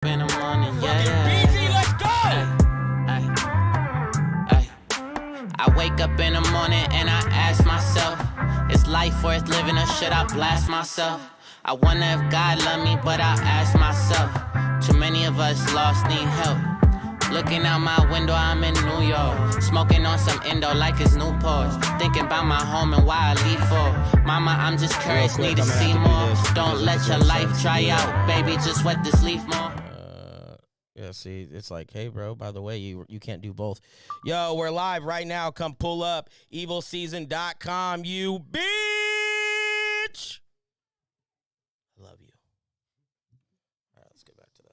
In the morning, yeah. BZ, let's go! I wake up in the morning and I ask myself, is life worth living or should I blast myself? I wonder if God love me, but I ask myself. Too many of us lost, need help. Looking out my window, I'm in New York. Smoking on some Indo like it's Newport. Thinking about my home and why I leave for. Mama, I'm just curious, need to see more. Don't let your life dry out, baby, just wet this leaf more. Yeah, see, it's like, hey, bro, by the way, you can't do both. Yo, we're live right now. Come pull up. EvillSeason.com, you bitch. I love you. All right, let's get back to that.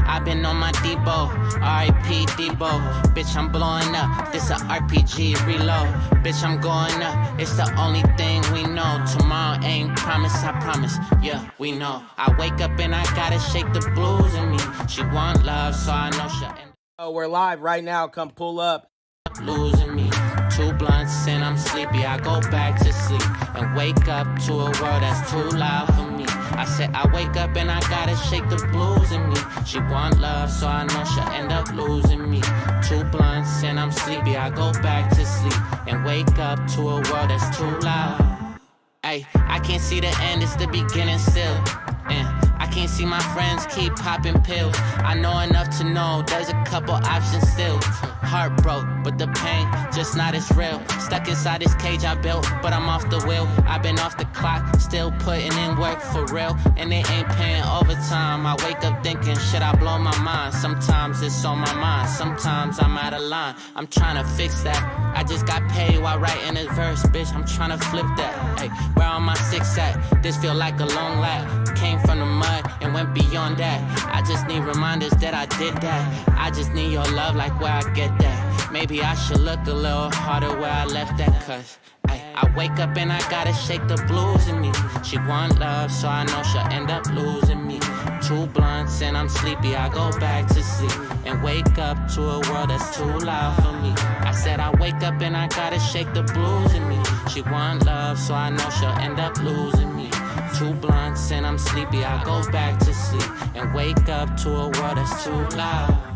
I've been on my Debo, R.I.P. Debo. Bitch, I'm blowing up, this a RPG reload. Bitch, I'm going up, it's the only thing we know. Tomorrow ain't promise, I promise, yeah, we know. I wake up and I gotta shake the blues in me. She want love, so I know she'll end Oh, we're live right now, come pull up. up losing me. 2 blunts and I'm sleepy, I go back to sleep and wake up to a world that's too loud for me. I said I wake up and I gotta shake the blues in me. She want love, so I know she'll end up losing me. 2 blunts and I'm sleepy, I go back to sleep and wake up to a world that's too loud. Ay, I can't see the end, it's the beginning still. And I can't see my friends keep popping pills. I know enough to know there's a couple options still. Heart broke, but the pain just not as real. Stuck inside this cage I built, but I'm off the wheel. I've been off the clock, still putting in work for real. And they ain't paying overtime. I wake up thinking, should I blow my mind? Sometimes it's on my mind, sometimes I'm out of line. I'm trying to fix that. I just got paid while writing this verse, bitch. I'm trying to flip that. Hey, where all my 6 at? This feel like a long lap. Came from the mud and went beyond that. I just need reminders that I did that. I just need your love like where I get that. Maybe I should look a little harder where I left that, cause I wake up and I gotta shake the blues in me. She want love, so I know she'll end up losing me. 2 blunts and I'm sleepy, I go back to sleep and wake up to a world that's too loud for me. I said I wake up and I gotta shake the blues in me. She want love, so I know she'll end up losing me. 2 blunts and I'm sleepy, I go back to sleep and wake up to a world that's too loud.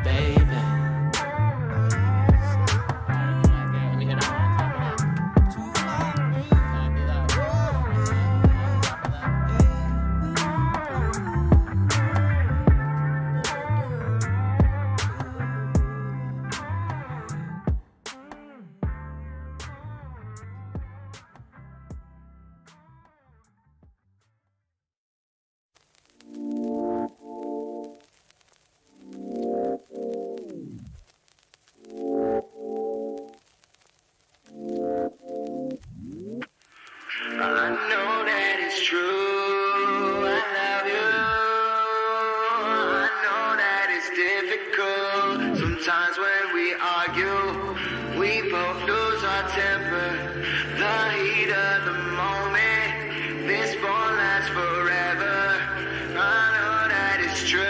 Baby. I know that it's true. I love you. I know that it's difficult. Sometimes when we argue, we both lose our temper. The heat of the moment, this won't last forever. I know that it's true.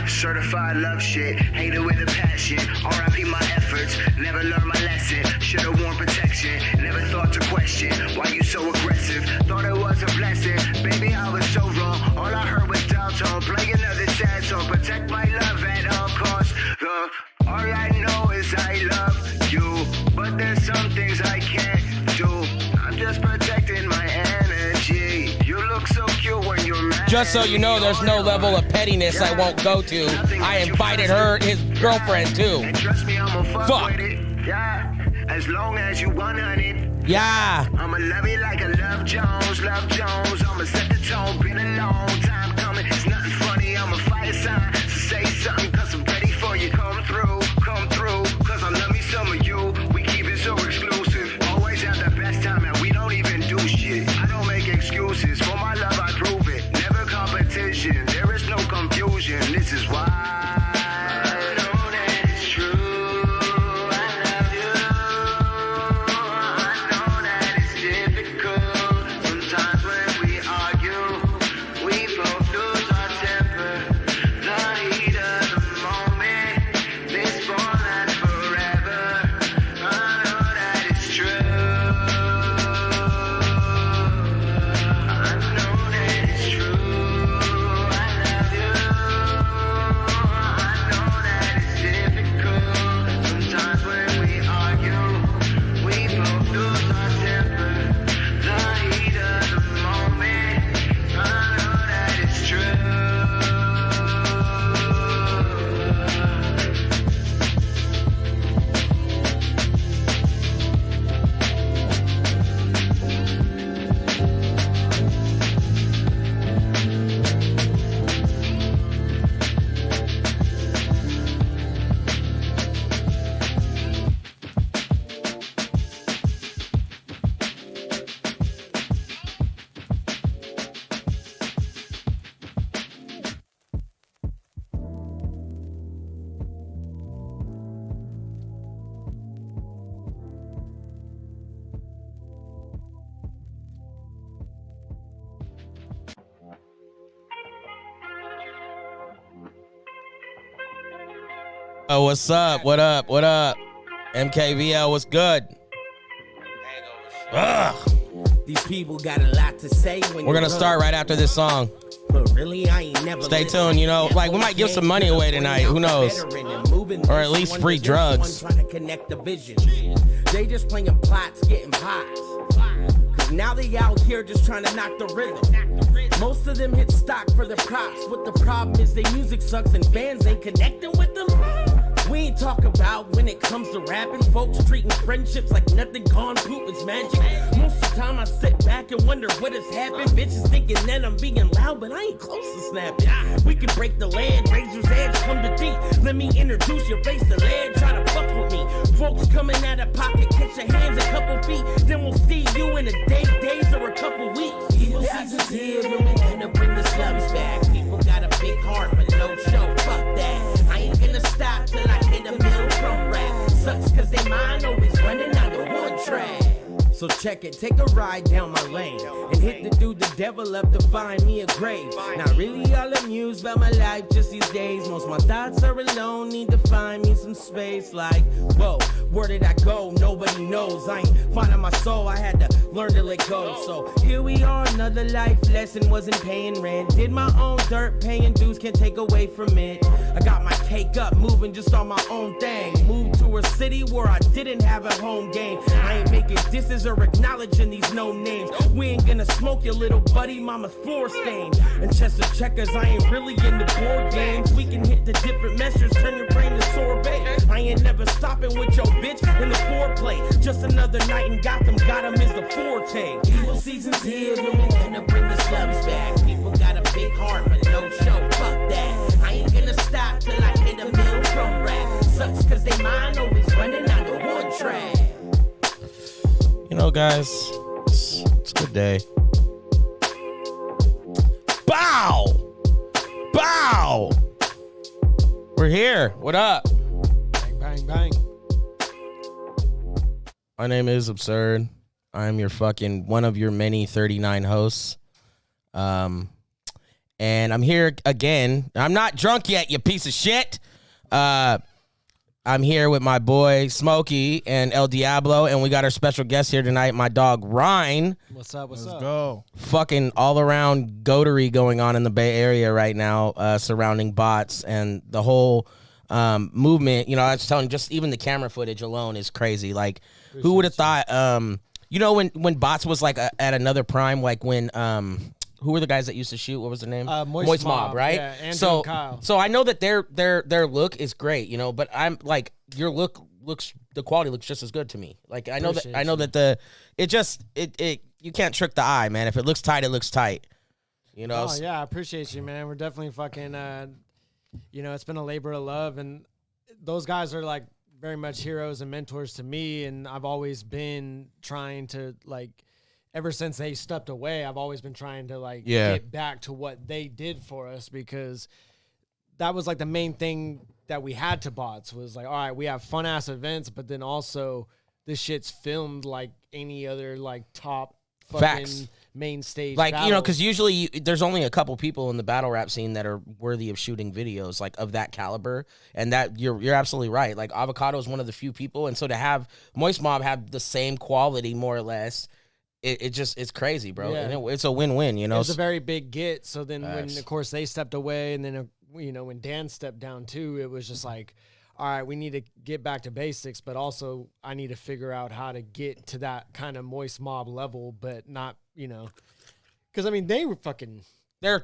Certified love shit, hate it with a passion. R.I.P. my efforts, never learned my lesson. Should've worn protection, never thought to question why you so aggressive. Thought it was a blessing, baby I was so wrong. All I heard was doubt tone, play another sad song. Protect my love at all costs. All I know is I love you, but there's some things I can't do. I'm just protecting my energy. You look so cute when you're mad. Just so you know, there's no level of pettiness I won't go to. I invited her, his girlfriend, too. And trust me, I'ma Fuck. with it. Yeah, as long as you 100. Yeah. I'ma love you like a Love Jones, Love Jones. I'ma set the tone, been a long time coming. It's nothing funny, I'm a fire sign. So say something, cause I'm ready for you. Come through, cause I love me some of you. We keep it so exclusive. Always have the best time and we don't even do shit. I don't make excuses, for my love I prove it. Never competition, there is no confusion. This is why Oh, what's up? What up? What up? MKVL, what's good? Ugh. These people got a lot to say when We're gonna start right after this song. But really, I ain't never Stay tuned, you know, like we might give some money away tonight. Who knows? Or at least free drugs. Trying to connect the vision. They just playing plots, getting pots. Cause now they out here just trying to knock the rhythm. Most of them hit stock for their props. But the problem is their music sucks and fans ain't connecting with them. We ain't talk about when it comes to rapping. Folks treating friendships like nothing gone poop is magic. Most of the time I sit back and wonder what has happened. Bitches thinking that I'm being loud, but I ain't close to snapping. We can break the land, razor's edge, come to deep. Let me introduce you, face the lead, try to fuck with me. Folks coming out of pocket, catch your hands a couple feet. Then we'll see you in a day, days, or a couple weeks. Evil season's here, and we're gonna bring the slums back. People got a big heart, but no show, fuck that. I ain't gonna stop till I hit a mill from rap. Sucks cause they mind always running out of one track. So check it, take a ride down my lane and hit the dude the devil up to find me a grave. Not really all amused about my life just these days. Most my thoughts are alone, need to find me some space. Like, whoa, where did I go? Nobody knows. I ain't finding my soul, I had to learn to let go. So here we are, another life lesson, wasn't paying rent. Did my own dirt, paying dues, can't take away from it. I got my cake up, moving just on my own thing. Moved to a city where I didn't have a home game. I ain't making disses or acknowledging these no names. We ain't gonna smoke your little buddy, mama's floor stain. And chess of checkers, I ain't really into board games. We can hit the different measures, turn your brain to sorbet. I ain't never stopping with your bitch in the foreplay. Just another night in Gotham, got him is the forte. Evil season's here, and we're gonna bring the slums back. People got a big heart, but no show, fuck that. I ain't gonna stop till I hit a mill from rap. Sucks cause they mind always running out of one track. You know, guys, it's a good day. Bow! Bow! We're here. What up? Bang, bang, bang. My name is Absyrd. I'm your fucking one of your many 39 hosts. And I'm here again. I'm not drunk yet, you piece of shit. I'm here with my boy Smokey and El Diablo, and we got our special guest here tonight, my dog Ryan. What's up? What's Let's up? go. Fucking all around goatery going on in the Bay Area right now, surrounding bots and the whole movement. You know, I was telling you, just even the camera footage alone is crazy. Like, who would have thought? You know, when bots was like at another prime, like when who were the guys that used to shoot? What was their name? Moist Mob, right? yeah, Andrew so, and Kyle. so I know that their look is great, you know, but I'm like, your look looks, the quality looks just as good to me. Like I know that you can't trick the eye, man. If it looks tight, it looks tight. You know. Oh yeah, I appreciate you, man. We're definitely fucking. You know, it's been a labor of love, and those guys are like very much heroes and mentors to me, and I've always been trying to like. Ever since they stepped away, I've always been trying to like get back to what they did for us, because that was like the main thing that we had to bots was like, all right, we have fun ass events, but then also this shit's filmed like any other like top fucking main stage. Like, battle. you know, because usually there's only a couple people in the battle rap scene that are worthy of shooting videos like of that caliber, and that you're absolutely right. Like Avocado is one of the few people, and so to have Moist Mob have the same quality more or less. It's crazy, bro. Yeah. And it's a win-win, you know. It was a very big get. So then when, of course, they stepped away, and then, you know, when Dan stepped down too, it was just like, all right, we need to get back to basics, but also I need to figure out how to get to that kind of Moist Mob level, but not, you know, because I mean, they were fucking. They're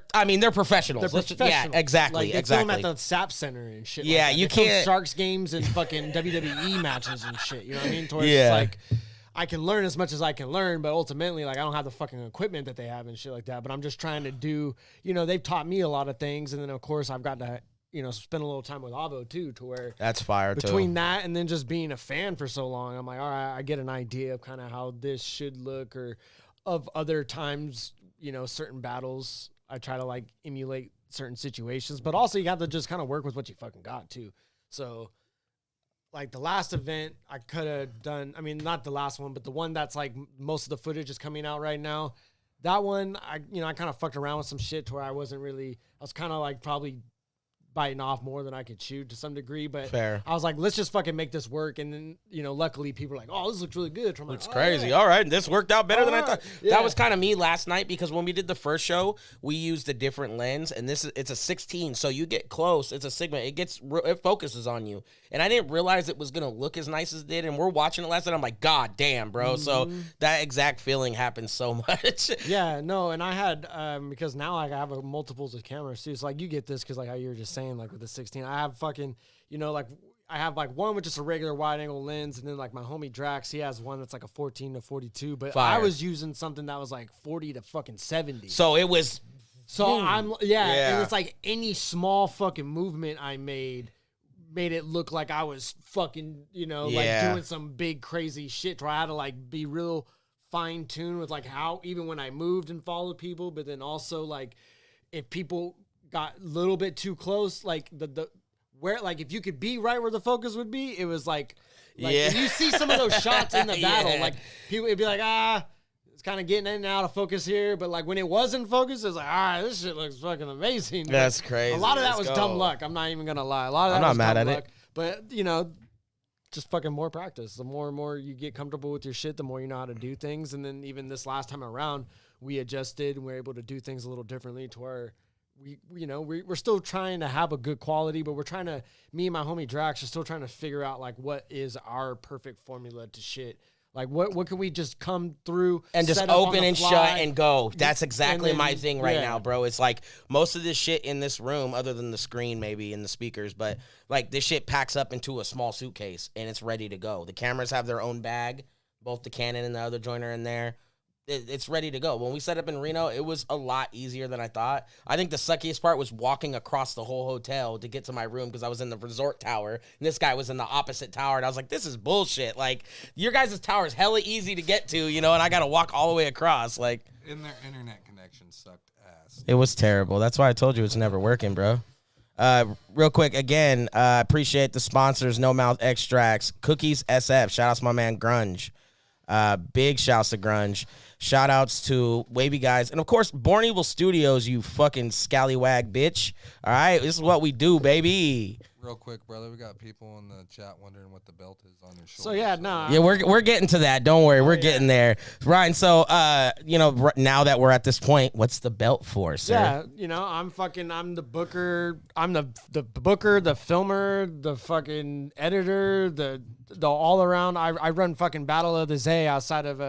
professionals. They're professionals. Yeah, exactly. Like, they exactly. film at the SAP Center and shit. Yeah, like that. you They film can't. Sharks games and fucking WWE matches and shit. You know what I mean? To where Yeah. It's like, I can learn as much as I can learn, but ultimately, like, I don't have the fucking equipment that they have and shit like that. But I'm just trying to do, you know, they've taught me a lot of things. And then, of course, I've got to, you know, spend a little time with Avo, too, to where That's fire, between too. that and then just being a fan for so long, I'm like, all right, I get an idea of kind of how this should look, or of other times, you know, certain battles. I try to, like, emulate certain situations. But also, you got to just kind of work with what you fucking got, too. So, like, the last event I could have done, I mean, not the last one, but the one that's like most of the footage is coming out right now. That one, I kind of fucked around with some shit to where I was kind of like probably biting off more than I could chew to some degree. But Fair. I was like, let's just fucking make this work. And then, you know, luckily people were like, oh, this looks really good. So I'm like, It's oh, crazy. yeah. All right, this worked out better than I thought. Yeah. That was kind of me last night because when we did the first show, we used a different lens, and it's a 16, so you get close. It's a Sigma. It focuses on you, and I didn't realize it was gonna look as nice as it did. And we're watching it last night. I'm like, God damn, bro. So that exact feeling happens so much. Yeah, no, and I had because now like, I have multiples of cameras too. So like you get this because like how you were just saying like with the 16, I have fucking like I have like one with just a regular wide angle lens, and then like my homie Drax, he has one that's like a 14 to 42. But Fire. I was using something that was like 40 to fucking 70. So it was. So Yeah. and it's like any small fucking movement I made it look like I was fucking like doing some big crazy shit. Where I had to like be real fine tuned with like how even when I moved and followed people, but then also like if people got a little bit too close, like the where like if you could be right where the focus would be, it was like if you see some of those shots in the battle, like people it'd be like it's kind of getting in and out of focus here, but like when it was in focus, it's like all right, this shit looks fucking amazing. That's But crazy. a lot of that Let's was go. dumb luck. I'm not even gonna lie. A lot of that I'm not was mad dumb at it. luck. But just fucking more practice. The more and more you get comfortable with your shit, the more you know how to do things. And then even this last time around, we adjusted and we were able to do things a little differently to where we're still trying to have a good quality, but me and my homie Drax are still trying to figure out like what is our perfect formula to shit. Like what can we just come through And just set up on open the and fly? shut and go. That's exactly then- my thing right yeah. now, bro. It's like most of this shit in this room, other than the screen maybe and the speakers, but like this shit packs up into a small suitcase and it's ready to go. The cameras have their own bag, both the Canon and the other joiner in there. It's ready to go. When we set up in Reno, it was a lot easier than I thought. I think the suckiest part was walking across the whole hotel to get to my room because I was in the resort tower, and this guy was in the opposite tower, and I was like, this is bullshit. Like, your guys' tower is hella easy to get to, and I got to walk all the way across. Like, And their internet connection sucked ass. it was terrible. That's why I told you it's never working, bro. Real quick, again, appreciate the sponsors, No Mouth Extracts, Cookies SF. Shout out to my man Grunge. Big shouts to Grunge. Shout outs to Wavy guys. And of course, Born Evil Studios, you fucking scallywag bitch. All right, this is what we do, baby. Real quick, brother, we got people in the chat wondering what the belt is on your shoulder. So yeah, no. Yeah, we're getting to that. Don't worry, we're getting there. Ryan, so now that we're at this point, what's the belt for, sir? Yeah, I'm the booker. I'm the booker, the filmer, the fucking editor, the all around. I run fucking Battle of the Zay outside of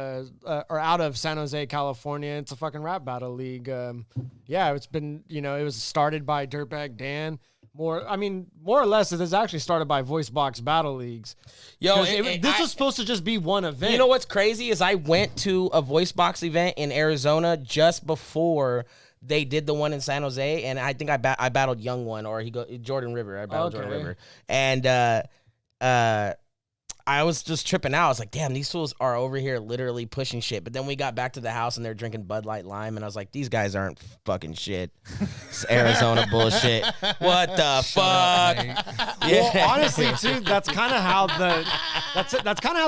out of San Jose, California. It's a fucking rap battle league. It's been it was started by Dirtbag Dan. More or less, it is actually started by Voice Box Battle Leagues. Yo, This was supposed to just be one event. You know what's crazy is I went to a Voice Box event in Arizona just before they did the one in San Jose, and I think I battled Young One, or Jordan River. I battled Jordan River, and I was just tripping out. I was like, damn, these fools are over here literally pushing shit. But then we got back to the house and they're drinking Bud Light Lime. And I was like, these guys aren't fucking shit. It's Arizona bullshit. What the fuck? Well, honestly, too, that's kind of how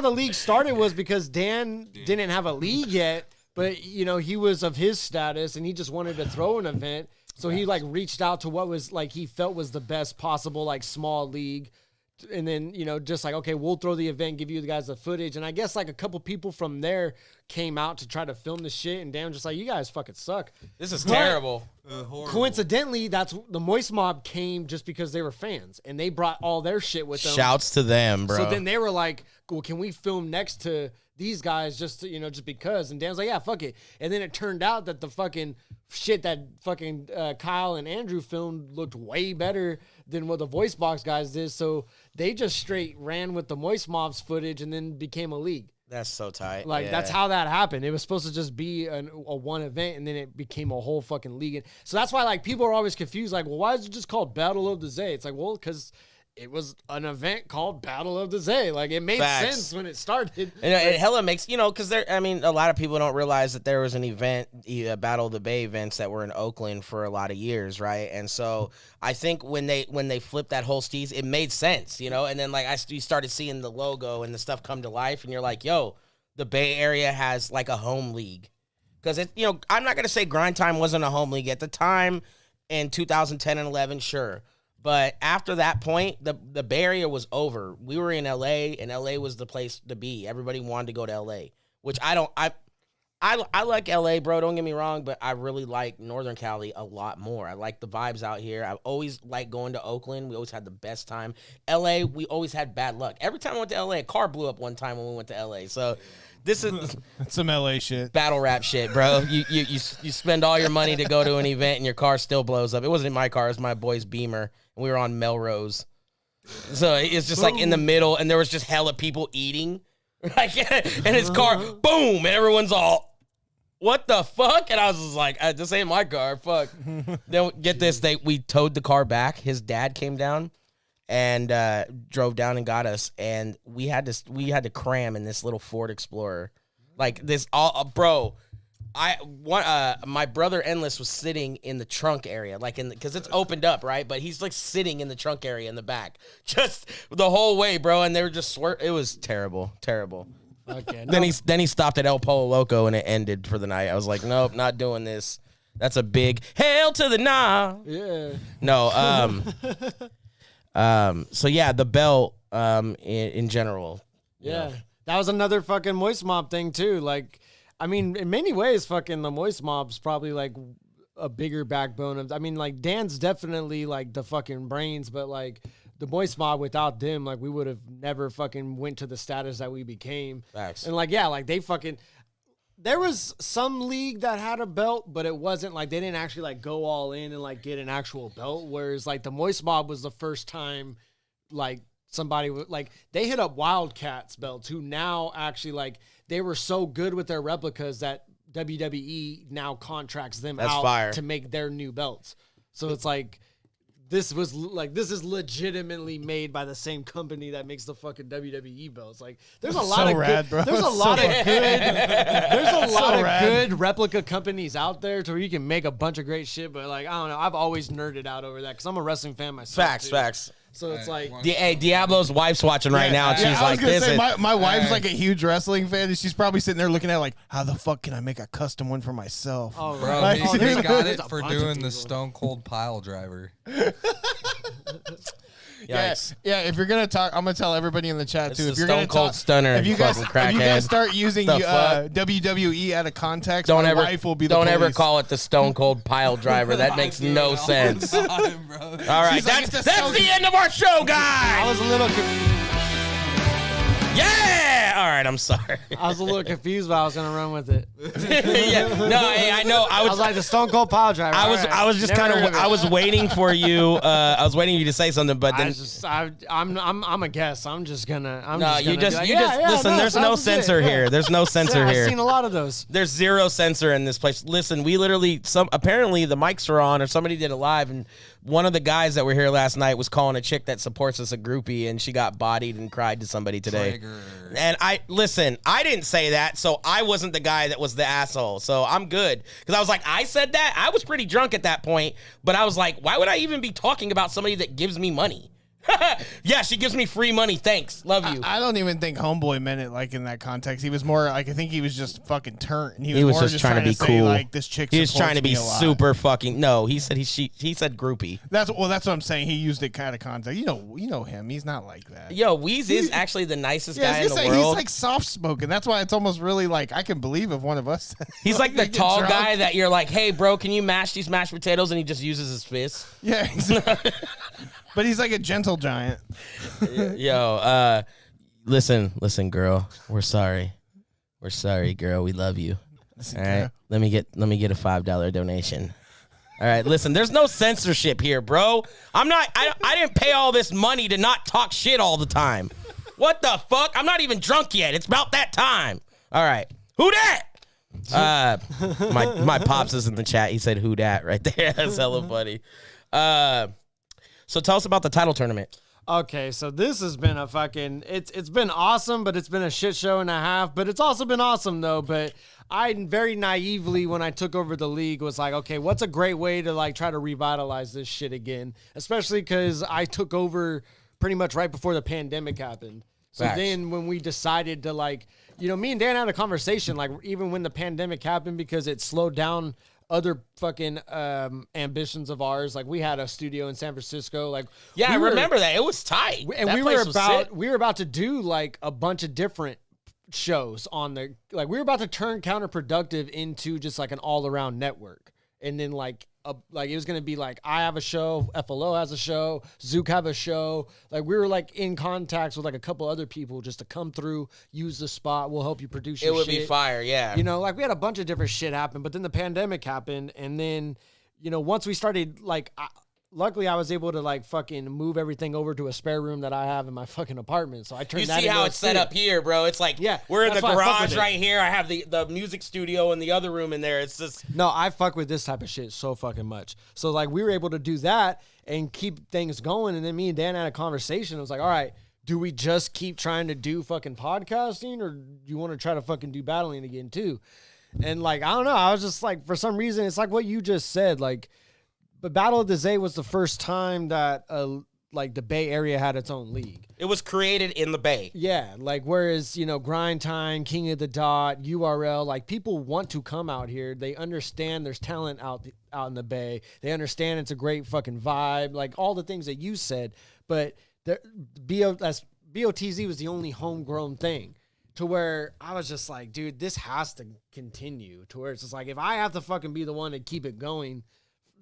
the league started, was because Dan didn't have a league yet, but he was of his status and he just wanted to throw an event. So he like reached out to what was like he felt was the best possible like small league. And then, just like, okay, we'll throw the event, give you the guys the footage. And I guess like a couple people from there came out to try to film the shit. And Dan was just like, you guys fucking suck. This is terrible. Coincidentally, that's the Moist Mob came just because they were fans and they brought all their shit with them. Shouts to them, bro. So then they were like, well, can we film next to these guys just because? And Dan's like, yeah, fuck it. And then it turned out that the fucking shit that fucking Kyle and Andrew filmed looked way better than what the Voice Box guys did. So they just straight ran with the Moist Mob's footage and then became a league. That's so tight. Like, that's how that happened. It was supposed to just be a one event, and then it became a whole fucking league. And so that's why, like, people are always confused. Like, well, why is it just called Battle of the Zay? It's like, well, because it was an event called Battle of the Zay. Like, it made sense when it started. And it hella makes, because a lot of people don't realize that there was an event, Battle of the Bay events that were in Oakland for a lot of years, right? And so I think when they flipped that whole steez, it made sense, and then like you started seeing the logo and the stuff come to life, and you're like, yo, the Bay Area has like a home league. Because I'm not going to say Grind Time wasn't a home league at the time in 2010 and 11, sure. But after that point, the Bay Area was over. We were in LA, and LA was the place to be. Everybody wanted to go to LA, which I like LA, bro. Don't get me wrong, but I really like Northern Cali a lot more. I like the vibes out here. I always like going to Oakland. We always had the best time. LA, we always had bad luck. Every time I went to LA, a car blew up one time when we went to LA. So this is That's some LA shit. battle rap shit, bro. You spend all your money to go to an event and your car still blows up. It wasn't my car, it was my boy's Beamer, and we were on Melrose. So it's just like in the middle, and there was just hella people eating. Like, and his car, boom, and everyone's all, what the fuck? And I was just like, this ain't my car, fuck. Then get this, we towed the car back. His dad came down and drove down and got us, and we had to cram in this little Ford Explorer, like this. Bro, my brother Endless was sitting in the trunk area, like because it's opened up, right? But he's like sitting in the trunk area in the back, just the whole way, bro. And they were just It was terrible. Okay. Then he stopped at El Polo Loco and it ended for the night. I was like, nope, not doing this. That's a big hail to the nah. Yeah. No. So yeah, the belt. In general. Yeah. That was another fucking Moist Mob thing too. Like, I mean, in many ways, fucking the Moist Mob's probably like a bigger backbone of. I mean, like Dan's definitely like the fucking brains, but like. The Moist Mob, without them, like we would have never fucking went to the status that we became. Facts. And like, yeah, like they fucking. There was some league that had a belt, but it wasn't like they didn't actually like go all in and like get an actual belt. Whereas like the Moist Mob was the first time, like somebody like they hit up Wildcats belts, who now actually like they were so good with their replicas that WWE now contracts them out fire. to make their new belts. So it's like. This is legitimately made by the same company that makes the fucking WWE belts. Like, there's a lot of rad, good, bro. there's a lot of good replica companies out there to where you can make a bunch of great shit. But like, I don't know, I've always nerded out over that because I'm a wrestling fan myself. Facts. So it's like, Hey, Diablo's wife's watching right now, and she's I was like, gonna "This say, is." my wife's like a huge wrestling fan, and she's probably sitting there looking at it like, how the fuck can I make a custom one for myself? oh, Bro, right. he's there's got there's it a for bunch of doing the people. Stone Cold Pile Driver. Yikes. Yeah. If you're gonna talk, I'm gonna tell everybody in the chat It's too. the If you're Stone gonna Cold talk, Stunner, if you guys fucking start using The fuck? WWE out of context, Don't my ever, wife will be the don't ever police. call it the Stone Cold Pile Driver. That makes no sense. All right, She's like, that's the end of our show, I guys. was a little, Yeah. All right, I'm sorry. I was a little confused, but I was gonna run with it. Yeah. No, hey, I know. I was like the Stone Cold Pile Driver. I was just kind of. I was waiting for you. I was waiting for you to say something, but then. I'm a guess. I'm just gonna. Listen. There's no censor here. There's no censor I've here. seen a lot of those. There's zero censor in this place. Listen, we literally apparently the mics are on, or somebody did it live, and one of the guys that were here last night was calling a chick that supports us a groupie, and she got bodied and cried to somebody today. And I didn't say that, so I wasn't the guy that was the asshole. So I'm good. Because I was like, I said that. I was pretty drunk at that point, but I was like, why would I even be talking about somebody that gives me money? Yeah, she gives me free money. Thanks. Love you. I don't even think Homeboy meant it like in that context. He was more like, I think he was just fucking turned. He was more just trying to be say, cool. like, this chick He was trying to be supports me a lot. super fucking. No, he said he said groupie. That's what I'm saying. He used it kind of context. You know him. He's not like that. Yo, Weez is actually the nicest guy in the world. He's like soft spoken. That's why it's almost really like I can believe if one of us. He's like the get tall drunk. guy that you're like, hey, bro, can you mash these mashed potatoes? And he just uses his fist. Yeah, but he's like a gentle giant. Yo, listen, girl. We're sorry, girl. We love you. Listen, All right, girl. let me get a $5 donation. All right, listen. There's no censorship here, bro. I didn't pay all this money to not talk shit all the time. What the fuck? I'm not even drunk yet. It's about that time. All right, who dat? My pops is in the chat. He said who dat right there. That's hella funny. So tell us about the title tournament. Okay, so this has been a fucking it's been awesome, but it's been a shit show and a half. But it's also been awesome though. But I very naively, when I took over the league, was like, okay, what's a great way to like try to revitalize this shit again? Especially because I took over pretty much right before the pandemic happened. So Facts. then when we decided to like, me and Dan had a conversation, like even when the pandemic happened, because it slowed down other fucking ambitions of ours. Like we had a studio in San Francisco. Like I remember that. It was tight. And that we place were was about sick. we were about to do like a bunch of different shows on the like we were about to turn Counterproductive into just like an all around network. And then like it was gonna be like I have a show, FLO has a show, Zook have a show. Like we were like in contacts with like a couple other people just to come through, use the spot. We'll help you produce your It would shit. be fire, yeah. You know, like we had a bunch of different shit happen, but then the pandemic happened, and then once we started like. Luckily, I was able to like fucking move everything over to a spare room that I have in my fucking apartment. So I turned that into You see how a it's set studio. up here, bro. It's like we're in the that's why I fuck with garage it. right here. I have the music studio in the other room in there. It's just No, I fuck with this type of shit so fucking much. So like we were able to do that and keep things going. And then me and Dan had a conversation. It was like, all right, do we just keep trying to do fucking podcasting, or do you want to try to fucking do battling again too? And like, I don't know. I was just like, for some reason, it's like what you just said. Like, but Battle of the Zay was the first time that like the Bay Area had its own league. it was created in the Bay. Yeah, like whereas, Grind Time, King of the Dot, URL, like people want to come out here. They understand there's talent out in the Bay. They understand it's a great fucking vibe, like all the things that you said. But BOTZ was the only homegrown thing, to where I was just like, dude, this has to continue. To where it's just like, if I have to fucking be the one to keep it going,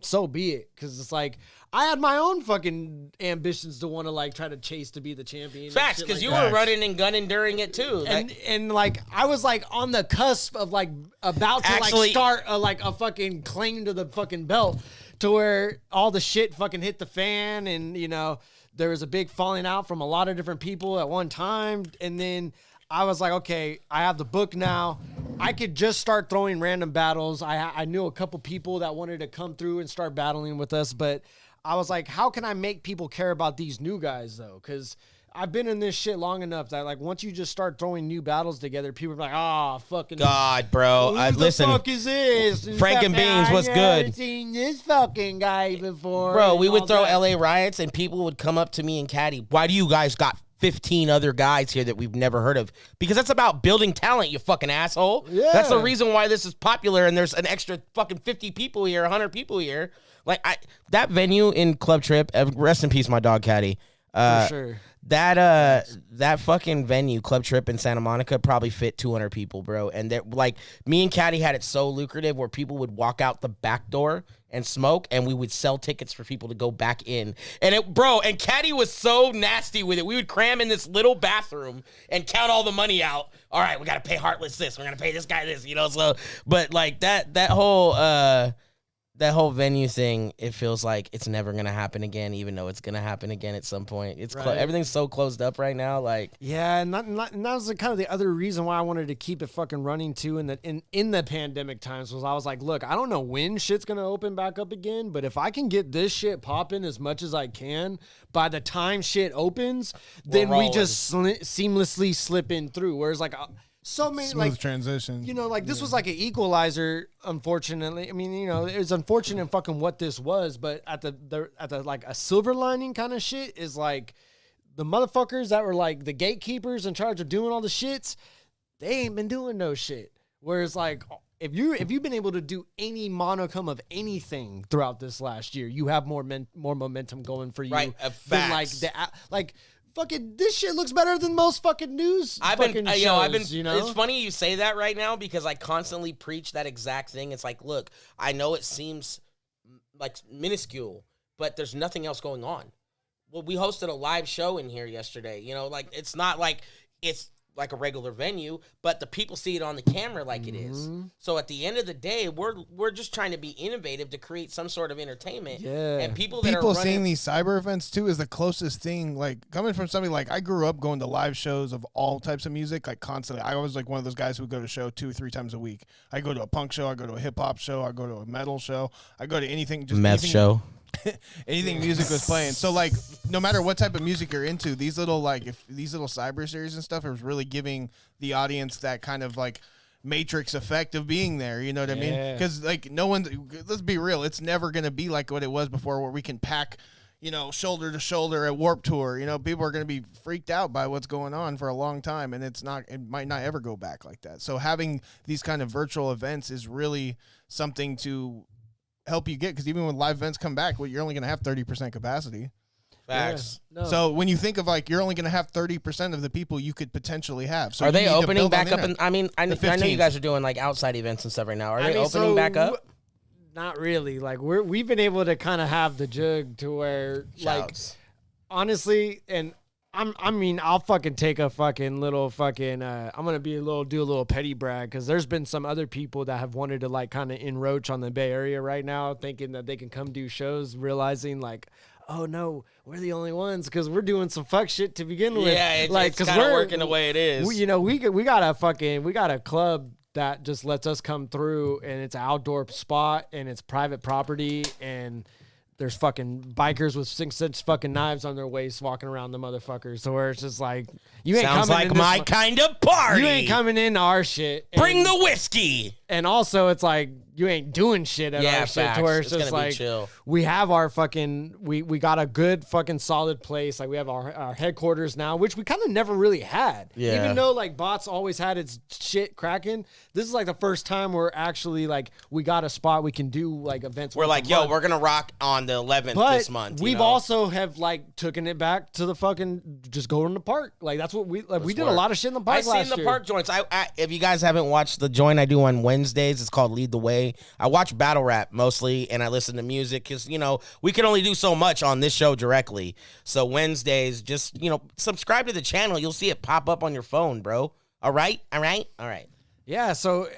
so be it. Because it's like, I had my own fucking ambitions to want to like try to chase to be the champion. and Facts, shit because like you that. were running and gunning during it too. And like I was like on the cusp of like about to Actually- like start a fucking claim to the fucking belt, to where all the shit fucking hit the fan, and there was a big falling out from a lot of different people at one time, and then I was like, okay, I have the book now. I could just start throwing random battles. I knew a couple people that wanted to come through and start battling with us, but I was like, how can I make people care about these new guys though? Because I've been in this shit long enough that like once you just start throwing new battles together, people are like, oh, fucking God, bro. who the Listen, fuck is this? Frank and Beans, what's I good? haven't seen this fucking guy before. bro, and we would all throw that. LA riots and people would come up to me and Caddy, why do you guys got 15 other guys here that we've never heard of? Because that's about building talent, you fucking asshole. Yeah. That's the reason why this is popular, and there's an extra fucking 50 people here, 100 people here. Like, that venue in Club Trip, rest in peace, my dog Caddy. For sure. That fucking venue, Club Trip in Santa Monica, probably fit 200 people, bro. And they're like, me and Caddy had it so lucrative where people would walk out the back door and smoke, and we would sell tickets for people to go back in. And and Caddy was so nasty with it. We would cram in this little bathroom and count all the money out. All right, we got to pay Heartless this. We're going to pay this guy this, so, but like that whole venue thing, it feels like it's never going to happen again, even though it's going to happen again at some point. It's Right. everything's so closed up right now. Like, Yeah, and that was kind of the other reason why I wanted to keep it fucking running too in the pandemic times, was I was like, look, I don't know when shit's gonna open back up again, but if I can get this shit popping as much as I can, by the time shit opens, then we rolling. just seamlessly slip in through. Whereas like so many Smooth like transition. like this was like an equalizer, unfortunately. I mean, it was unfortunate fucking what this was, but at the like a silver lining kind of shit is like the motherfuckers that were like the gatekeepers in charge of doing all the shits, they ain't been doing no shit. Whereas like if you've been able to do any monicum of anything throughout this last year, you have more momentum going for you. Right, than like facts. fucking this shit looks better than most fucking news. I've been, shows, It's funny you say that right now, because I constantly preach that exact thing. It's like, look, I know it seems like minuscule, but there's nothing else going on. Well, we hosted a live show in here yesterday. Like it's not like it's like a regular venue, but the people see it on the camera like it is. So at the end of the day, we're just trying to be innovative to create some sort of entertainment. Yeah. And people that are People running, seeing these cyber events too is the closest thing. Like coming from somebody like I grew up going to live shows of all types of music, like constantly. I was like one of those guys who would go to a show 2 or 3 times a week. I go to a punk show, I go to a hip hop show, I go to a metal show, I go to anything. Just meth anything, show. anything music was playing. So like, no matter what type of music you're into, these little cyber series and stuff is really giving the audience that kind of like Matrix effect of being there. You know what I mean? Because like no one, let's be real, it's never gonna be like what it was before, where we can pack shoulder to shoulder at Warped Tour. People are going to be freaked out by what's going on for a long time, and it might not ever go back like that. So having these kind of virtual events is really something to help you get, because even when live events come back, you're only going to have 30% capacity. Facts. Yeah, no. So when you think of you're only going to have 30% of the people you could potentially have. So are they need to opening build back on up? that. I know you guys are doing outside events and stuff right now. Are they opening back up? Not really. We've been able to kind of have the jug to where Shouts. honestly, and I'll fucking take a fucking little fucking I'm gonna do a little petty brag, because there's been some other people that have wanted to kind of encroach on the Bay Area right now, thinking that they can come do shows, realizing oh no, we're the only ones because we're doing some fuck shit to begin with. Yeah, it's kind of working the way it is. We got a club that just lets us come through, and it's an outdoor spot, and it's private property, and there's fucking bikers with 6-inch fucking knives on their waist walking around the motherfuckers. So where it's just you ain't sounds coming like my kind of party. You ain't coming into our shit. Bring the whiskey. And also, it's you ain't doing shit at our shit. To where it's just gonna be chill. We have our fucking, we got a good fucking solid place. We have our headquarters now, which we kind of never really had. Yeah. Even though Bots always had its shit cracking, this is the first time we're actually we got a spot we can do events. We're yo, we're gonna rock on the 11th this month. We've also have taken it back to the fucking just go in the park. That's what we we did a lot of shit in the park. I seen the park joints. If you guys haven't watched the joint I do on Wednesdays, it's called Lead the Way. I watch battle rap mostly, and I listen to music because we can only do so much on this show directly. So Wednesdays, just subscribe to the channel. You'll see it pop up on your phone, bro. All right. Yeah. So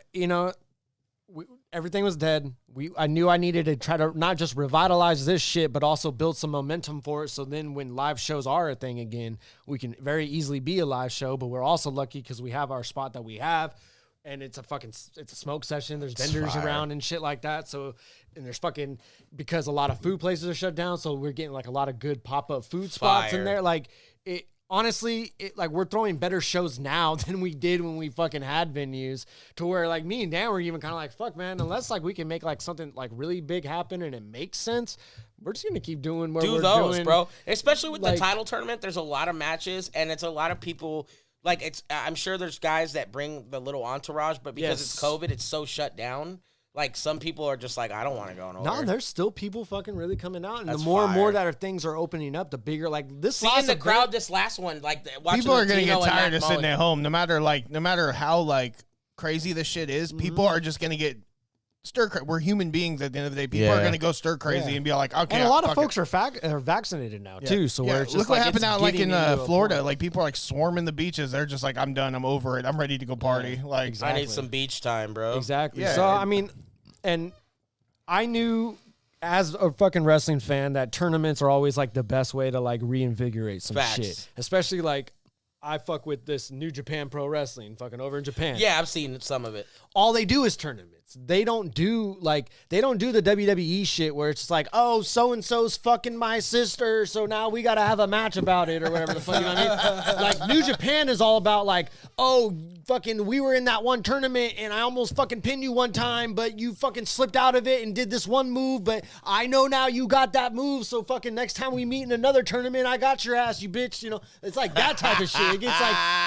everything was dead. I knew I needed to try to not just revitalize this shit, but also build some momentum for it. So then when live shows are a thing again, we can very easily be a live show, but we're also lucky because we have our spot that we have, and it's a smoke session. There's vendors around and shit like that. So, and there's because a lot of food places are shut down. So we're getting a lot of good pop-up food spots in there. Honestly, we're throwing better shows now than we did when we fucking had venues, to where me and Dan were even kind of fuck, man, unless we can make something really big happen and it makes sense, we're just gonna keep doing what we're doing, bro. Especially with the title tournament, there's a lot of matches and it's a lot of people. I'm sure there's guys that bring the little entourage, but because it's COVID, it's so shut down. Some people are just I don't want to go nowhere. No, there's still people fucking really coming out, and the more and more that things are opening up, the bigger this. Seeing the crowd, this last one, people are gonna get tired of sitting at home. No matter how crazy this shit is, people are just gonna get stir. We're human beings at the end of the day. People are gonna go stir crazy and be okay. And a lot of folks are vaccinated now too. So where it's just look what happened out in Florida. People are swarming the beaches. They're just I'm done. I'm over it. I'm ready to go party. Exactly. I need some beach time, bro. Exactly. Yeah. So and I knew as a fucking wrestling fan that tournaments are always the best way to reinvigorate some shit, especially I fuck with this New Japan Pro Wrestling fucking over in Japan. Yeah, I've seen some of it. All they do is tournaments. They don't do the WWE shit where it's just oh, so and so's fucking my sister, so now we gotta have a match about it or whatever the fuck. You know what I mean? New Japan is all about oh, fucking we were in that one tournament and I almost fucking pinned you one time, but you fucking slipped out of it and did this one move, but I know now you got that move, so fucking next time we meet in another tournament, I got your ass, you bitch. It's that type of shit. It gets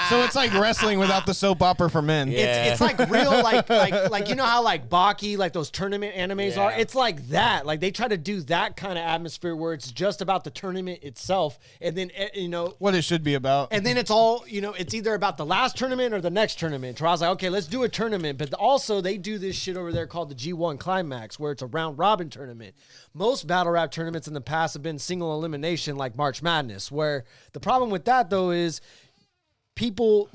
so it's wrestling without the soap opera for men. Yeah. It's real you know how Baki, those tournament animes are. It's that. They try to do that kind of atmosphere where it's just about the tournament itself, and then what it should be about. And then it's all it's either about the last tournament or the next tournament. So I was okay, let's do a tournament. But also they do this shit over there called the G1 Climax, where it's a round robin tournament. Most battle rap tournaments in the past have been single elimination, like March Madness. Where the problem with that though is people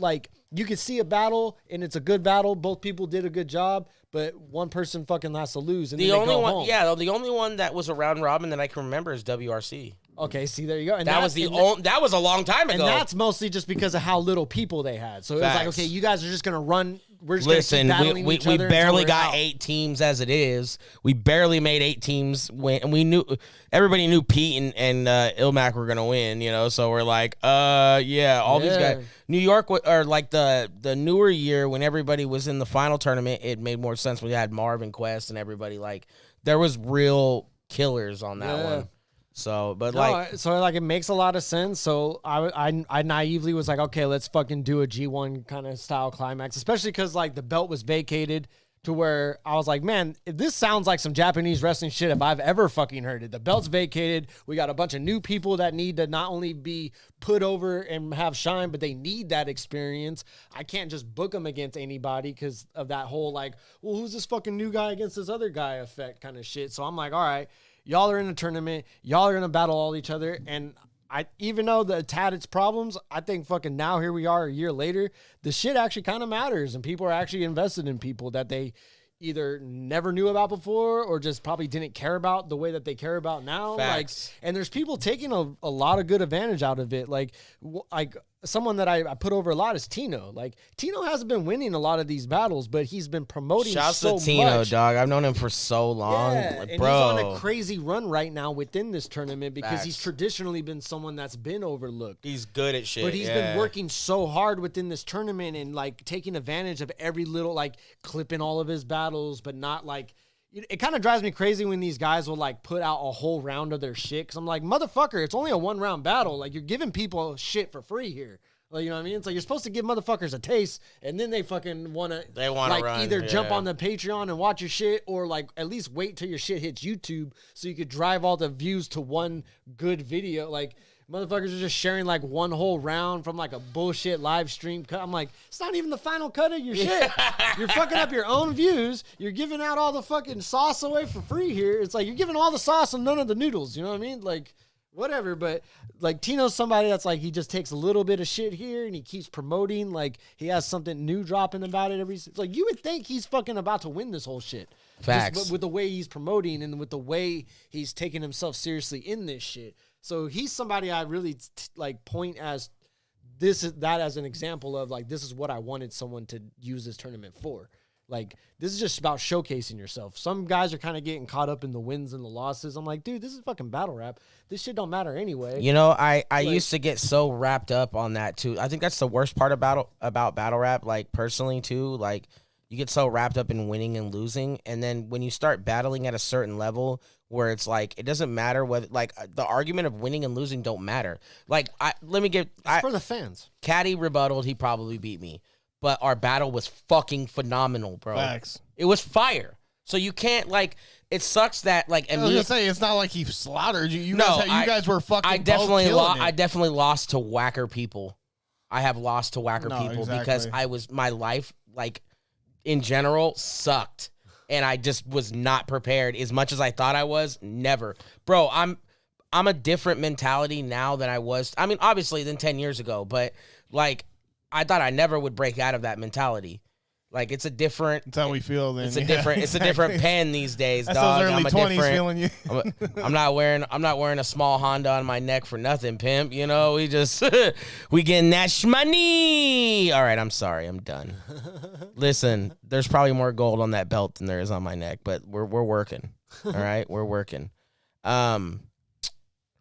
you can see a battle and it's a good battle. Both people did a good job, but one person fucking has to lose. And the then only go one, home. the only one that was a round robin that I can remember is WRC. Okay, see, there you go. And that was that was a long time ago. And that's mostly just because of how little people they had. So it was okay, you guys are just gonna run. We're just listen. Gonna keep battling we each other barely until we're got out. 8 teams as it is. We barely made 8 teams and we knew everybody knew Pete and Ilmac were gonna win. So we're all these guys. New York or the newer year when everybody was in the final tournament, it made more sense when you had Marvin Quest and everybody there was real killers on that one. So, but No, like, so like it makes a lot of sense. So I naively was like, okay, let's fucking do a G1 kind of style climax, especially because like the belt was vacated to where I was like, man, if this sounds like some Japanese wrestling shit, if I've ever fucking heard it. The belt's vacated. We got a bunch of new people that need to not only be put over and have shine, but they need that experience. I can't just book them against anybody because of that whole like, well, who's this fucking new guy against this other guy effect kind of shit. So I'm like, all right, y'all are in a tournament. Y'all are going to battle all each other. And even though it's had its problems, I think fucking now here we are a year later, the shit actually kind of matters. And people are actually invested in people that they either never knew about before or just probably didn't care about the way that they care about now. Facts. Like, and there's people taking a lot of good advantage out of it. Like someone that I put over a lot is Tino. Like Tino hasn't been winning a lot of these battles, but he's been promoting shouts so to Tino, much. dog. I've known him for so long. Yeah, Like, and bro. he's on a crazy run right now within this tournament because Facts. he's traditionally been someone that's been overlooked. He's good at shit. But he's been working so hard within this tournament and like taking advantage of every little like clipping all of his battles, but not like it kind of drives me crazy when these guys will like put out a whole round of their shit because I'm like, motherfucker, it's only a 1-round battle. Like you're giving people shit for free here. Like, you know what I mean? It's like you're supposed to give motherfuckers a taste, and then they fucking want to like run, either jump yeah. on the Patreon and watch your shit, or like at least wait till your shit hits YouTube so you could drive all the views to one good video. Like motherfuckers are just sharing like one whole round from like a bullshit live stream cut. I'm like, it's not even the final cut of your shit. You're fucking up your own views. You're giving out all the fucking sauce away for free here. It's like you're giving all the sauce and none of the noodles. You know what I mean? Like. Whatever, but like Tino's somebody that's like he just takes a little bit of shit here and he keeps promoting like he has something new dropping about it it's like you would think he's fucking about to win this whole shit. Facts. Just with the way he's promoting and with the way he's taking himself seriously in this shit. So he's somebody I really like point as that as an example of like this is what I wanted someone to use this tournament for. Like, this is just about showcasing yourself. Some guys are kind of getting caught up in the wins and the losses. I'm like, dude, this is fucking battle rap. This shit don't matter anyway. You know, I used to get so wrapped up on that, too. I think that's the worst part about battle rap, like, personally, too. Like, you get so wrapped up in winning and losing, and then when you start battling at a certain level where it's like, it doesn't matter whether, like, the argument of winning and losing don't matter. Like, It's for the fans. Caddy rebutted, he probably beat me. But our battle was fucking phenomenal, bro. Facts. It was fire. So you can't, like, it sucks that, like, I was gonna say it's not like he slaughtered you. You guys were fucking. I definitely I definitely lost to whacker people. I have lost to whacker people because exactly. my life, like, in general, sucked. And I just was not prepared as much as I thought I was. Never. Bro, I'm a different mentality now than I was. I mean, obviously, than 10 years ago. But, like, I thought I never would break out of that mentality. Like it's a different. That's how we feel. Then it's a different. It's a different pen these days, That's dog. those early 20s feeling you. I'm not wearing a small Honda on my neck for nothing, pimp. You know, we just we getting that shmoney. All right, I'm sorry, I'm done. Listen, there's probably more gold on that belt than there is on my neck, but we're working. All right, we're working.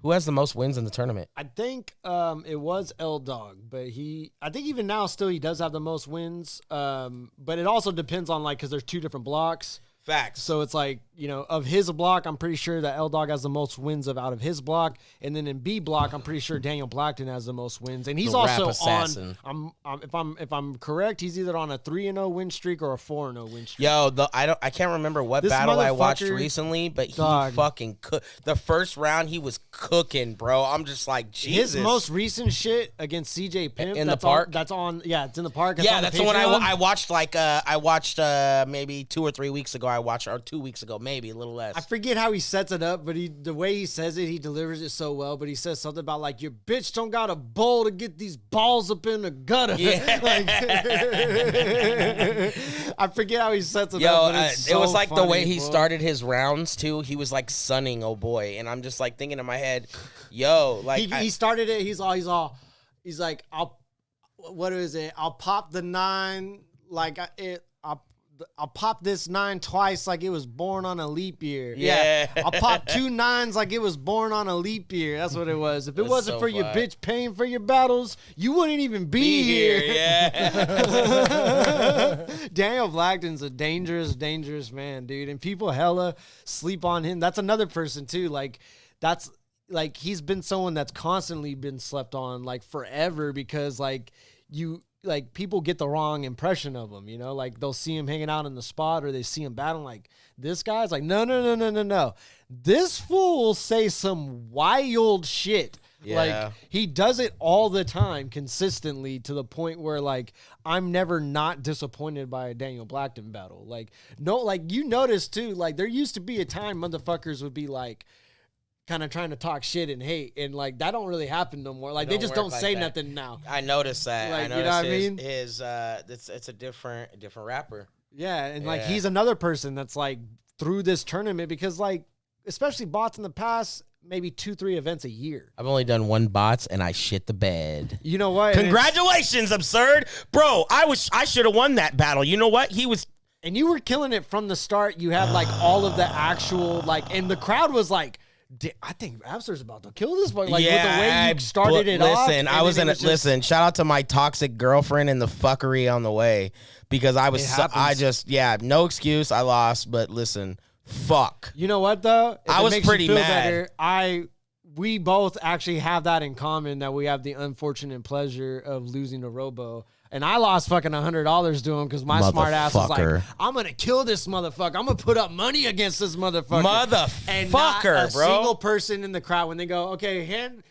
Who has the most wins in the tournament? I think it was L Dog, but I think even now still he does have the most wins. But it also depends on like because there's two different blocks. Facts. So it's like, you know, of his block, I'm pretty sure that L Dog has the most wins out of his block, and then in B block, I'm pretty sure Daniel Blackton has the most wins, and he's The rap also assassin. on. If I'm correct, he's either on a 3-0 win streak or a 4-0 win streak. Yo, I can't remember what This battle I watched motherfucker, recently, but he dog. fucking cooked. The first round, he was cooking, bro. I'm just like, Jesus. His most recent shit against CJ Pimp In the that's park? it's in the park. It's Yeah, on that's the one Patreon. I watched. Like, I watched maybe 2 or 3 weeks ago. Or 2 weeks ago, maybe a little less. I forget how he sets it up, but the way he says it, he delivers it so well. But he says something about like your bitch don't got a bowl to get these balls up in the gutter. Yeah. Like, I forget how he sets it Yo, up. But it's it was so like the funny, way he bro. started his rounds too. He was like sunning, oh boy, and I'm just like thinking in my head, yo, like He started it. He's like, what is it? I'll pop the 9 like I'll pop this 9 twice like it was born on a leap year. Yeah. I'll pop 2 9s like it was born on a leap year. That's what it was. If it That's wasn't so for your fire. bitch paying for your battles, you wouldn't even be here. Yeah. Daniel Blackton's a dangerous, dangerous man, dude. And people hella sleep on him. That's another person too. Like like he's been someone that's constantly been slept on like forever because like people get the wrong impression of him, you know, like they'll see him hanging out in the spot or they see him battling like this guy's like, no. This fool will say some wild shit. Yeah. Like he does it all the time consistently to the point where like I'm never not disappointed by a Daniel Blackton battle. Like no, like you notice too, like there used to be a time motherfuckers would be like kind of trying to talk shit and hate, and like that don't really happen no more. Like they just don't like say that. nothing now. I noticed that. Like, I you know noticed what I mean? his it's a different rapper. Yeah, and like Yeah. he's another person that's like through this tournament because like especially bots in the past maybe 2-3 events a year. I've only done one bots and I shit the bed. You know what? Congratulations, Absyrd. Bro, I should have won that battle. You know what? And you were killing it from the start. You had like all of the actual like, and the crowd was like, I think Absyrd's about to kill this boy. Like with the way you started it off. Listen, I was in it. Listen, shout out to my toxic girlfriend and the fuckery on the way because I was, no excuse. I lost, but listen, fuck. You know what though? If I it was makes you pretty feel mad. better, we both actually have that in common, that we have the unfortunate pleasure of losing to Robo. And I lost fucking $100 to him because my smart ass was like, I'm going to kill this motherfucker. I'm going to put up money against this motherfucker. And not a single person in the crowd when they go, okay,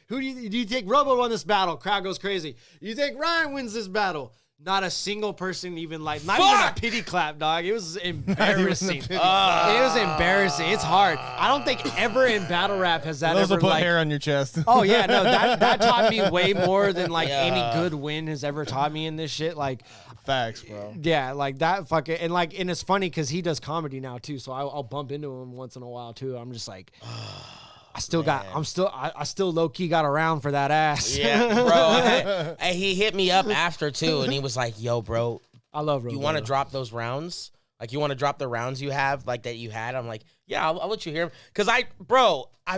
who do you think Robo won this battle? Crowd goes crazy. You think Ryan wins this battle? Not a single person even like, not even a pity clap, dog. It was embarrassing. It was embarrassing. It's hard. I don't think ever in battle rap has that Those ever will put hair on your chest. Oh yeah, no, that taught me way more than like any good win has ever taught me in this shit. Like facts, bro. Yeah, like that fucking, and it's funny because he does comedy now too, so I'll bump into him once in a while too. I'm just like, I still low key got around for that ass. Yeah, bro. And he hit me up after too, and he was like, "Yo, bro, I love Robo. You want to drop those rounds? Like, you want to drop the rounds you have, like that you had?" I'm like, "Yeah, I'll let you hear them." Because I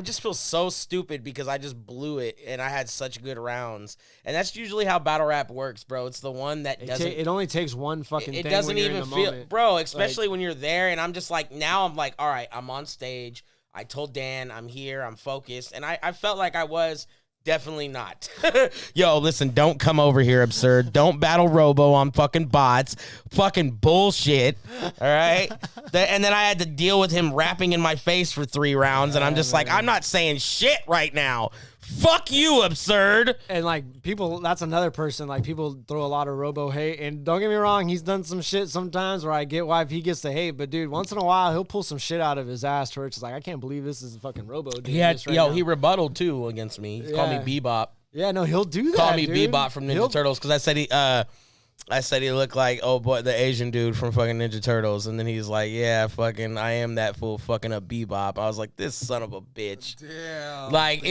just feel so stupid because I just blew it, and I had such good rounds, and that's usually how battle rap works, bro. It's the one that doesn't. It only takes one fucking. It thing doesn't when you're even in the feel, moment. bro. Especially when you're there, and I'm just like, now I'm like, all right, I'm on stage. I told Dan I'm here, I'm focused, and I felt like I was definitely not. Yo, listen, don't come over here, Absyrd. Don't battle Robo on fucking bots. Fucking bullshit, all right? And then I had to deal with him rapping in my face for 3 rounds, and I'm just like, I'm not saying shit right now. Fuck you, Absyrd. And like people, that's another person. Like people throw a lot of Robo hate, and don't get me wrong, he's done some shit sometimes where I get why he gets the hate. But dude, once in a while he'll pull some shit out of his ass where it's just like, I can't believe this is fucking Robo. Doing this right now. He rebutted too against me. He called me Bebop. Yeah, no, he'll do that. Call me dude. Bebop from Ninja Turtles because I said he looked like, oh boy, the Asian dude from fucking Ninja Turtles. And then he's like, yeah, fucking, I am that fool fucking up Bebop. I was like, this son of a bitch. Damn. Like,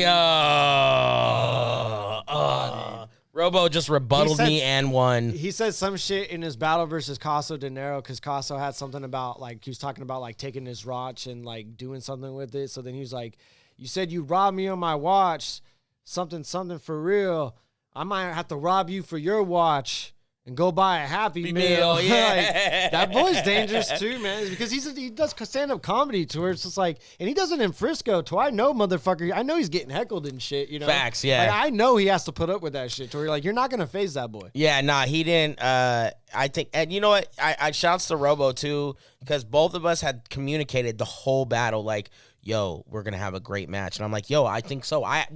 Robo just rebutted me and won. He said some shit in his battle versus Caso De Niro because Caso had something about, like, he was talking about, like, taking his watch and, like, doing something with it. So then he was like, you said you robbed me on my watch, something for real. I might have to rob you for your watch and go buy a Happy Meal. Yeah. Like, that boy's dangerous too, man. Because he does stand-up comedy to where it's just like, and he does it in Frisco too. I know, motherfucker. I know he's getting heckled and shit, you know. Facts, yeah. Like, I know he has to put up with that shit to where you're like, you're not gonna phase that boy. Yeah, nah, he didn't. I think, and you know what? I shouts to Robo too because both of us had communicated the whole battle like, yo, we're gonna have a great match. And I'm like, yo, I think so. I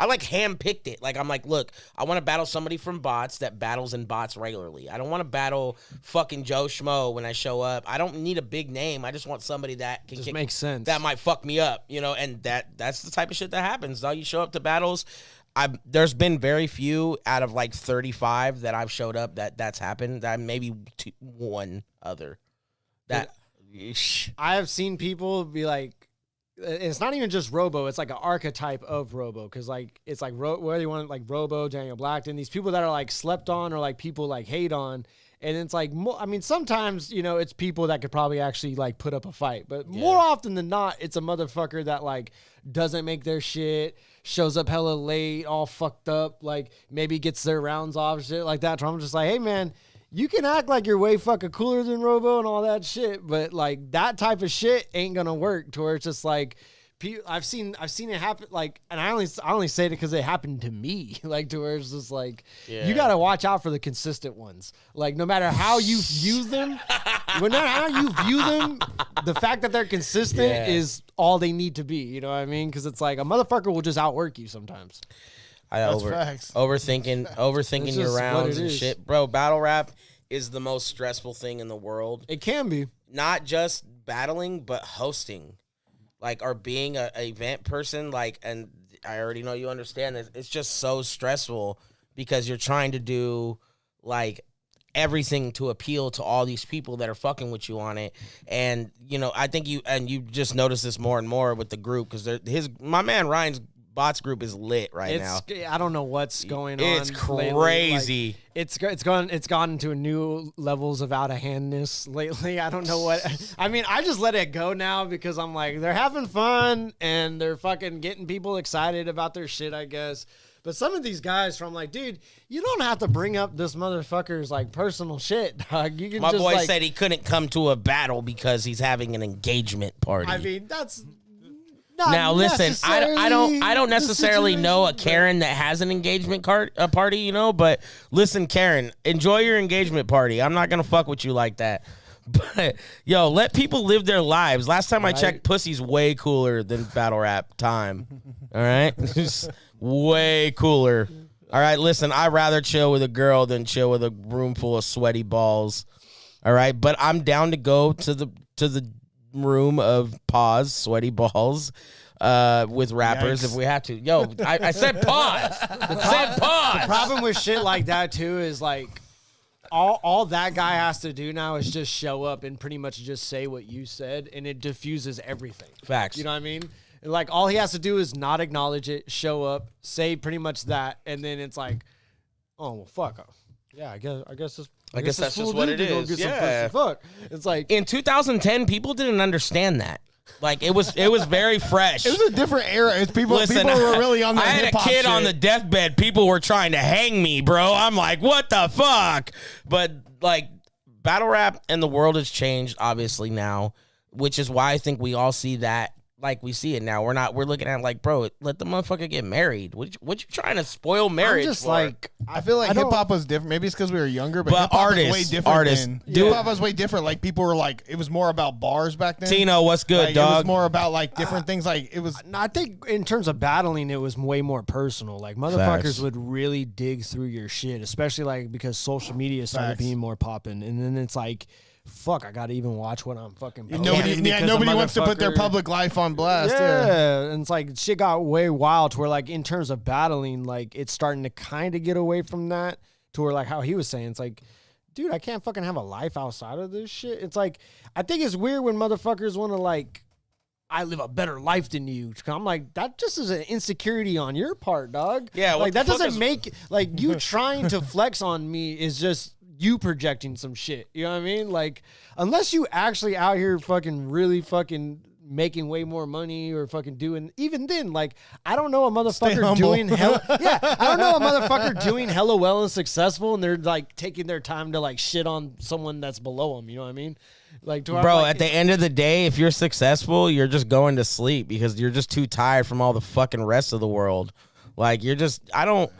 like handpicked it. Like, I'm like, look, I want to battle somebody from bots that battles in bots regularly. I don't want to battle fucking Joe Schmo when I show up. I don't need a big name. I just want somebody that can just makes sense. That might fuck me up, you know. And that's the type of shit that happens. Though you show up to battles. There's been very few out of like 35 that I've showed up that's happened. That maybe one other. That I have seen people be like, it's not even just Robo. It's like an archetype of Robo because like it's like whether you want like Robo, Daniel Blackton, these people that are like slept on or like people like hate on, and it's like I mean sometimes you know it's people that could probably actually like put up a fight, but more often than not it's a motherfucker that like doesn't make their shit, shows up hella late, all fucked up, like maybe gets their rounds off, shit like that. So I'm just like, hey man, you can act like you're way fucking cooler than Robo and all that shit, but like that type of shit ain't gonna work to where it's just like I've seen it happen. Like, and I only say it because it happened to me. Like, to where it's just like, you got to watch out for the consistent ones. Like, no matter how you view them, no matter how you view them, the fact that they're consistent is all they need to be. You know what I mean? Because it's like a motherfucker will just outwork you sometimes. Overthinking your rounds and shit, bro. Battle rap is the most stressful thing in the world. It can be. Not just battling, but hosting, like, or being a event person. Like, and I already know you understand this. It's just so stressful because you're trying to do like everything to appeal to all these people that are fucking with you on it. And you know, I think you just notice this more and more with the group because my man Ryan's bots group is lit now. I don't know what's going on. It's crazy. Like, it's gone into a new levels of out of handness lately. I don't know what. I mean, I just let it go now because I'm like, they're having fun and they're fucking getting people excited about their shit, I guess. But some of these guys from like, dude, you don't have to bring up this motherfucker's like personal shit, dog. You can My just, boy like, said he couldn't come to a battle because he's having an engagement party. I mean, that's. Now listen, I don't necessarily know a Karen that has an engagement party, you know, but listen, Karen, enjoy your engagement party. I'm not gonna fuck with you like that. But yo, let people live their lives. Last time I checked, pussy's way cooler than battle rap time. All right? Way cooler. All right, listen, I'd rather chill with a girl than chill with a room full of sweaty balls. All right, but I'm down to go to the room of sweaty balls with rappers. Yikes. If we have to. Yo, I said pause. The problem with shit like that too is like all that guy has to do now is just show up and pretty much just say what you said, and it diffuses everything. Facts. You know what I mean? And like all he has to do is not acknowledge it, show up, say pretty much that, and then it's like, oh well, fuck. Yeah, I guess that's just what it is. Yeah. Fuck. It's like in 2010, people didn't understand that. Like it was very fresh. It was a different era. It's people were really on the I had a kid on the deathbed. People were trying to hang me, bro. I'm like, what the fuck? But like battle rap and the world has changed obviously now, which is why I think we all see that. Like we see it now. We're looking at it like, bro, let the motherfucker get married. What you trying to spoil marriage I'm just for? like, I feel like hip hop was different. Maybe it's because we were younger, but hip hop was way different. Hip hop was way different. Like people were like, it was more about bars back then. Tino, what's good, like, dog? It was more about like different things. Like it was. I think in terms of battling, it was way more personal. Like motherfuckers would really dig through your shit, especially like because social media started being more popping, and then it's like, fuck, I gotta even watch what I'm fucking posting. Nobody wants to put their public life on blast. Yeah, and it's like shit got way wild to where like in terms of battling, like it's starting to kind of get away from that to where like how he was saying, it's like, dude, I can't fucking have a life outside of this shit. It's like, I think it's weird when motherfuckers want to like, I live a better life than you. I'm like, that just is an insecurity on your part, dog. Yeah, like that doesn't make like you trying to flex on me is just you projecting some shit. You know what I mean? Like, unless you actually out here fucking really fucking making way more money or fucking doing, even then, like, I don't know a motherfucker doing hella, I don't know a motherfucker doing hella well and successful and they're like taking their time to like shit on someone that's below them. You know what I mean? Like, bro, like, at the end of the day, if you're successful, you're just going to sleep because you're just too tired from all the fucking rest of the world. Like, you're just, I don't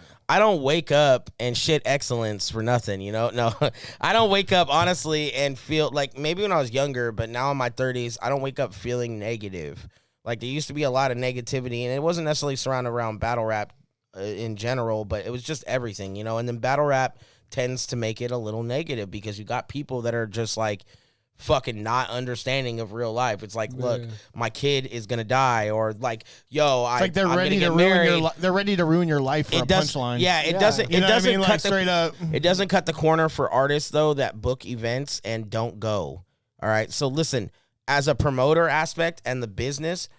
wake up and shit excellence for nothing, you know? No, I don't wake up, honestly, and feel like maybe when I was younger, but now in my 30s, I don't wake up feeling negative. Like, there used to be a lot of negativity, and it wasn't necessarily surrounded around battle rap in general, but it was just everything, you know? And then battle rap tends to make it a little negative because you got people that are just like, fucking not understanding of real life. It's like, look, my kid is gonna die, or like, yo, it's like they're ready to ruin your life for a punchline. Yeah, it doesn't. It doesn't cut straight up. It doesn't cut the corner for artists though that book events and don't go. All right, so listen, as a promoter aspect and the business,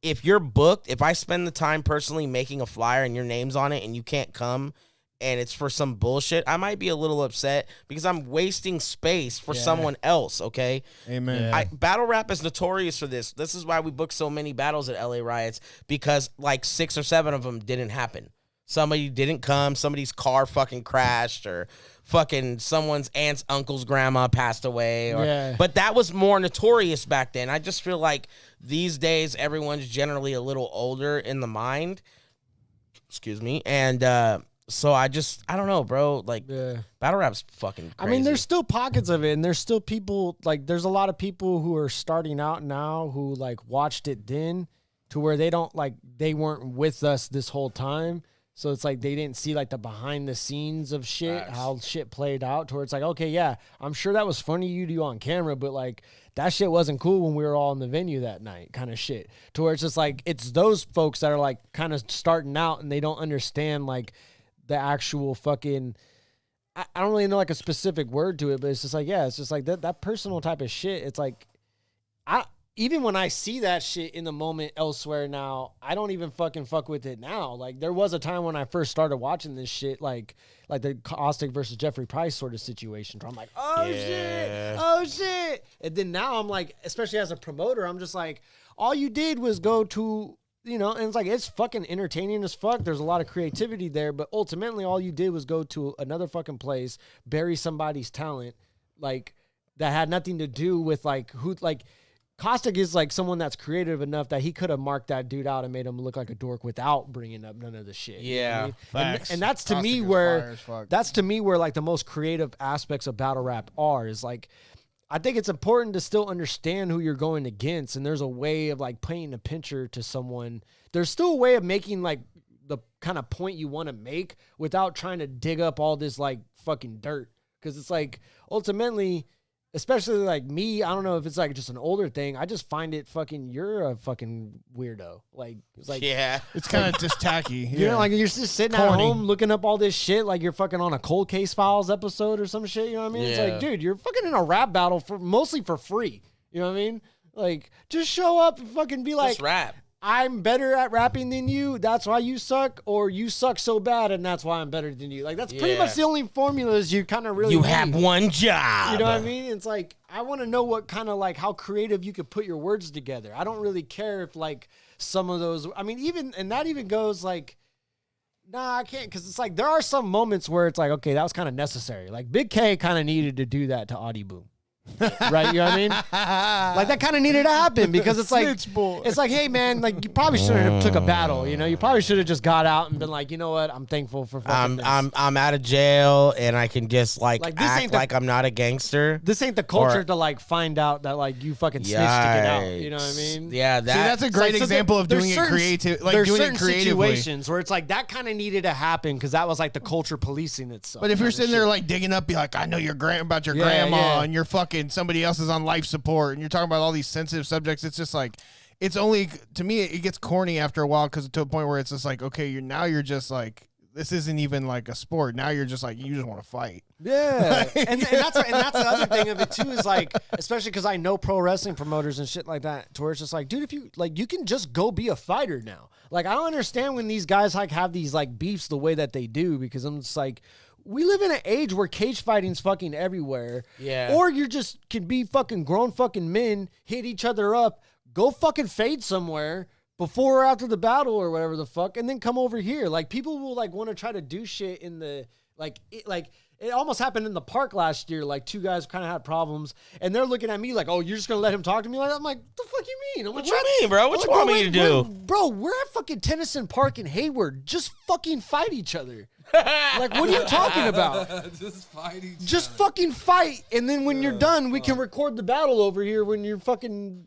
if you're booked, if I spend the time personally making a flyer and your name's on it and you can't come, and it's for some bullshit, I might be a little upset because I'm wasting space for someone else, okay? Amen. Yeah. Battle rap is notorious for this. This is why we book so many battles at LA Riots, because like 6 or 7 of them didn't happen. somebody didn't come, somebody's car fucking crashed, or fucking someone's aunt's uncle's grandma passed away. But that was more notorious back then. I just feel like these days everyone's generally a little older in the mind. Excuse me. And so I don't know, bro. Like, battle rap's fucking crazy. I mean, there's still pockets of it, and there's still people, like, there's a lot of people who are starting out now who, like, watched it then to where they don't, like, they weren't with us this whole time. So it's like they didn't see, like, the behind the scenes of shit, how shit played out, to where it's like, okay, yeah, I'm sure that was funny to you on camera, but, like, that shit wasn't cool when we were all in the venue that night, kind of shit. To where it's just like, it's those folks that are, like, kind of starting out and they don't understand, like, the actual fucking, I don't really know, like, a specific word to it, but it's just like, yeah, it's just like that personal type of shit. It's like, even when I see that shit in the moment elsewhere now, I don't even fucking fuck with it now. Like, there was a time when I first started watching this shit, like the Caustic versus Jeffrey Price sort of situation, where I'm like, oh shit. And then now I'm like, especially as a promoter, I'm just like, all you did was go to, you know, and it's like, it's fucking entertaining as fuck. There's a lot of creativity there, but ultimately all you did was go to another fucking place, bury somebody's talent, like, that had nothing to do with, like, who, like, Caustic is, like, someone that's creative enough that he could have marked that dude out and made him look like a dork without bringing up none of the shit. Yeah. You know what I mean? Facts. And that's to Caustic me is where, fire as fuck. that's to me where, like, the most creative aspects of battle rap are, is, like, I think it's important to still understand who you're going against, and there's a way of, like, painting a picture to someone. There's still a way of making, like, the kind of point you want to make without trying to dig up all this, like, fucking dirt. Because it's like, ultimately, especially like me, I don't know if it's like just an older thing, I just find it fucking, you're a fucking weirdo. Like, it's like, Yeah. It's kind of just tacky. you know, like, you're just sitting at Corny. home looking up all this shit like you're fucking on a Cold Case Files episode or some shit, you know what I mean? It's Yeah. like, dude, you're fucking in a rap battle for mostly for free. You know what I mean? Like, just show up and fucking be like, Just rap. I'm better at rapping than you, that's why you suck, or you suck so bad and that's why I'm better than you. Like, that's pretty Yeah. much the only formulas you kind of really You need. have one job. You know what I mean? It's like, I want to know what kind of, like, how creative you could put your words together. I don't really care if, like, some of those, I mean, even, and that even goes like, nah, I can't, because it's like, there are some moments where it's like, okay, that was kind of necessary. Like, Big K kind of needed to do that to Audie Boom. Right, you know what I mean? Like, that kind of needed to happen, because it's like, Snitch boy. it's like, hey man, like, you probably shouldn't have took a battle, you know? You probably should have just got out and been like, you know what? I'm thankful for fucking this. I'm out of jail and I can just like Like, this act ain't the- like I'm not a gangster. This ain't the culture Or- to, like, find out that, like, you fucking snitched to get out. You know what I mean? Yeah, that. See, that's a It's great like, so example of there's doing it certain- creative, like there's doing it certain creatively. situations where it's like that kind of needed to happen because that was like the culture policing itself. But if you're kinda sitting there shit. like digging up, be like, I know your about your Yeah, grandma, yeah. and you're fucking somebody else is on life support, and you're talking about all these sensitive subjects. It's just like, it's only, to me, it gets corny after a while, because to a point where it's just like, okay, you're just like, this isn't even like a sport. Now you're just like, you just want to fight. Yeah, and that's the other thing of it too, is like, especially because I know pro wrestling promoters and shit like that, to where it's just like, dude, if you like, you can just go be a fighter now. Like, I don't understand when these guys like have these like beefs the way that they do, because I'm just like, we live in an age where cage fighting's fucking everywhere. Yeah. Or you just can be fucking grown fucking men, hit each other up, go fucking fade somewhere before or after the battle or whatever the fuck, and then come over here. Like, people will like want to try to do shit in the like it almost happened in the park last year. Like, two guys kind of had problems, and they're looking at me like, "Oh, you're just gonna let him talk to me like that?" I'm like, "The fuck you mean?" I'm like, What you mean, bro? What you want me to do? Bro, we're at fucking Tennyson Park in Hayward. Just fucking fight each other. Like, what are you talking about? Just fight each Just other. fucking fight, and then when you're done, we can record the battle over here when you're fucking,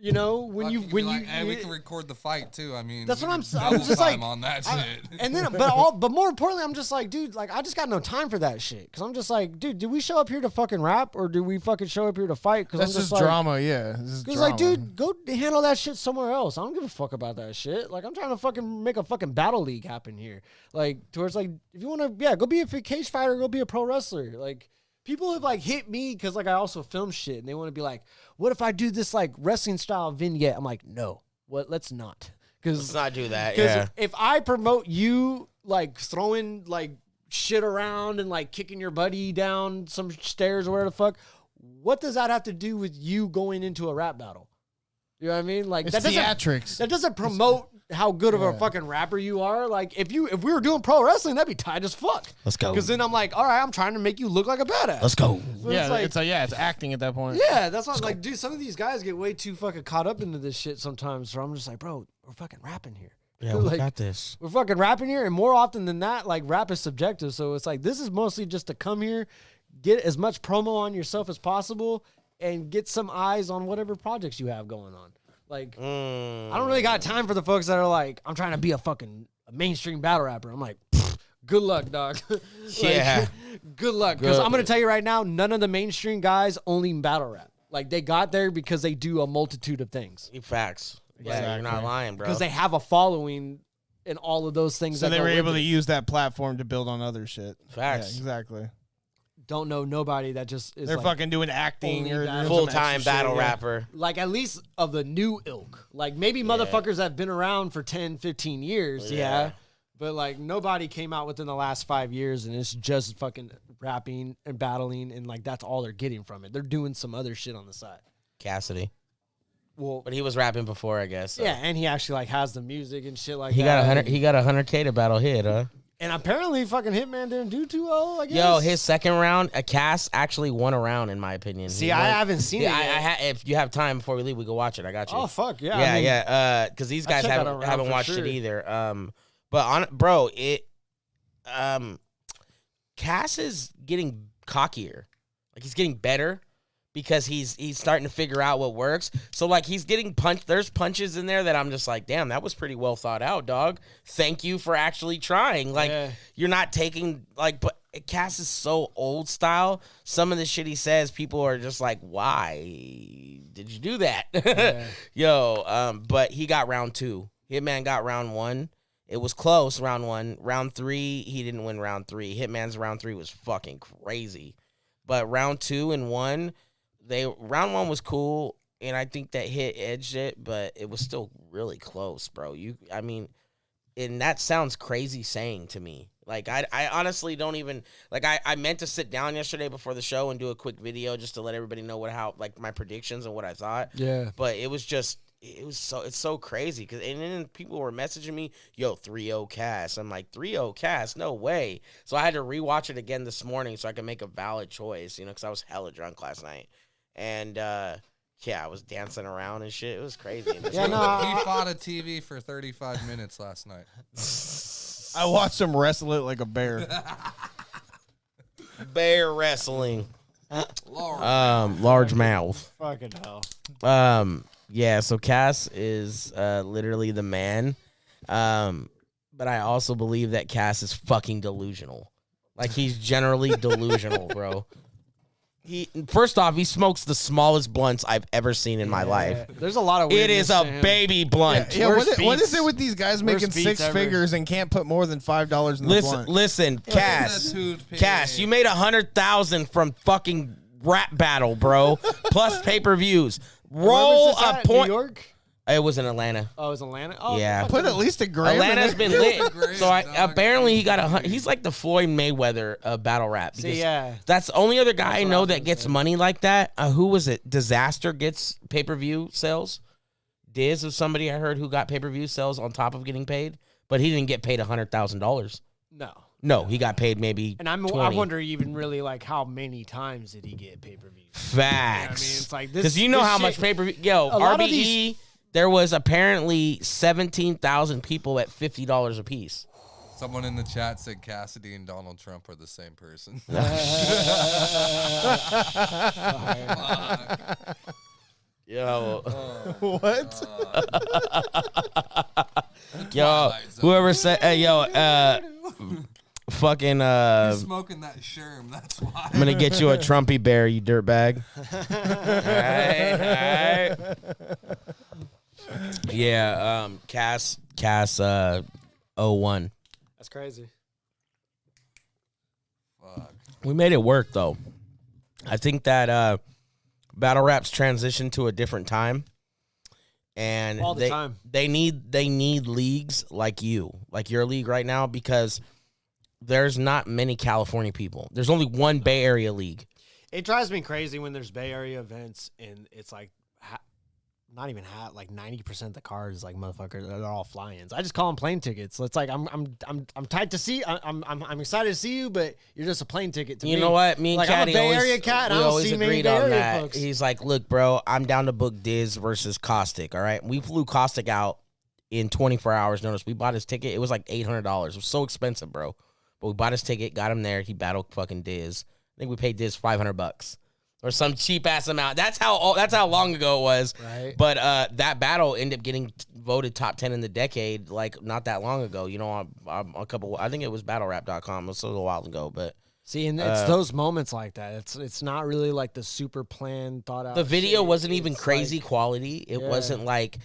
you know, when Fuck, you could when be you. like, hey, we can record the fight too. I mean, That's we what I'm can saying. I'm double just like, time on that shit. and then, but more importantly, I'm just like, dude, like, I just got no time for that shit. Because I'm just like, dude, do we show up here to fucking rap, or do we fucking show up here to fight? Because That's I'm just just like, drama, yeah. This is because drama. like, dude, go handle that shit somewhere else. I don't give a fuck about that shit. Like, I'm trying to fucking make a fucking battle league happen here. Like, towards like, if you want to, yeah, go be a cage fighter, go be a pro wrestler. Like, people have like hit me because like I also film shit, and they want to be like, what if I do this like wrestling style vignette? I'm like, no, let's not. Let's Because not do that. Yeah. if I promote you like throwing like shit around and like kicking your buddy down some stairs or whatever the fuck, what does that have to do with you going into a rap battle? You know what I mean? Like, It's theatrics. that doesn't promote how good of a fucking rapper you are. Like if we were doing pro wrestling, that'd be tight as fuck. Let's go. Because then I'm like, all right, I'm trying to make you look like a badass. Let's go. But Yeah, it's like, it's acting at that point. yeah, that's what like, dude. Some of these guys get way too fucking caught up into this shit sometimes. So I'm just like, bro, we're fucking rapping here. Yeah, we like, got this. We're fucking rapping here, and more often than not, like rap is subjective. So it's like this is mostly just to come here, get as much promo on yourself as possible, and get some eyes on whatever projects you have going on. Like, I don't really got time for the folks that are like, I'm trying to be a mainstream battle rapper. I'm like, good luck, dog. Like, Yeah. Good luck. Because I'm going to tell you right now, none of the mainstream guys only battle rap. Like, they got there because they do a multitude of things. Facts. Yeah, you're not lying, bro. Because they have a following in all of those things. So that they go were with able it. to use that platform to build on other shit. Facts. Yeah, exactly. Don't know nobody that just is They're like, fucking doing acting only or battle- doing some Full-time extra battle shit, yeah. rapper. like at least of the new ilk. Like maybe motherfuckers that have been around for 10, 15 years. Yeah. But like nobody came out within the last 5 years and it's just fucking rapping and battling and like that's all they're getting from it. They're doing some other shit on the side. Cassidy. Well, But he was rapping before, I guess. So. yeah, and he actually like has the music and shit like He that. got 100K to battle hit, huh? And apparently fucking Hitman didn't do too well, I guess. Yo, his second round, Cass actually won a round, in my opinion. See, He I won- haven't seen it yet. if you have time before we leave, we go watch it. I got you. Oh fuck yeah. Yeah, I mean, yeah. Because these guys check out a round haven't for watched sure. it either. But bro, Cass is getting cockier. Like he's getting better because he's starting to figure out what works. So like he's getting punched. There's punches in there that I'm just like, damn, that was pretty well thought out, dog. Thank you for actually trying. Like you're not taking like, but Cass is so old style. Some of the shit he says, people are just like, why did you do that? Yo, but he got round 2. Hitman got round 1. It was close, round 1. Round 3, he didn't win round 3. Hitman's round 3 was fucking crazy. But round 2 and 1, round 1 was cool, and I think that Hit edged it, but it was still really close, bro. And that sounds crazy saying to me. Like, I honestly don't even, like, I meant to sit down yesterday before the show and do a quick video just to let everybody know how my predictions and what I thought. Yeah. But it's so crazy. And then people were messaging me, yo, 3-0 Cass. I'm like, 3-0 Cass? No way. So I had to rewatch it again this morning so I could make a valid choice, because I was hella drunk last night. And, I was dancing around and shit. It was crazy. Yeah, no, He fought a TV for 35 minutes last night. I watched him wrestle it like a bear. Bear wrestling. Lord. Large mouth. fucking hell. Yeah, so Cass is literally the man. But I also believe that Cass is fucking delusional. Like, he's generally delusional, bro. First off, he smokes the smallest blunts I've ever seen in my life. There's a lot of It weirdness is a to him. baby blunt. Yeah, Worst what is beats- it with these guys making worst beats 6 ever. figures and can't put more than $5 in the blunt? Listen, Cass. Tattooed pig. Cass, you made 100,000 from fucking rap battle, bro. Plus pay-per-views. Where Roll was this a at? point. New York? It was in Atlanta. Oh, it was Atlanta? Oh, Yeah. fuck Put yeah. at least a gram Atlanta's in been it. lit. Great, So dog. apparently he got he's like the Floyd Mayweather of battle rap. See, because yeah. That's the only other guy I what I know was that gonna gets say. money like that. Who was it? Disaster gets pay-per-view sales. Diz was somebody I heard who got pay-per-view sales on top of getting paid, but he didn't get paid $100,000. No. No, he got paid maybe And I 20. wonder even really like how many times did he get pay-per-view? Facts. it's like this- Because you know this how shit- much pay-per-view. Yo, A lot of RBE, these- there was apparently 17,000 people at $50 a piece. Someone in the chat said Cassidy and Donald Trump are the same person. Yo, What? yo, whoever said, fucking, He's smoking that sherm, that's why. I'm gonna get you a Trumpy bear, you dirtbag. All right. Yeah, Cass, 01. That's crazy. Fuck. We made it work though. I think that battle rap's transitioned to a different time, and All the time. they need leagues like your league right now, because there's not many California people. There's only one Bay Area league. It drives me crazy when there's Bay Area events and it's like not even half, like 90% of the cards, like motherfuckers, they're all fly-ins. I just call them plane tickets. So it's like I'm tight to see. I'm excited to see you, but you're just a plane ticket to me. You know what? Me and like, Caddy I'm a Bay always, Area cat. And we I don't always see many agreed Bay on Area that. folks. He's like, look, bro, I'm down to book Diz versus Caustic. All right, we flew Caustic out in 24 hours notice. We bought his ticket. It was like $800. It was so expensive, bro. But we bought his ticket, got him there. He battled fucking Diz. I think we paid Diz $500 or some cheap ass amount. That's how long ago it was. Right. But that battle ended up getting voted top 10 in the decade, like not that long ago. You know, I think it was BattleRap.com. It was a little while ago, but. See, and it's those moments like that. It's not really like the super planned, thought out. The video shit. wasn't even It's crazy like, quality. It wasn't like,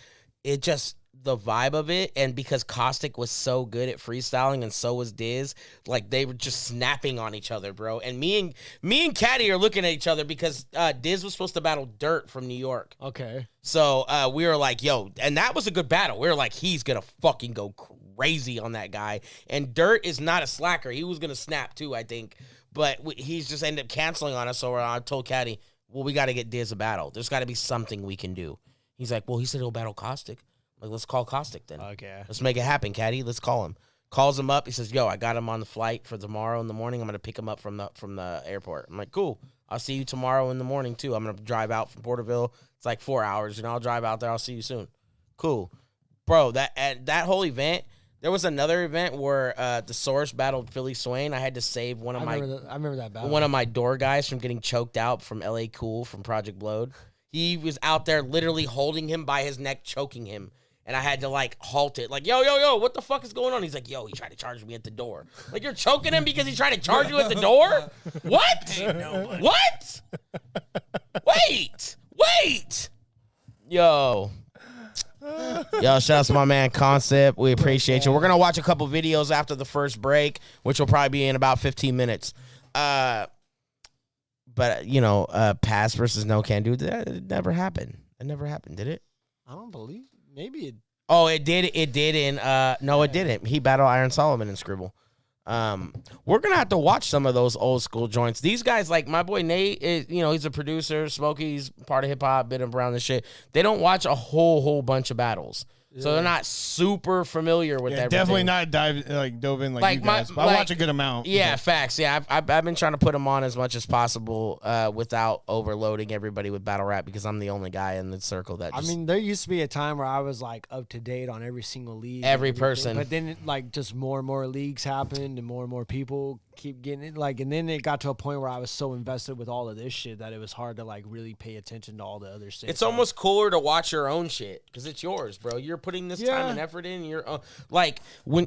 it just, the vibe of it, and because Caustic was so good at freestyling and so was Diz, like they were just snapping on each other, bro. And me and Caddy are looking at each other because Diz was supposed to battle Dirt from New York. Okay. So we were like, yo, and that was a good battle. We were like, he's gonna fucking go crazy on that guy. And Dirt is not a slacker. He was gonna snap too, I think. But he's just ended up canceling on us. So I told Caddy, well, we got to get Diz a battle. There's got to be something we can do. He's like, well, he said he'll battle Caustic. I'm like, let's call Caustic then. Okay. Let's make it happen, Caddy. Let's call him. Calls him up. He says, yo, I got him on the flight for tomorrow in the morning. I'm going to pick him up from the airport. I'm like, cool. I'll see you tomorrow in the morning, too. I'm going to drive out from Porterville. It's like 4 hours, and I'll drive out there. I'll see you soon. Cool. Bro, that whole event, there was another event where the Source battled Philly Swain. I had to save I remember that battle. one of my door guys from getting choked out from LA Cool from Project Blowed. He was out there literally holding him by his neck, choking him. And I had to, like, halt it. Like, yo, what the fuck is going on? He's like, yo, he tried to charge me at the door. Like, you're choking him because he's trying to charge you at the door? What? What? Wait. Yo, shout out to my man Concept. We appreciate you. We're going to watch a couple videos after the first break, which will probably be in about 15 minutes. But, you know, pass versus no can do that. It never happened. It never happened, did it? I don't believe. Maybe it. Oh, it did. It did. No, it didn't. He battled Iron Solomon and Scribble. We're gonna have to watch some of those old school joints. These guys, like my boy Nate, he's a producer. Smokey's part of hip hop, been around this shit. They don't watch a whole bunch of battles. So they're not super familiar with everything. Definitely not dove in like you guys. But I watch a good amount. Yeah, facts. Yeah, I've been trying to put them on as much as possible without overloading everybody with battle rap because I'm the only guy in the circle that just... I mean, there used to be a time where I was like up to date on every single league. Every person. But then like just more and more leagues happened and more people keep getting it. Like, and then it got to a point where I was so invested with all of this shit that it was hard to like really pay attention to all the other shit. It's almost cooler to watch your own shit because it's yours, bro. You're putting this time and effort in. You're like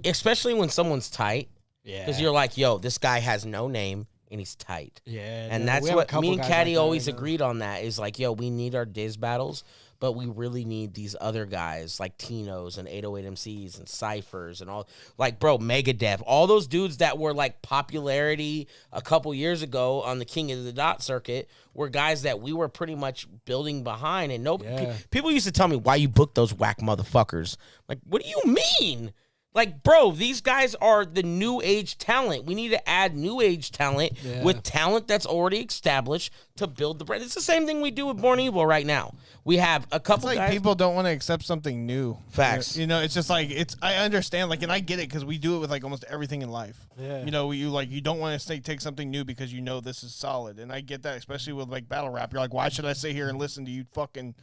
especially when someone's tight. Yeah. Because you're like, yo, this guy has no name and he's tight. Yeah. And that's what me and Caddy always agreed on. That is like, yo, we need our Diz battles, but we really need these other guys like Tino's and 808 MCs and Cyphers and all. Like, bro, Megadeth, all those dudes that were like popularity a couple years ago on the King of the Dot circuit were guys that we were pretty much building behind. And people used to tell me, why you book those whack motherfuckers? Like, what do you mean? Like, bro, these guys are the new age talent. We need to add new age talent with talent that's already established to build the brand. It's the same thing we do with Born Evil right now. We have a couple guys. People don't want to accept something new. Facts. You know, it's just like, I understand, like, and I get it because we do it with like almost everything in life. Yeah. You know, you don't want to take something new because you know this is solid. And I get that, especially with like battle rap. You're like, why should I sit here and listen to you fucking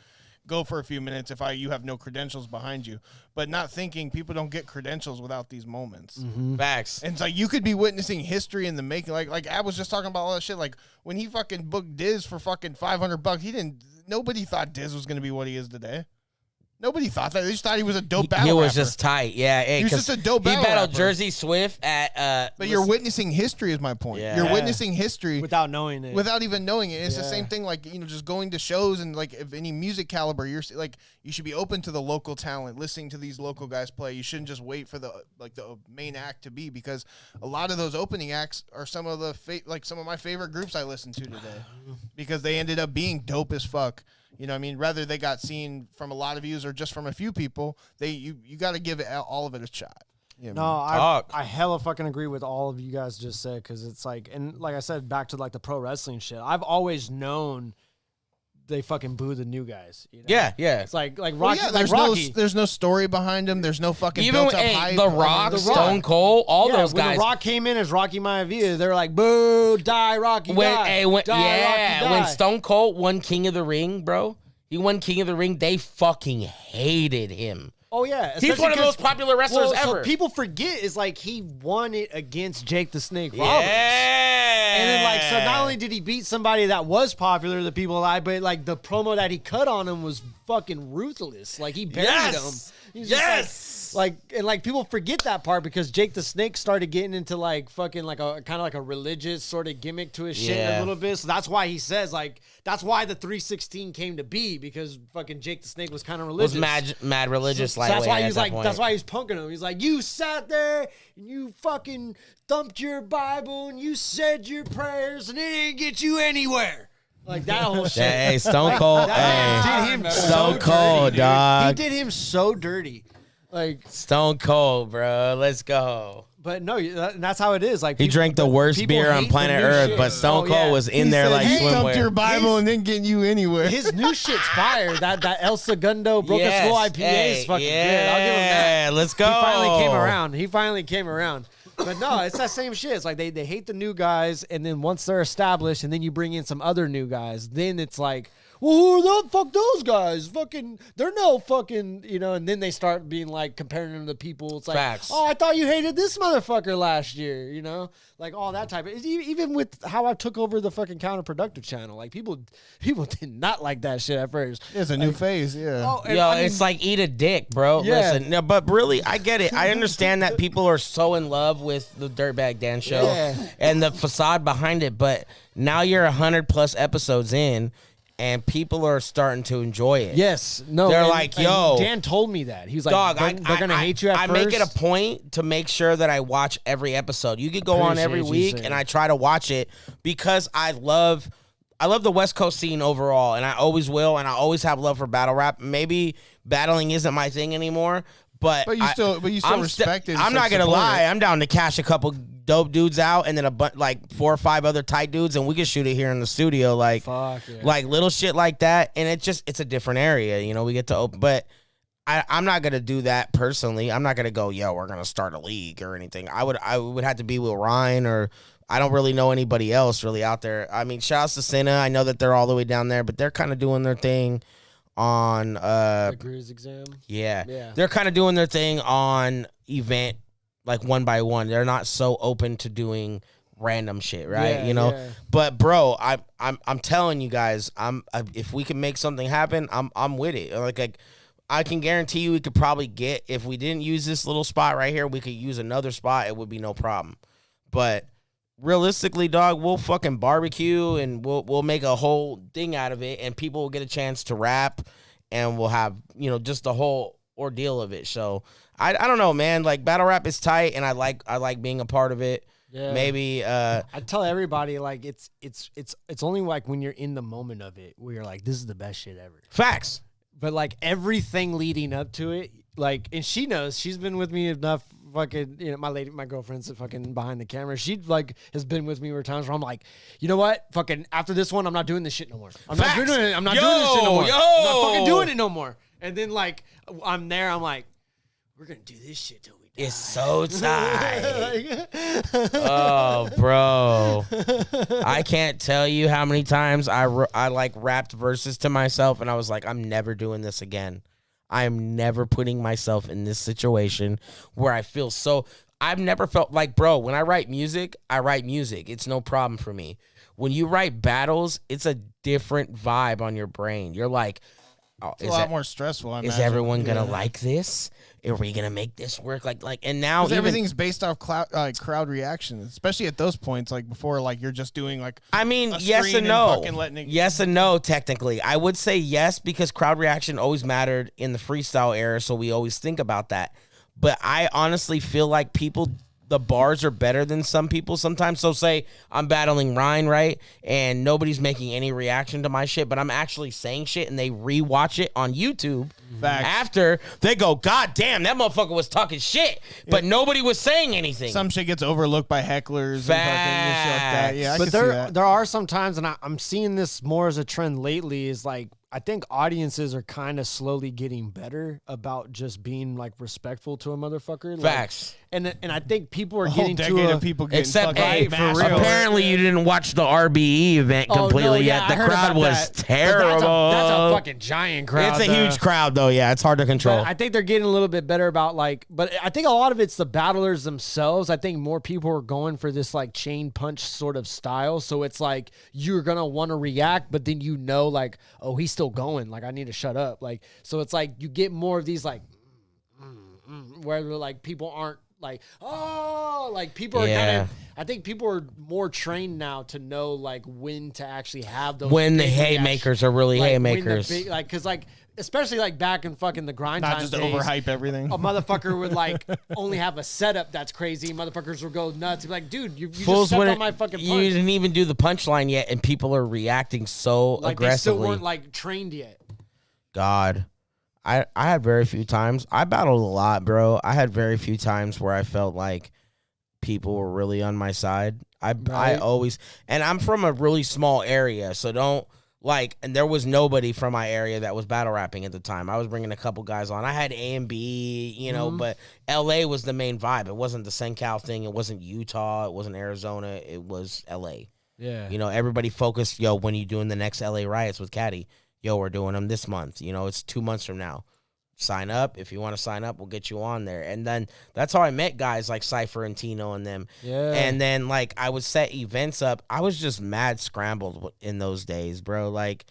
go for a few minutes if you have no credentials behind you, but not thinking people don't get credentials without these moments. Mm-hmm. Facts. And it's like you could be witnessing history in the making. Like I was just talking about all that shit. Like when he fucking booked Diz for fucking $500, nobody thought Diz was gonna be what he is today. Nobody thought that. They just thought he was a dope battle rapper. He was just tight. Yeah. He was just a dope battle He battled rapper. Jersey Swift at... but you're witnessing history is my point. Yeah. You're witnessing history. Without knowing it. Without even knowing it. It's the same thing like, just going to shows and like if any music caliber, you're like, you should be open to the local talent, listening to these local guys play. You shouldn't just wait for the main act to be because a lot of those opening acts are some of some of my favorite groups I listen to today because they ended up being dope as fuck. You know what I mean? Whether they got seen from a lot of views or just from a few people, you got to give all of it a shot. You know I hella fucking agree with all of you guys just said because it's like, and like I said, back to like the pro wrestling shit. I've always known they fucking boo the new guys. You know? Yeah. It's like Rocky. Well, yeah, like Rocky. there's no story behind him. There's no fucking Even built with up hype. The Rock, The Stone Rock. Cold, all Yeah, those when guys. The Rock came in as Rocky Maivia, they're like, boo, die, Rocky, die. Die, Rocky, die. When Stone Cold won King of the Ring, bro, he won King of the Ring. They fucking hated him. Oh yeah, He's especially one of the 'cause- most popular wrestlers so ever. people forget is like he won it against Jake the Snake Yeah. Roberts. And then like so not only did he beat somebody that was popular, the people like, but like the promo that he cut on him was fucking ruthless. Like he buried him. He's just like and like people forget that part because Jake the Snake started getting into like fucking like a kind of like a religious sort of gimmick to his shit a little bit. So that's why he says like that's why the 316 came to be because fucking Jake the Snake was kind of religious. Was mad religious. So that's why at he's that like point. that's why he's punking him. He's like, you sat there and you fucking thumped your Bible and you said your prayers and it didn't get you anywhere. Like that whole shit. Hey, Stone Cold. That Hey, did him Stone so Cold, dirty. dog. He did him so dirty. Like, Stone Cold, bro. Let's go. but no, that's how it is. Like He drank the worst people beer on hate the planet new Earth, shit. but Stone Oh, Cold yeah. was in He there said, like "Hey, thumped your swimwear. Bible and didn't get you anywhere." His new shit's fire. That El Segundo Broken Skull IPA is fucking good. I'll give him that. Let's go. He finally came around. But no, it's that same shit. It's like they hate the new guys, and then once they're established, and then you bring in some other new guys, then it's like, well, who the fuck those guys? Fucking, they're no fucking, and then they start being like comparing them to people. It's like, Facts. oh, I thought you hated this motherfucker last year, like all that type of. Even with how I took over the fucking counterproductive channel, like people did not like that shit at first. It's a new phase, yeah. Oh, and Yo, I mean, it's like eat a dick, bro. Yeah. Listen, no, but really, I get it. I understand that people are so in love with the Dirtbag Dan show Yeah. and the facade behind it, but now you're 100+ episodes in, and people are starting to enjoy it. yes, no, They're and- like, and yo. Dan told me that he was like, Dog, they're gonna hate you at I first. make it a point to make sure that I watch every episode. You could go on every Appreciate you week, saying and it. I try to watch it because I love the West Coast scene overall, and I always will, and I always have love for battle rap. Maybe battling isn't my thing anymore, but But you still respect it and I'm still not gonna support lie. it. I'm down to cash a couple dope dudes out, and then like 4 or 5 other tight dudes, and we can shoot it here in the studio, like Fuck yeah. like little shit like that. And it's a different area, we get to open, but. I'm not gonna do that personally. I'm not gonna go, yo, we're gonna start a league or anything. I would have to be with Ryan, or I don't really know anybody else really out there. I mean, shouts to Senna. I know that they're all the way down there, but they're kind of doing their thing on the Grizz exam. yeah. They're kind of doing their thing on event like one by one. They're not so open to doing random shit, right? Yeah. But bro, I'm telling you guys, if we can make something happen, I'm with it. Like I can guarantee you we could probably get, if we didn't use this little spot right here, we could use another spot. It would be no problem. But realistically, dog, we'll fucking barbecue and we'll make a whole thing out of it, and people will get a chance to rap, and we'll have, just the whole ordeal of it. So I don't know, man. Like battle rap is tight, and I like being a part of it. Yeah. Maybe I tell everybody like it's only like when you're in the moment of it where you're like, this is the best shit ever. facts. But like everything leading up to it, like, and she knows, she's been with me enough. Fucking, my girlfriend's fucking behind the camera. She like has been with me where times where I'm like, you know what? Fucking after this one, I'm not doing this shit no more. I'm not doing it. I'm not doing this shit no more. I'm not fucking doing it no more. And then like I'm there. I'm like, we're gonna do this shit till we die. It's so tight. Oh, bro. I can't tell you how many times I like rapped verses to myself, and I was like, I'm never doing this again. I am never putting myself in this situation where I feel so. I've never felt like, bro, when I write music, It's no problem for me. When you write battles, it's a different vibe on your brain. You're like, oh, It's a lot more stressful. I is imagine. everyone gonna like this? Are we gonna make this work? And now 'Cause even, everything's based off crowd reaction, especially at those points, like before, like you're just doing like. I mean, a yes screen and no. fucking letting it- Yes and no, technically. I would say yes because crowd reaction always mattered in the freestyle era, so we always think about that. But I honestly feel like people the bars are better than some people sometimes. So say I'm battling Ryan, right? And nobody's making any reaction to my shit, but I'm actually saying shit and they rewatch it on YouTube. Facts. After they go, God damn, that motherfucker was talking shit, but nobody was saying anything. Some shit gets overlooked by hecklers and fucking shit like that. Yeah, I But can see that. there are some times, and I'm seeing this more as a trend lately, is like, I think audiences are kind of slowly getting better about just being like respectful to a motherfucker. Facts. Like, and I think people are A whole getting decade to of people getting Except, fucking hey, mashed for real. up. Apparently you didn't watch the RBE event completely yet. The crowd was terrible. That's a fucking giant crowd. It's a huge crowd, though. Yeah, it's hard to control. But I think they're getting a little bit better about like, but I think a lot of it's the battlers themselves. I think more people are going for this like chain punch sort of style. So it's like you're gonna want to react, but then you know like, oh, he's still going. Like I need to shut up. Like so, it's like you get more of these like, where like people aren't like, oh, like people are kind of. I think people are more trained now to know like when to actually have those. When the big haymakers are really like, when the haymakers. big, like because like. Especially like back in fucking the grind Not time just days, overhype everything. a motherfucker would like only have a setup that's crazy. Motherfuckers would go nuts. Be like, dude, you just Fools stepped wouldn't- on my fucking punch. You didn't even do the punchline yet, and people are reacting so Like aggressively. they still weren't like trained yet. God, I had very few times. I battled a lot, bro. I had very few times where I felt like people were really on my side. I always, and I'm from a really small area, so don't. Like, and there was nobody from my area that was battle rapping at the time. I was bringing a couple guys on. I had A and B, you know, but LA was the main vibe. It wasn't the SoCal thing. It wasn't Utah. It wasn't Arizona. It was LA. Yeah. You know, everybody focused, yo, when are you doing the next LA riots with Caddy? Yo, we're doing them this month. You know, it's 2 months from now. Sign up. If you want to sign up, we'll get you on there. And then that's how I met guys like Cypher and Tino and them. Yeah. And then, like, I would set events up. I was just mad scrambled in those days, bro. Like,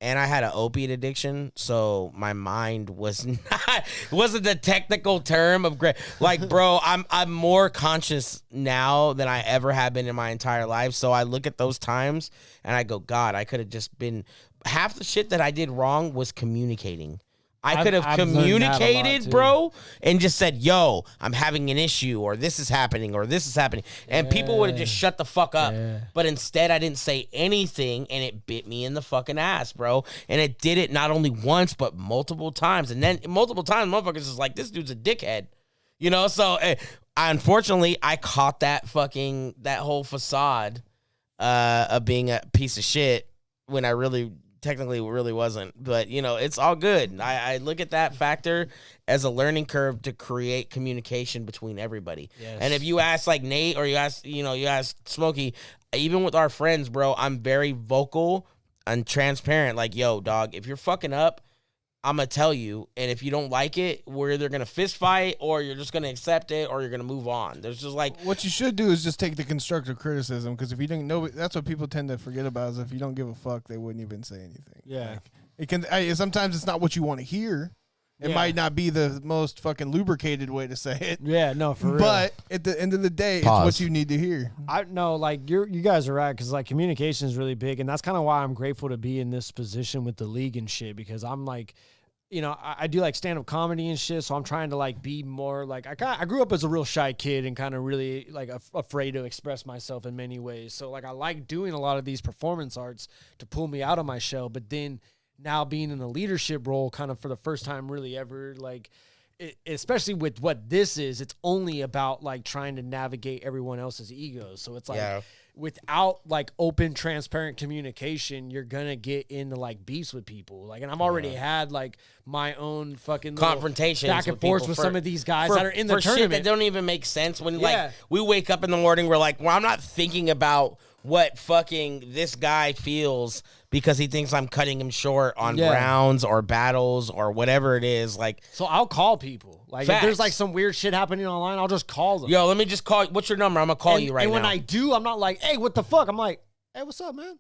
and I had an opiate addiction, so my mind was not, wasn't the technical term of great. Like, bro, I'm more conscious now than I ever have been in my entire life. So I look at those times and I go, God, I could have just been, half the shit that I did wrong was communicating. I could have I've learned that a lot, communicated, too. bro, and just said, yo, I'm having an issue, or this is happening, or this is happening. And people would have just shut the fuck up. Yeah. But instead, I didn't say anything, and it bit me in the fucking ass, bro. And it did it not only once, but multiple times. And then multiple times, motherfuckers is like, this dude's a dickhead. You know, so unfortunately, I caught that whole facade of being a piece of shit when I technically really wasn't. But, you know, it's all good. I look at that factor as a learning curve to create communication between everybody. Yes. And if you ask like Nate or you ask Smokey, even with our friends, bro, I'm very vocal and transparent. Like, yo, dog, if you're fucking up, I'm going to tell you. And if you don't like it, we're either going to fist fight or you're just going to accept it or you're going to move on. There's just like, What you should do is just take the constructive criticism, because if you didn't know, that's what people tend to forget about, is if you don't give a fuck, they wouldn't even say anything. Yeah. Like, it can. Sometimes it's not what you want to hear. It Yeah. might not be the most fucking lubricated way to say it. Yeah, no, for real. But at the end of the day, Pause. it's what you need to hear. I know, like you guys are right, because like communication is really big, and that's kind of why I'm grateful to be in this position with the league and shit, because I'm like, you know, I do like stand-up comedy and shit, so I'm trying to like be more like, I grew up as a real shy kid and kind of really like afraid to express myself in many ways. So like I like doing a lot of these performance arts to pull me out of my shell, but then now being in a leadership role kind of for the first time really ever, like especially with what this is, it's only about like trying to navigate everyone else's egos. So it's like, Yeah. without like open, transparent communication, you're gonna get into like beefs with people. Like, and I've already had like my own fucking little confrontations back and with forth people with for- some of these guys for- that are in the for shit tournament. that don't even make sense. When Yeah. like we wake up in the morning, we're like, well, I'm not thinking about what fucking this guy feels because he thinks I'm cutting him short on Yeah. rounds or battles or whatever it is. Like, So I'll call people. Like Facts. if there's like some weird shit happening online, I'll just call them. yo, let me just call. What's your number? I'm gonna call you right and now. when I do, I'm not like, hey, what the fuck? I'm like, hey, what's up, man?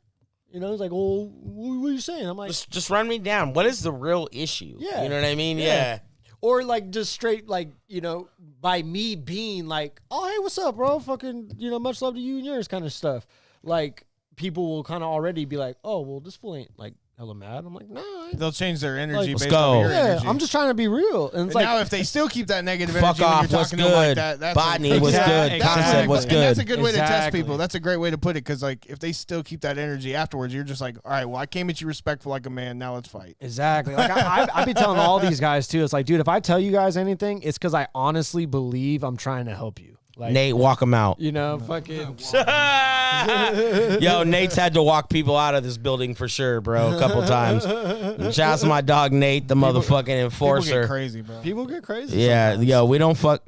You know, he's like, well, what are you saying? I'm like, just run me down. What is the real issue? Yeah. You know what I mean? Yeah. Yeah. or like just straight like, you know, by me being like, oh, hey, what's up, bro? Fucking, you know, much love to you and yours kind of stuff. Like people will kind of already be like, oh, well, this fool ain't like hella mad. I'm like, no. They'll change their energy Let's based go. on your Yeah, energy. I'm just trying to be real. And it's And like, now if they still keep that negative Fuck energy when off. you're What's talking to them like good? that, that's Botany. What's good? Concept. What's And that's a good? good way to test Exactly. people. That's a great way to put it because like if they still keep that energy afterwards, you're just like, all right, well, I came at you respectful like a man. Now let's fight. exactly. Like I be telling all these guys too. It's like, dude, if I tell you guys anything, it's because I honestly believe I'm trying to help you. Like, Nate, walk him out. you know, fucking. Yo, Nate's had to walk people out of this building for sure, bro, a couple times. Shout out to my dog Nate, the motherfucking People enforcer. get crazy, bro. People get crazy. Yeah, sometimes. yo, we don't fuck,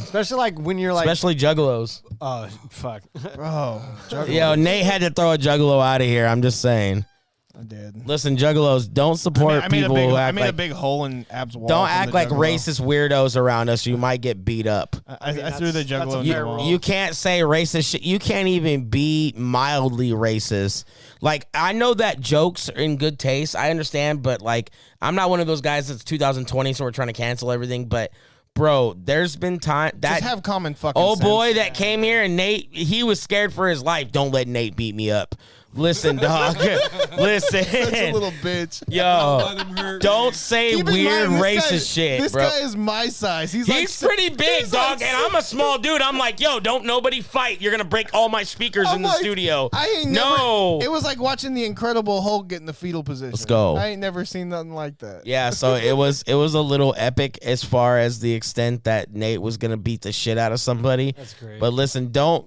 Especially like when you're like, especially juggalos. oh fuck. Bro, Yo, Nate had to throw a juggalo out of here. I'm just saying. I did. Listen, juggalos, don't support people who I act made a like. big hole in Ab's wall. Don't from act the like juggalo. racist weirdos around us. You might get beat up. I mean, threw the that's juggalo a in the fair wall. rule. You can't say racist shit. You can't even be mildly racist. Like, I know that jokes are in good taste. I understand, but like, I'm not one of those guys that's 2020, so we're trying to cancel everything. But, bro, there's been time that Just have common fucking old sense. boy that came here and Nate, he was scared for his life. Don't let Nate beat me up. Listen, dog. Listen. Such a little bitch. Yo, don't say Keep in weird mind, this racist guy- shit, This bro. guy is my size. He's Pretty big, he's dog, like and I'm a small dude. I'm like, yo, don't nobody fight. You're gonna break all my speakers I'm in the like, studio. I ain't No. never. It was like watching the Incredible Hulk get in the fetal position. Let's go. I ain't never seen nothing like that. Yeah, so it was a little epic as far as the extent that Nate was gonna beat the shit out of somebody. That's great. But listen, don't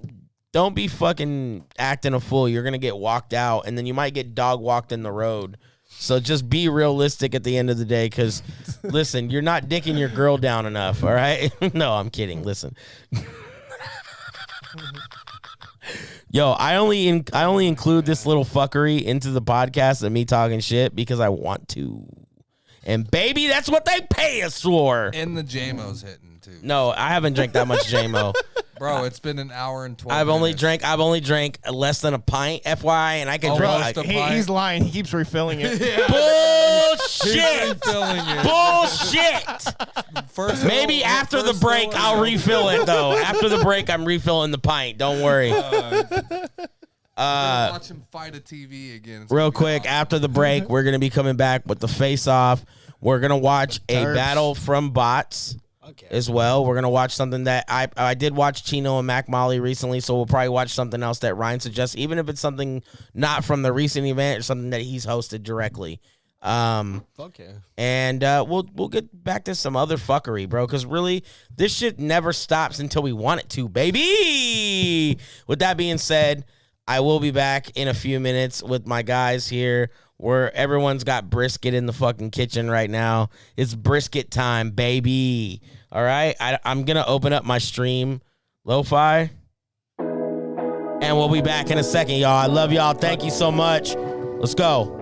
be fucking acting a fool. You're gonna get walked out, and then you might get dog walked in the road. So just be realistic at the end of the day, because listen, you're not dicking your girl down enough. All right? No, I'm kidding. Listen. Yo, I only include this little fuckery into the podcast of me talking shit because I want to. And baby, that's what they pay us for. And the JMO's hitting too. No, I haven't drank that much JMO. Bro, it's been an hour and 12 I've only minutes. drank less than a pint, FYI, and I can Almost drink. a pint. He's lying. He keeps refilling it. Bullshit! Filling it. Bullshit! First Maybe hill- after the first break, hill- I'll refill it though. After the break, I'm refilling the pint. Don't worry. watch him fight a TV again. It's Real gonna be quick, awesome. after the break, we're gonna be coming back with the face-off. We're gonna watch a Terps. battle from bots. Okay. As well, we're gonna watch something that I did watch Chino and Mac Molly recently, so we'll probably watch something else that Ryan suggests, even if it's something not from the recent event or something that he's hosted directly. Okay. And we'll get back to some other fuckery, bro, because really this shit never stops until we want it to, baby. With that being said, I will be back in a few minutes with my guys here. Where everyone's got brisket in the fucking kitchen right now. It's brisket time, baby. All right? I'm going to open up my stream, Lo-Fi. And we'll be back in a second, y'all. I love y'all. Thank you so much. Let's go.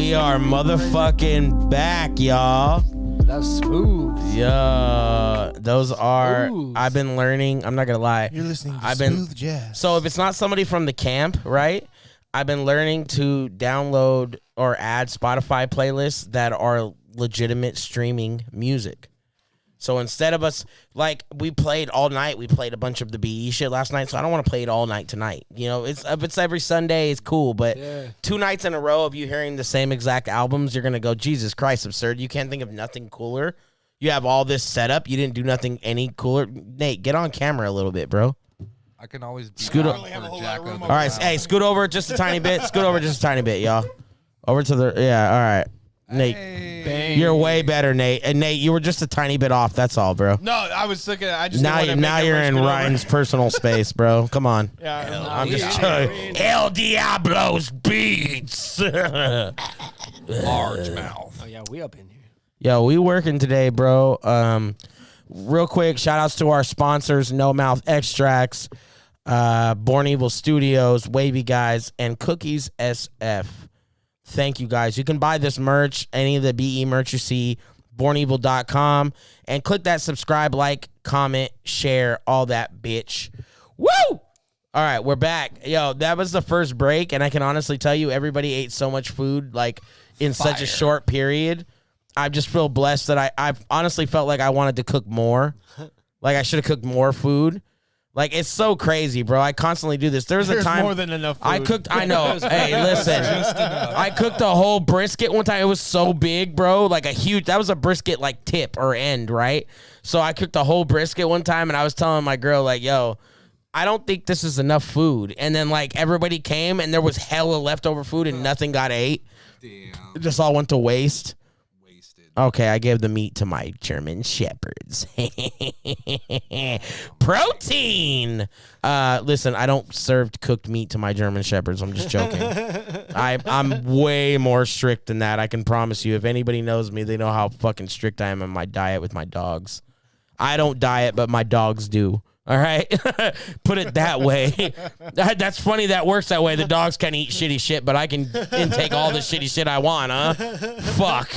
We are motherfucking back, y'all. That's smooth. Yeah, those are. Smooth. I've been learning. I'm not gonna lie. You're listening to I've smooth jazz. So if it's not somebody from the camp, right? I've been learning to download or add Spotify playlists that are legitimate streaming music. So instead of us, like, we played all night, we played a bunch of the BE shit last night, so I don't want to play it all night tonight. You know, if it's every Sunday, it's cool, but 2 nights in a row of you hearing the same exact albums, you're going to go, Jesus Christ, Absyrd. You can't think of nothing cooler. You have all this set up. You didn't do nothing any cooler. Nate, get on camera a little bit, bro. I can always be Scoot down up. for Jack of the All right, Crowd. hey, scoot over just a tiny bit. Scoot over just a tiny bit, y'all. Over to the, yeah, all right. Nate, Hey. you're way better, Nate. And Nate, you were just a tiny bit off. That's all, bro. No, I was looking at I just Now, didn't wanna make you're everyone in scoot over. Ryan's personal space, bro. Come on. Yeah, I'm just El Diablo's Beats. Large mouth. Oh yeah, we up in here. Yo, we working today, bro. Real quick, shout outs to our sponsors, No Mouth Extracts, Born Evil Studios, Wavy Guys, and Cookies SF. Thank you, guys. You can buy this merch, any of the BE merch you see, bornevil.com, and click that subscribe, like, comment, share, all that bitch. Woo! All right, we're back. Yo, that was the first break, and I can honestly tell you everybody ate so much food, like, in such a short period. I just feel blessed that I've honestly felt like I wanted to cook more. Like, I should have cooked more food. Like, it's so crazy, bro. I constantly do this. There's a time more than enough food. I cooked. I know. Hey, listen. I cooked a whole brisket one time. It was so big, bro. Like a huge. That was a brisket like tip or end, right? So I cooked a whole brisket one time, and I was telling my girl like, "Yo, I don't think this is enough food." And then like everybody came, and there was hella leftover food, and nothing got ate. Damn. It just all went to waste. Wasted. Okay, I gave the meat to my German shepherds. Protein. Listen, I don't serve cooked meat to my German shepherds. I'm just joking. I'm way more strict than that. I can promise you. If anybody knows me, they know how fucking strict I am in my diet with my dogs. I don't diet, but my dogs do. All right, put it that way. That's funny. That works that way. The dogs can eat shitty shit, but I can intake all the shitty shit I want, huh? Fuck.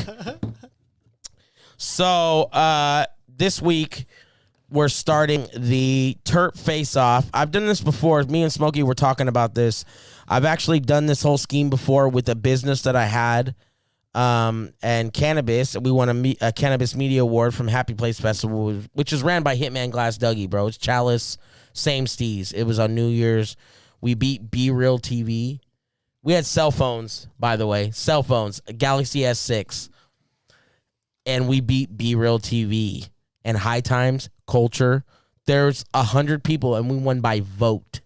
So this week we're starting the terp face-off. I've done this before. Me and Smokey were talking about this. I've actually done this whole scheme before with a business that I had. And Cannabis, we won a Cannabis Media Award from Happy Place Festival, which is ran by Hitman Glass Dougie, bro. It's Chalice, same steez. It was on New Year's. We beat Be Real TV. We had cell phones, by the way. Cell phones, a Galaxy S6. And we beat Be Real TV. And High Times, Culture. There's 100 people, and we won by vote.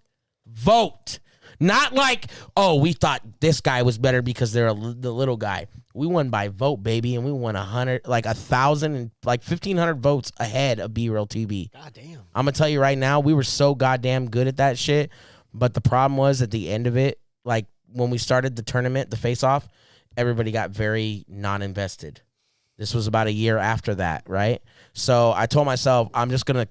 Vote! Not like, oh, we thought this guy was better because they're the little guy. We won by vote, baby, and we won 100, like 1,000 and like 1,500 votes ahead of Be Real TV. God damn. I'm gonna tell you right now, we were so goddamn good at that shit. But the problem was at the end of it, like when we started the tournament, the face-off, everybody got very non-invested. This was about a year after that, right? So I told myself, I'm just gonna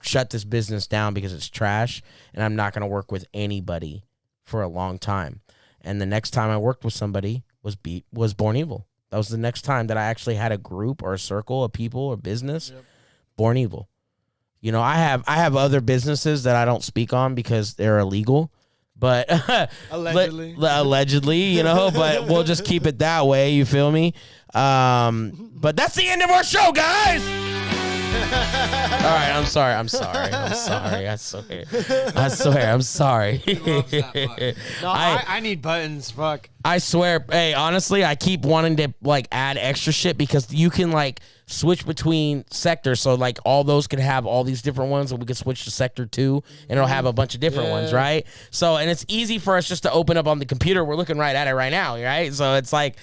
shut this business down because it's trash, and I'm not gonna work with anybody for a long time. And the next time I worked with somebody was Born Evil. That was the next time that I actually had a group or a circle of people or business. Yep. Born Evil. You know, I have other businesses that I don't speak on because they're illegal. But allegedly, you know, but we'll just keep it that way, you feel me? But that's the end of our show, guys. All right, I'm sorry. I swear, I'm sorry. No, I need buttons. Fuck. I swear, hey, honestly, I keep wanting to like add extra shit because you can like switch between sectors. So like all those could have all these different ones, and we could switch to sector 2 and it'll have a bunch of different ones, right? So, and it's easy for us just to open up on the computer. We're looking right at it right now, right? So it's like,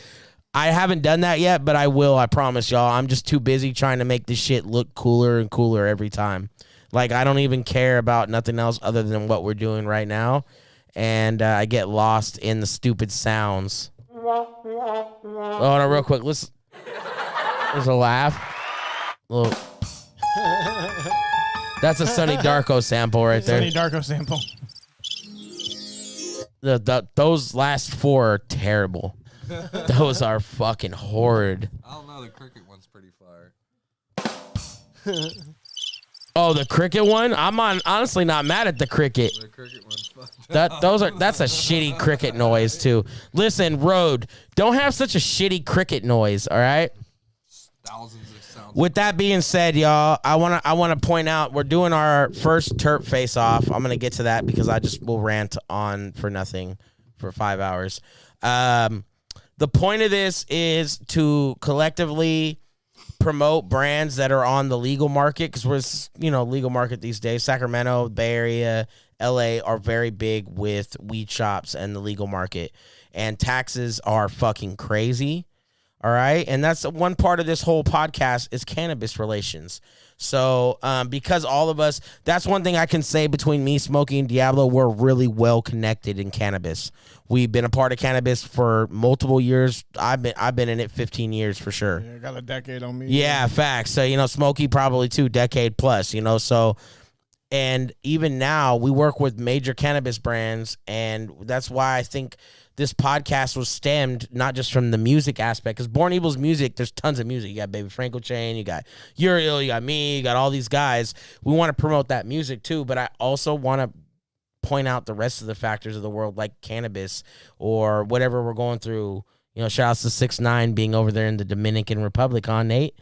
I haven't done that yet, but I will. I promise y'all. I'm just too busy trying to make this shit look cooler and cooler every time. Like, I don't even care about nothing else other than what we're doing right now. And I get lost in the stupid sounds. Oh, no, real quick. Listen. There's a laugh. Little. That's a Sonny Darko sample right there. Sonny Darko sample. Those last 4 are terrible. Those are fucking horrid. I don't know. The cricket one's pretty fire. Oh, the cricket one? Honestly not mad at the cricket. The cricket one's fun. That's a shitty cricket noise too. Listen, Road, don't have such a shitty cricket noise, all right? Thousands of sounds. With that being said, y'all, I wanna point out we're doing our first terp face off. I'm gonna get to that because I just will rant on for nothing for 5 hours. The point of this is to collectively promote brands that are on the legal market, because we're legal market these days. Sacramento, Bay Area, LA are very big with weed shops and the legal market, and taxes are fucking crazy. All right, and that's one part of this whole podcast is cannabis relations. So because all of us, that's one thing I can say between me, Smokey, and Diablo, we're really well connected in cannabis. We've been a part of cannabis for multiple years. I've been in it 15 years for sure. Yeah, got a decade on me. Yeah, facts. So, Smokey probably 2 decade plus, so, and even now we work with major cannabis brands, and that's why I think this podcast was stemmed not just from the music aspect, because Born Evil's music, there's tons of music. You got Baby Franco Chain, you got Uriel, you got me, you got all these guys. We want to promote that music too, but I also want to point out the rest of the factors of the world, like cannabis or whatever we're going through. Shout outs to 6ix9ine being over there in the Dominican Republic, huh, Nate?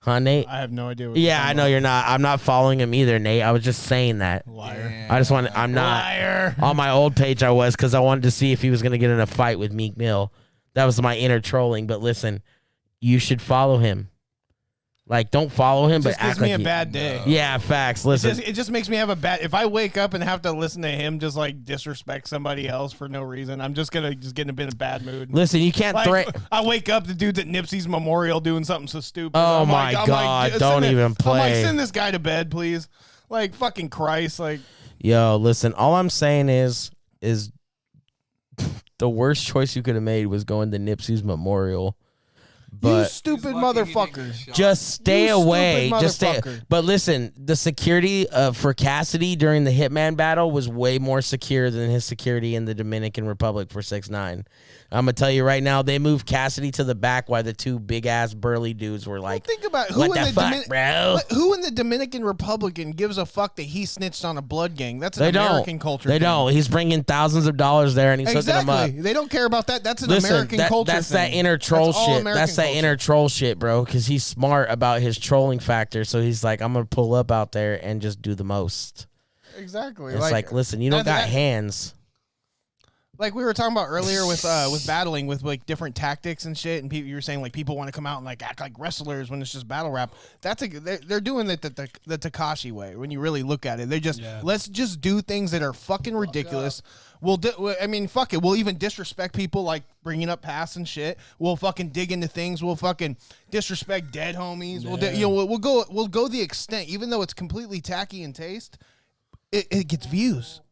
I have no idea. Yeah, I know you're not. I'm not following him either, Nate. I was just saying that. Liar. I'm not. Liar. On my old page, I was, because I wanted to see if he was going to get in a fight with Meek Mill. That was my inner trolling. But listen, you should follow him. Like, don't follow him, but Just gives act me like a bad day. Yeah, facts. Listen, It just makes me have a bad. If I wake up and have to listen to him just like disrespect somebody else for no reason, I'm just gonna get in a bit of bad mood. listen, you can't Like, I wake up, the dude's at Nipsey's memorial doing something so stupid. Oh I'm my like, God, don't send even I'm play. like, send this guy to bed, please. Like, fucking Christ. Like, Yo, listen, all I'm saying is the worst choice you could have made was going to Nipsey's memorial. you But stupid He's lucky he didn't motherfucker. get shot. just stay You away. stupid Just stay. motherfucker. But listen, the security for Cassidy during the Hitman battle was way more secure than his security in the Dominican Republic for 6ix9ine. I'm gonna tell you right now, they moved Cassidy to the back while the 2 big ass burly dudes were like, Think about "What the fuck, bro?" Who in the Dominican Republic gives a fuck that he snitched on a blood gang? That's an They American don't. culture. They thing. don't. He's bringing thousands of dollars there, and he's hooking them up. Exactly. They don't care about that. That's an Listen, American culture. that's thing. that inner troll That's all shit. American That's that culture. inner troll shit, bro. Because he's smart about his trolling factor. So he's like, I'm gonna pull up out there and just do the most. Exactly. It's like listen, you don't got that- hands. Like we were talking about earlier with battling with like different tactics and shit, and you were saying like people want to come out and like act like wrestlers when it's just battle rap. They're doing it the Tekashi way. When you really look at it, they just let's just do things that are fucking ridiculous. Fuck it. We'll even disrespect people like bringing up past and shit. We'll fucking dig into things. We'll fucking disrespect dead homies. We'll go the extent, even though it's completely tacky in taste. It gets views.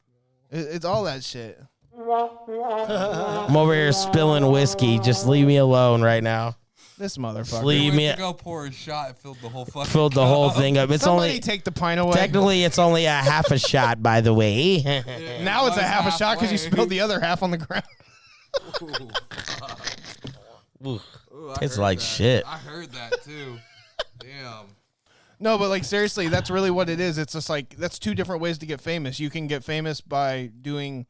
It's all that shit. I'm over here spilling whiskey. Just leave me alone right now. This motherfucker. Leave me. Went to go pour a shot. It filled the whole fucking Filled the whole thing up. It's Somebody only take the pint away. technically it's only a half a shot, by the way. Now it's a half a shot because you spilled the other half on the ground. Ooh, I It's heard like that. shit. I heard that too. Damn. No, but like seriously, that's really what it is. It's just like that's 2 different ways to get famous. You can get famous by doing,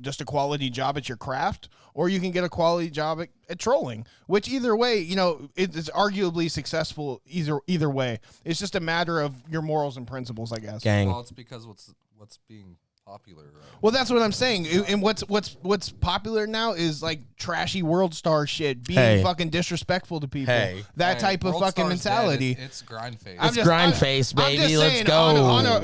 just a quality job at your craft, or you can get a quality job at trolling. Which either way, it's arguably successful. Either way, it's just a matter of your morals and principles, I guess. Gang. Well, it's because what's being popular, right? Well, that's what I'm saying. And what's popular now is like trashy world star shit, being fucking disrespectful to people. Hey. That type of World fucking Star's mentality. dead. It's grind face. I'm It's just- grind I- face, I'm baby. just Let's saying, go.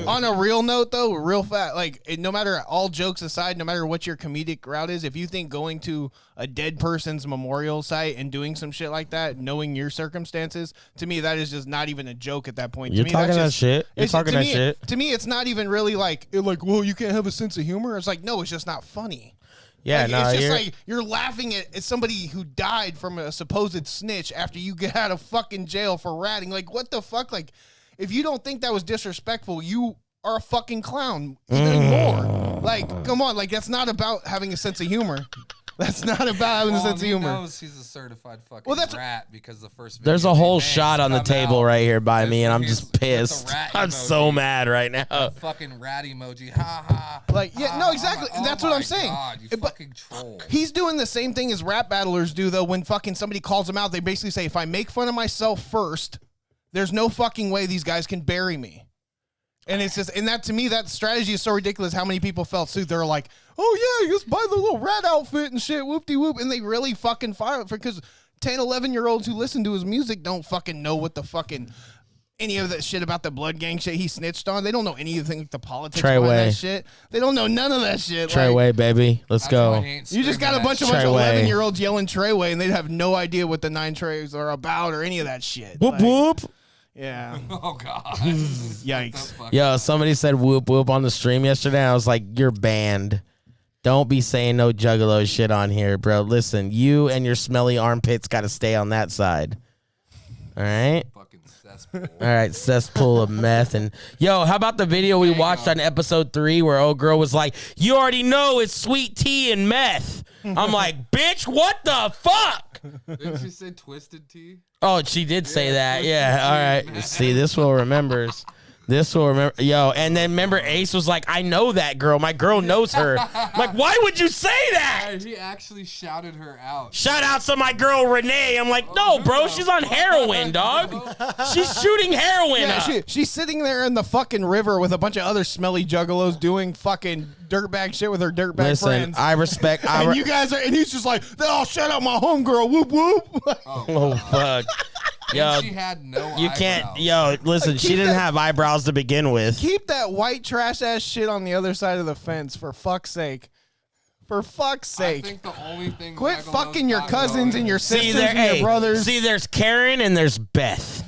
On a real note, though, real fat, no matter, all jokes aside, no matter what your comedic route is, if you think going to a dead person's memorial site and doing some shit like that, knowing your circumstances, to me, that is just not even a joke at that point. You're to me, talking that's that just, shit. You're it's- talking to that me, shit. To me, it's not even really well, you can't have a sense of humor. It's like, no, it's just not funny. Yeah, It's just like you're laughing at somebody who died from a supposed snitch after you get out of fucking jail for ratting. Like, what the fuck? Like, if you don't think that was disrespectful, you are a fucking clown even more. Like, come on. Like, that's not about having a sense of humor. That's not a bad sense of He humor. knows he's a certified fucking rat because the first video There's a they whole made shot on the come table out. right here by me, and I'm He's just with the pissed. rat I'm so emoji. mad right now. A fucking rat emoji. Ha ha. Like, yeah, no, exactly. Oh That's what I'm my saying. God, you But fucking troll. he's doing the same thing as rap battlers do, though. When fucking somebody calls them out, they basically say, if I make fun of myself first, there's no fucking way these guys can bury me. And it's just, and that to me, that strategy is so ridiculous. How many people felt sued? They're like, oh yeah, just buy the little rat outfit and shit, whoop-de-whoop. And they really fucking fire it because 10, 11-year-olds who listen to his music don't fucking know what the fucking, any of that shit about the blood gang shit he snitched on. They don't know anything like the politics behind Treyway. that shit. They don't know none of that shit. Treyway, baby. Let's That's why go. he ain't You just got a screaming bunch that of shit. Treyway. 11-year-olds yelling Treyway, and they'd have no idea what the 9 Treys are about or any of that shit. Whoop, Like, whoop. Yeah. Oh God. Yikes. Yo, somebody said whoop, whoop on the stream yesterday. I was like, you're banned. Don't be saying no juggalo shit on here, bro. Listen, you and your smelly armpits got to stay on that side. All right? Fucking cesspool. All right, cesspool of meth. And yo, how about the video we watched on episode 3 where old girl was like, you already know it's sweet tea and meth. I'm like, bitch, what the fuck? Didn't she say twisted tea? Oh, she did say that. Yeah, all right. See, this fool remembers. This will remember. Yo, and then remember Ace was like, I know that girl. My girl knows her. I'm like, why would you say that? Hey, he actually shouted her out. Shout out to my girl Renee. I'm like, no, bro, she's on heroin, dog. She's shooting heroin. Yeah, up. she's sitting there in the fucking river with a bunch of other smelly juggalos doing fucking dirtbag shit with her dirtbag Listen, friends. I respect. and you guys are, and he's just like, oh, shut up, my homegirl, whoop whoop. Oh fuck. Yo, She had no you can't. eyebrows. Yo, listen, she didn't have eyebrows to begin with. Keep that white trash ass shit on the other side of the fence, for fuck's sake. For fuck's I sake. think the only thing Quit Juggalos fucking your got cousins going and your is- sisters and your brothers. See, there's Karen and there's Beth.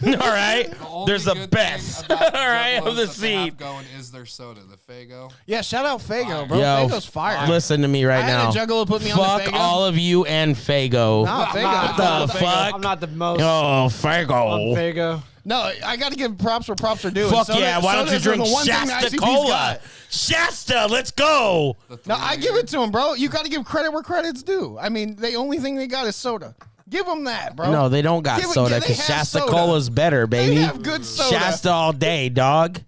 All right, the only there's a good Beth. thing about All right, Juggalos of the that they have seed. going is their soda, the Fago. Yeah, shout out Fago, bro. Yo, Fago's fire. listen to me right I had now. a juggalo put me on the Fuck Fago. all of you and Fago. Nah, Fago. the Fago. fuck? I'm not the most Oh, Fago. Fago. No, I got to give props where props are due. Fuck Soda- yeah, why don't you sodas are drink the one thing the Shasta ICP's Cola? got. Shasta, let's go. No, I give it to him, bro. You got to give credit where credit's due. I mean, the only thing they got is soda. Give them that, bro. No, they don't got Give it- soda yeah, they because have Shasta soda. Cola's better, baby. They have good soda. Shasta all day, dog.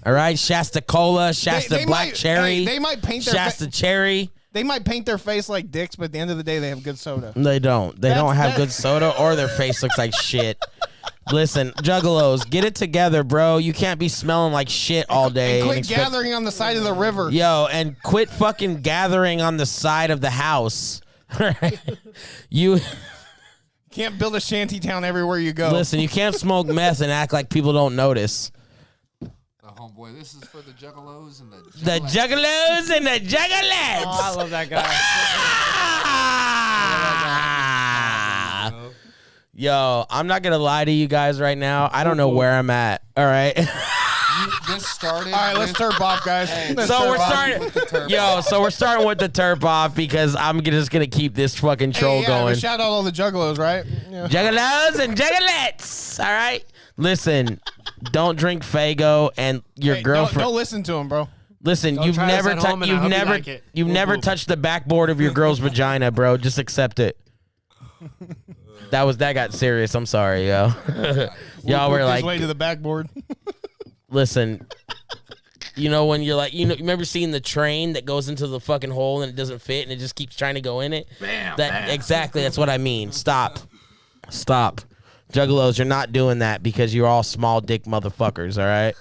All right, Shasta Cola, Shasta they Black might- Cherry. hey, they might paint their Shasta Cherry. They might paint their face like dicks, but at the end of the day, they have good soda. They don't. They That's- don't have that- good soda, or their face looks like shit. Listen, Juggalos, get it together, bro. You can't be smelling like shit all day. And quit expect- gathering on the side of the river. Yo, and quit fucking gathering on the side of the house. You Can't build a shanty town everywhere you go. listen. You can't smoke meth and act like people don't notice. Homeboy, this is for the Juggalos and The Juggalos and the Juggalettes. Oh, I love that guy. Ah! Yo, I'm not gonna lie to you guys right now. I don't know where I'm at. All right. This started. All right, let's turp off, guys. Let's So turp we're off. starting. Yo, so we're starting with the terp off because I'm just gonna keep this fucking troll Hey, yeah, going. but shout out all the juggalos, right? Yeah. Juggalos and juggalettes. All right. Listen, don't drink Fago and your Hey, girlfriend. Don't listen to him, bro. Listen, Don't you've try this never, at home and I you've hope you never, like it. you've Whoop, never whoop. touched the backboard of your girl's vagina, bro. Just accept it. That got serious. I'm sorry, yo. Y'all were Worked his like, way to the backboard. listen. You know when you're like, you remember seeing the train that goes into the fucking hole and it doesn't fit and it just keeps trying to go in it? Exactly. That's what I mean. Stop. Juggalos, you're not doing that because you're all small dick motherfuckers, all right?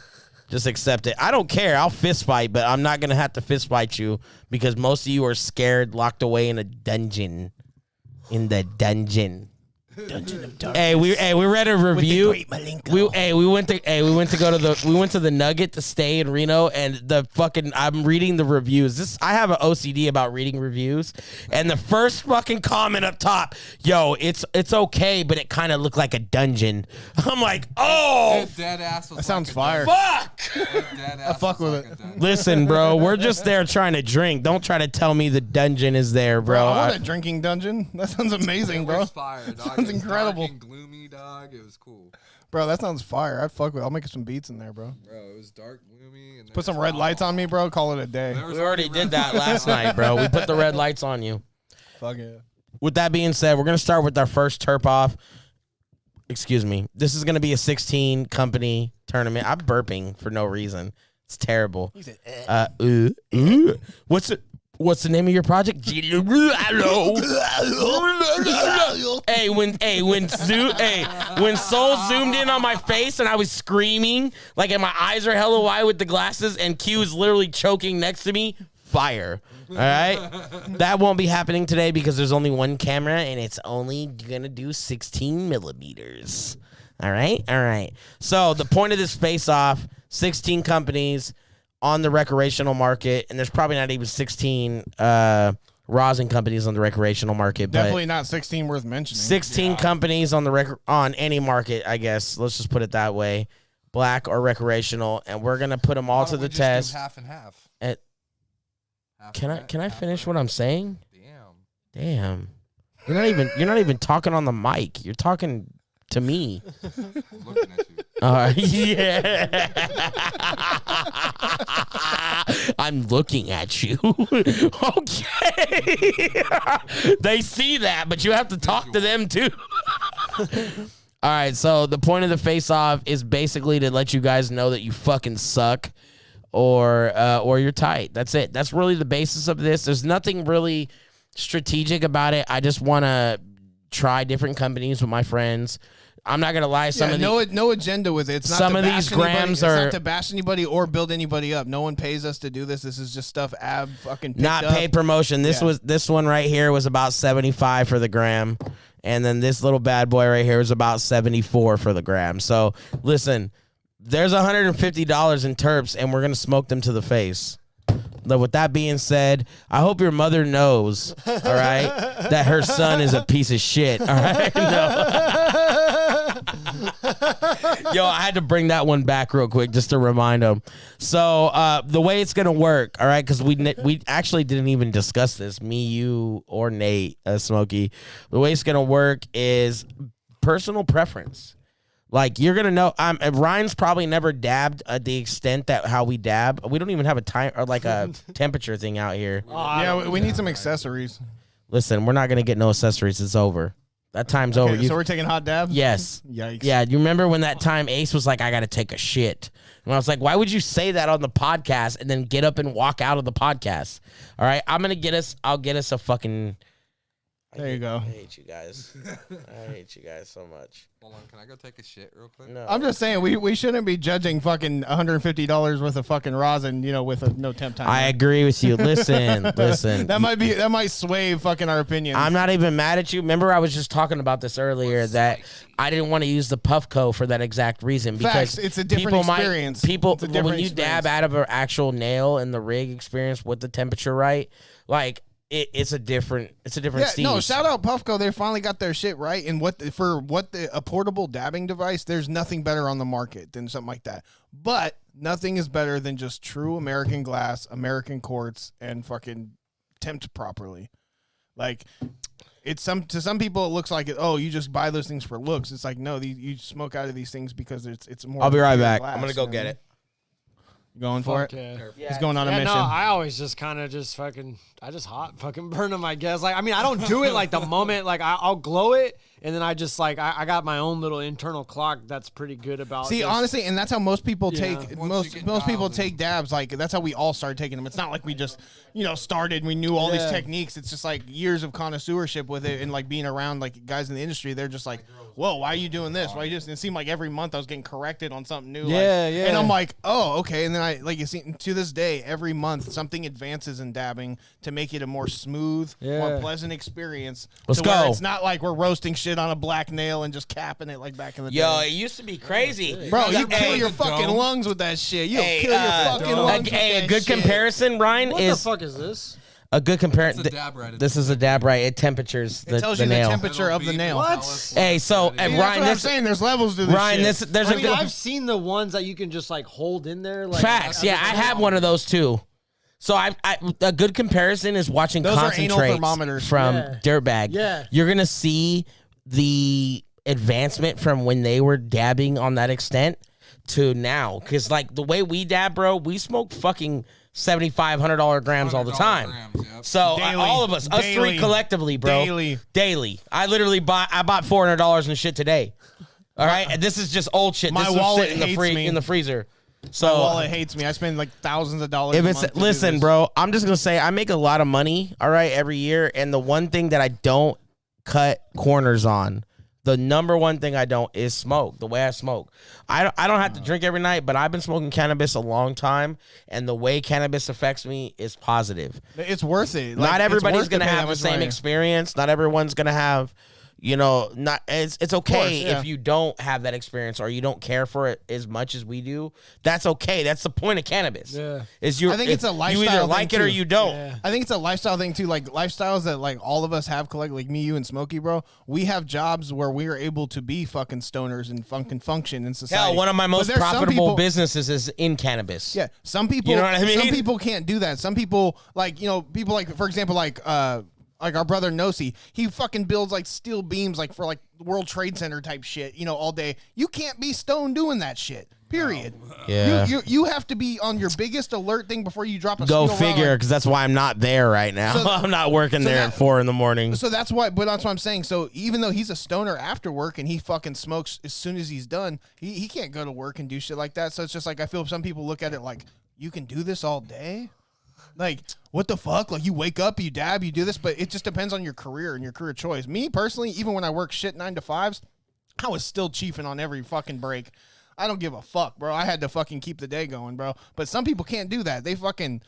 Just accept it. I don't care. I'll fist fight, but I'm not going to have to fist fight you because most of you are scared, locked away in a dungeon. In the dungeon. Hey, we read a review. We went to the Nugget to stay in Reno, and the fucking I'm reading the reviews. I have an OCD about reading reviews, and the first fucking comment up top, yo, it's okay, but it kind of looked like a dungeon. I'm like, oh, Dead ass was That sounds like a fire. fuck. Dead ass fuck was with like it. a dungeon. Listen, bro, we're just there trying to drink. Don't try to tell me the dungeon is there, bro. I want a drinking dungeon. That sounds amazing, It bro. was fire, dog. Sounds It was incredible. Dark and gloomy, dog. It was cool, Bro, that sounds fire. I'd fuck with it. I'll make some beats in there, bro. bro. It was dark, gloomy, and Put some red lights on me, bro. Call it a day. There was We already red did that lights. last night, bro. We put the red lights on you. Fuck yeah. With that being said, we're gonna start with our first terp off. Excuse me. This is gonna be a 16 company tournament. I'm burping for no reason. It's terrible. He said, What's the name of your project? Hey, when Soul zoomed in on my face and I was screaming, like, and my eyes are hella wide with the glasses, and Q is literally choking next to me. Fire. All right? That won't be happening today because there's only one camera and it's only going to do 16 millimeters. All right? All right. So the point of this face-off, 16 companies on the recreational market, and there's probably not even 16 rosin companies on the recreational market. definitely but not 16 worth mentioning. 16 companies on the on any market, I guess. Let's just put it that way. Black or recreational, and we're going to put them all to the test. Half and half. Can I finish what I'm saying? Damn. You're not even talking on the mic. You're talking to me. I'm looking at you. Yeah. I'm looking at you. Okay. They see that, but you have to talk to them too. All right, so the point of the face-off is basically to let you guys know that you fucking suck or you're tight. That's it. That's really the basis of this. There's nothing really strategic about it. I just want to try different companies with my friends. I'm not gonna lie. No agenda with it. It's not some to of bash these grams anybody. are It's not to bash anybody or build anybody up. No one pays us to do this. This is just stuff fucking picked not up. paid promotion. This one right here was about 75 for the gram, and then this little bad boy right here was about 74 for the gram. So listen, there's $150 in terps, and we're gonna smoke them to the face. With that being said, I hope your mother knows, all right, that her son is a piece of shit, all right? No. Yo, I had to bring that one back real quick just to remind him. So the way it's going to work, all right, because we actually didn't even discuss this, me, you, or Nate, Smokey. The way it's going to work is personal preference. Like, you're going to know, Ryan's probably never dabbed at the extent that how we dab. We don't even have a time or like a temperature thing out here. We need some accessories. Listen, we're not going to get no accessories. It's over. That time's over. So we're taking hot dabs? Yes. Yikes. Yeah, you remember when that time Ace was like, I got to take a shit? And I was like, why would you say that on the podcast and then get up and walk out of the podcast? All right, I'll get us a fucking... There you go. I hate you guys. I hate you guys so much. Hold on, can I go take a shit real quick? No. I'm just saying we shouldn't be judging fucking $150 worth of fucking rosin, with no temp time. I agree with you. Listen. That might sway fucking our opinion. I'm not even mad at you. Remember, I was just talking about this earlier that I didn't want to use the Puffco for that exact reason because Facts. It's a different experience. When you dab out of an actual nail in the rig experience with the temperature right, like. It's a different steez. No, shout out Puffco. They finally got their shit right. And a portable dabbing device, there's nothing better on the market than something like that. But nothing is better than just true American glass, American quartz, and fucking temped properly. Like, to some people it looks like you just buy those things for looks. It's like, no, you smoke out of these things because it's more. I'll be right back. glass, I'm gonna go get it. Going for it? Yeah. He's going on a mission. No, I always just kind of I just hot fucking burn them, I guess. Like, I mean, I don't do it like the moment, like I'll glow it, and then I just like, I got my own little internal clock that's pretty good about See, just, honestly, and that's how most people take, Once you get most people dialed take dabs. Like, that's how we all started taking them. It's not like we just, started and we knew all these techniques. It's just like years of connoisseurship with it and like being around like guys in the industry. They're just like, whoa, why are you doing this? Why are you just, it seemed like every month I was getting corrected on something new. And I'm like, oh, okay. And then you see, to this day, every month something advances in dabbing to make it a more smooth, more pleasant experience. Let's where go. It's not like we're roasting shit on a black nail and just capping it like back in the day. Yo, it used to be crazy. Bro, you kill your the fucking dome. lungs with that shit. You'll kill your fucking lungs with a that good shit. comparison, Ryan, what is the fuck is this? a good comparison. It's a dab right. This is a dab right. It temperatures It tells you the nail. temperature of the nail. What? Hey, so That's Ryan, what I'm saying. There's levels to this Ryan, shit. there's I a mean, good I've seen the ones that you can just like hold in there. Like, facts. Yeah, I have one of those too. So a good comparison is watching Those are anal concentrates thermometers. from Yeah. Dirtbag. Yeah. You're gonna see the advancement from when they were dabbing on that extent to now. Because like the way we dab, bro, we smoke fucking $7,500 grams all the time. grams, yep. So Daily. all of us Daily. three collectively, bro. Daily. I literally bought $400 in shit today. All right, and this is just old shit. My This is wallet shit in the freezer. So My wallet hates me. I spend like thousands of dollars. if a it's month to do listen, this. bro, I'm just gonna say I make a lot of money. All right, every year, and the one thing that I don't cut corners on. The number one thing I don't is smoke. The way I smoke, I don't have to drink every night, but I've been smoking cannabis a long time, and the way cannabis affects me is positive. It's worth it. Like, Not it's everybody's worth to gonna pay that have the much same money. experience. Not everyone's gonna have, not. It's okay course, yeah. if you don't have that experience or you don't care for it as much as we do. That's okay. That's the point of cannabis. Yeah. Is you? I think it's a You lifestyle either thing, like it or too. you don't. Yeah. I think it's a lifestyle thing too, like lifestyles that like all of us have collect, like me, you, and Smokey, bro. We have jobs where we are able to be fucking stoners and function in society. Hell, one of my But most there's some profitable people- businesses is in cannabis. Yeah, some people. You know what I mean? Some people can't do that. Some people, like people like, for example, like our brother Nosi, he fucking builds like steel beams, like for like World Trade Center type shit, all day. You can't be stoned doing that shit. Period. Yeah. You have to be on your biggest alert thing before you drop a Go steel rod. figure, because that's why I'm not there right now. So- I'm not working there at 4 a.m. So that's why, but that's what I'm saying. So even though he's a stoner after work and he fucking smokes as soon as he's done, he can't go to work and do shit like that. So it's just like, I feel some people look at it like, you can do this all day? Like, what the fuck? Like, you wake up, you dab, you do this, but it just depends on your career and your career choice. Me, personally, even when I work shit 9 to 5s, I was still chiefing on every fucking break. I don't give a fuck, bro. I had to fucking keep the day going, bro. But some people can't do that. They fucking,